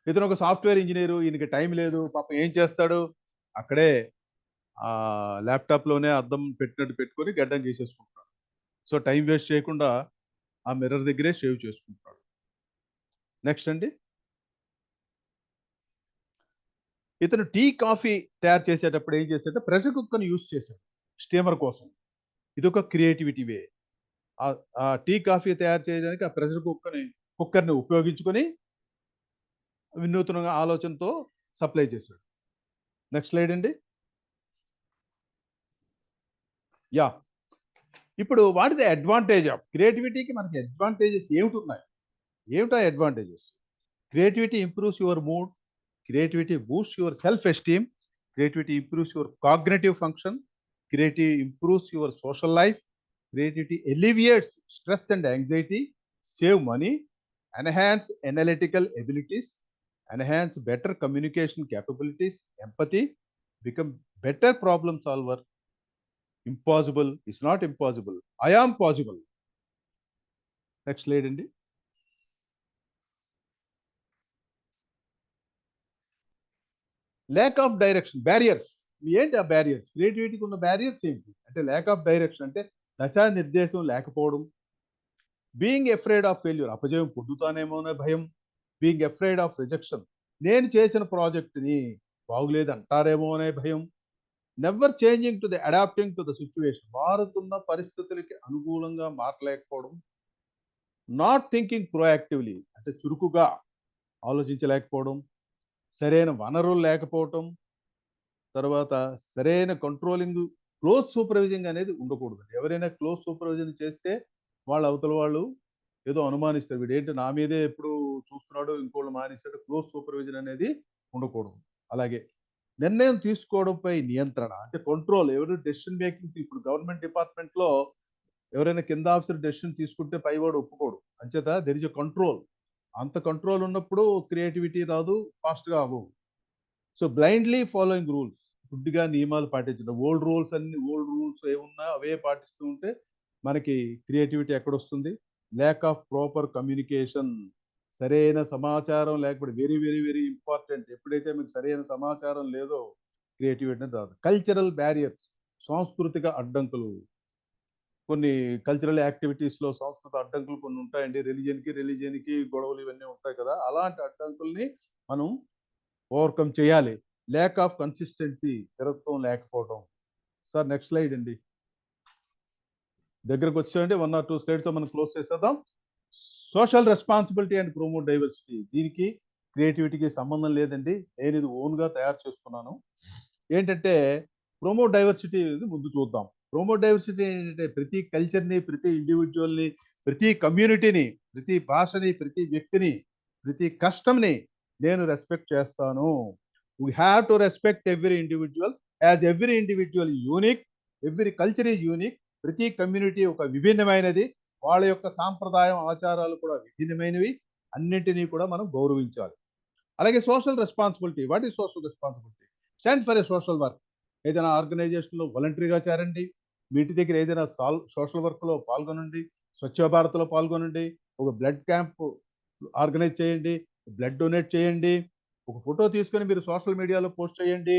ఇతను ఒక సాఫ్ట్వేర్ ఇంజనీరు. ఈయనకి టైం లేదు, పాపం ఏం చేస్తాడు, అక్కడే ఆ ల్యాప్టాప్లోనే అద్దం పెట్టినట్టు పెట్టుకొని గడ్డం చేసేసుకుంటాడు. సో టైం వేస్ట్ చేయకుండా ఆ మిర్రర్ దగ్గరే షేవ్ చేసుకుంటాడు. నెక్స్ట్ అండి. ఇతను టీ కాఫీ తయారు చేసేటప్పుడు ఏం చేశాడంటే ప్రెషర్ కుక్కర్ని యూజ్ చేశాడు స్టీమర్ కోసం. ఇది ఒక క్రియేటివిటీ వే. ఆ టీ కాఫీ తయారు చేయడానికి ఆ ప్రెషర్ కుక్కర్ని ఉపయోగించుకొని వినూత్నంగా ఆలోచనతో సప్లై చేశాడు. నెక్స్ట్ స్లైడ్ అండి. యా, ఇప్పుడు what is the advantage of క్రియేటివిటీకి? మనకి అడ్వాంటేజెస్ ఏమిటి ఉన్నాయి? ఏమిటా advantages? Creativity improves your mood, creativity boosts your self-esteem, creativity improves your cognitive function, creativity improves your social life, creativity alleviates stress and anxiety, save money, enhance analytical abilities, enhance better communication capabilities, empathy, become better problem solver. Impossible is not impossible. I am possible. Next slide అండి. Lack of direction, barriers. ఏంటి ఆ barriers? క్రియేటివిటీకి ఉన్న barriers ఏంటి అంటే lack of direction అంటే దశానిర్దేశం లేకపోవడం, being afraid of failure, అపజయం పొందుతానేమో అనే భయం, బీయింగ్ ఎఫ్రైడ్ ఆఫ్ రిజెక్షన్, నేను చేసిన ప్రాజెక్ట్ని బాగులేదు అంటారేమో అనే భయం, never changing to the adapting to the situation, మారుతున్న పరిస్థితులకి అనుకూలంగా మారలేకపోవడం, నాట్ థింకింగ్ ప్రోయాక్టివ్లీ అంటే చురుకుగా ఆలోచించలేకపోవడం, సరైన వనరులు లేకపోవటం, తర్వాత సరైన కంట్రోలింగ్, క్లోజ్ సూపర్విజన్ అనేది ఉండకూడదు. ఎవరైనా క్లోజ్ సూపర్విజన్ చేస్తే వాళ్ళ అవతల వాళ్ళు ఏదో అనుమానిస్తారు, వీడేంటి నా మీదే ఎప్పుడు చూస్తున్నాడు, ఇంకోళ్ళు మానేస్తాడు. క్లోజ్ సూపర్విజన్ అనేది ఉండకూడదు. అలాగే నిర్ణయం తీసుకోవడంపై నియంత్రణ అంటే కంట్రోల్. ఎవరు డెసిషన్ మేకింగ్, ఇప్పుడు గవర్నమెంట్ డిపార్ట్మెంట్లో ఎవరైనా కింద ఆఫీసర్ డెసిషన్ తీసుకుంటే పైవాడు ఒప్పుకోడు. అంచేత దెర్ ఇస్ ఎ కంట్రోల్. అంత కంట్రోల్ ఉన్నప్పుడు క్రియేటివిటీ రాదు, ఫాస్ట్గా అవ్వవు. సో బ్లైండ్లీ ఫాలోయింగ్ రూల్స్, గుడ్డిగా నియమాలు పాటించడం. ఓల్డ్ రూల్స్ ఏమున్నా అవే పాటిస్తూ ఉంటే మనకి క్రియేటివిటీ ఎక్కడొస్తుంది? ల్యాక్ ఆఫ్ ప్రాపర్ కమ్యూనికేషన్, సరైన సమాచారం లేకపోతే వెరీ వెరీ వెరీ ఇంపార్టెంట్. ఎప్పుడైతే మీకు సరైన సమాచారం లేదో క్రియేటివిటీ అనేది రాదు. కల్చరల్ బ్యారియర్స్, సాంస్కృతిక అడ్డంకులు. కొన్ని కల్చరల్ యాక్టివిటీస్లో సాంస్కృతిక అడ్డంకులు కొన్ని ఉంటాయండి. రిలీజియన్కి గొడవలు ఇవన్నీ ఉంటాయి కదా, అలాంటి అడ్డంకుల్ని మనం ఓవర్కమ్ చేయాలి. ల్యాక్ ఆఫ్ కన్సిస్టెన్సీ, స్థిరత్వం లేకపోవడం. సార్ నెక్స్ట్ స్లైడ్ అండి. దగ్గరకు వచ్చేయండి, 1 or 2 స్లైడ్తో మనం క్లోజ్ చేసేద్దాం. Social responsibility and promote diversity. దీనికి క్రియేటివిటీకి సంబంధం లేదండి, నేను ఇది ఓన్గా తయారు చేసుకున్నాను. ఏంటంటే ప్రమోట్ డైవర్సిటీ ముందు చూద్దాం. ప్రమోట్ డైవర్సిటీ ఏంటంటే ప్రతి కల్చర్ని, ప్రతి ఇండివిజువల్ని, ప్రతి కమ్యూనిటీని, ప్రతి భాషని, ప్రతి వ్యక్తిని, ప్రతి కష్టంని నేను రెస్పెక్ట్ చేస్తాను. We have to respect every individual as every individual unique, every culture is unique. ప్రతి కమ్యూనిటీ ఒక విభిన్నమైనది, వాళ్ళ యొక్క సాంప్రదాయం ఆచారాలు కూడా విభిన్నమైనవి. అన్నింటినీ కూడా మనం గౌరవించాలి. అలాగే social responsibility. What is social responsibility? Stand for a social work. ఏదైనా ఆర్గనైజేషన్లో వాలంటరీగా చేరండి, మీ ఇంటి దగ్గర ఏదైనా సోషల్ వర్క్లో పాల్గొనండి, స్వచ్ఛ భారత్లో పాల్గొనండి, ఒక బ్లడ్ క్యాంప్ ఆర్గనైజ్ చేయండి, బ్లడ్ డొనేట్ చేయండి, ఒక ఫోటో తీసుకొని మీరు సోషల్ మీడియాలో పోస్ట్ చేయండి.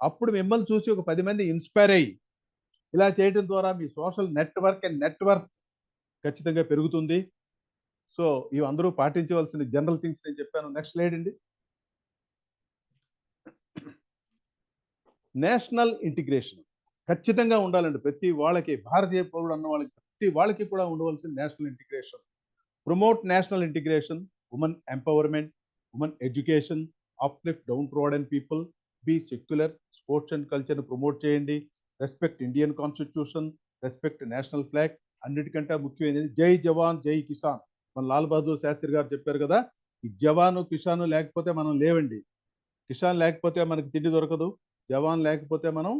అప్పుడు మిమ్మల్ని చూసి ఒక 10 మంది ఇన్స్పైర్ అయ్యి ఇలా చేయడం ద్వారా మీ సోషల్ నెట్వర్క్ ఖచ్చితంగా పెరుగుతుంది. సో ఇవి అందరూ పాటించవలసిన జనరల్ థింగ్స్ నేను చెప్పాను. నెక్స్ట్ స్లైడ్ అండి. నేషనల్ ఇంటిగ్రేషన్ ఖచ్చితంగా ఉండాలండి. ప్రతి వాళ్ళకి, భారతీయ పౌరుడు అన్న వాళ్ళకి, ప్రతి వాళ్ళకి కూడా ఉండవలసిన national integration. Promote national integration, women empowerment, women education, uplift downtrodden people, be secular, sports and కల్చర్ని ప్రమోట్ చేయండి, respect Indian constitution, respect national flag. అన్నిటికంటే ముఖ్యమైనది జై జవాన్ జై కిసాన్. మన లాల్ బహదూర్ శాస్త్రి గారు చెప్పారు కదా, ఈ జవాను కిసాను లేకపోతే మనం లేవండి. కిసాన్ లేకపోతే మనకి తిండి దొరకదు, జవాన్ లేకపోతే మనం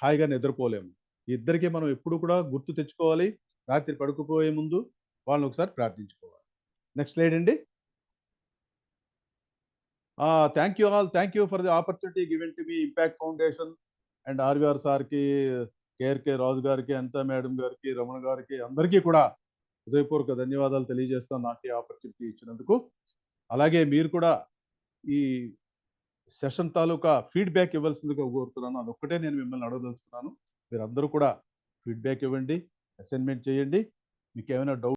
హాయిగా నిద్రపోలేము. ఇద్దరికి మనం ఎప్పుడు కూడా గుర్తు తెచ్చుకోవాలి. రాత్రి పడుకుపోయే ముందు వాళ్ళని ఒకసారి ప్రార్థించుకోవాలి. నెక్స్ట్ స్లైడ్ అండి. Thank you all. Thank you for the opportunity given to me impact foundation and RVR సార్కి, కేఆర్కే రాజు గారికి, అనితా మేడం గారికి, రమణ గారికి, అందరికీ కూడా హృదయపూర్వక ధన్యవాదాలు తెలియజేస్తాను నాకు ఈ ఆపర్చునిటీ ఇచ్చినందుకు. అలాగే మీరు కూడా ఈ సెషన్ తాలూకా ఫీడ్బ్యాక్ ఇవ్వాల్సిందిగా కోరుతున్నాను. అదొక్కటే నేను మిమ్మల్ని అడగదలుచుకున్నాను. మీరు అందరూ కూడా ఫీడ్బ్యాక్ ఇవ్వండి, అసైన్మెంట్ చేయండి. మీకు ఏమైనా డౌట్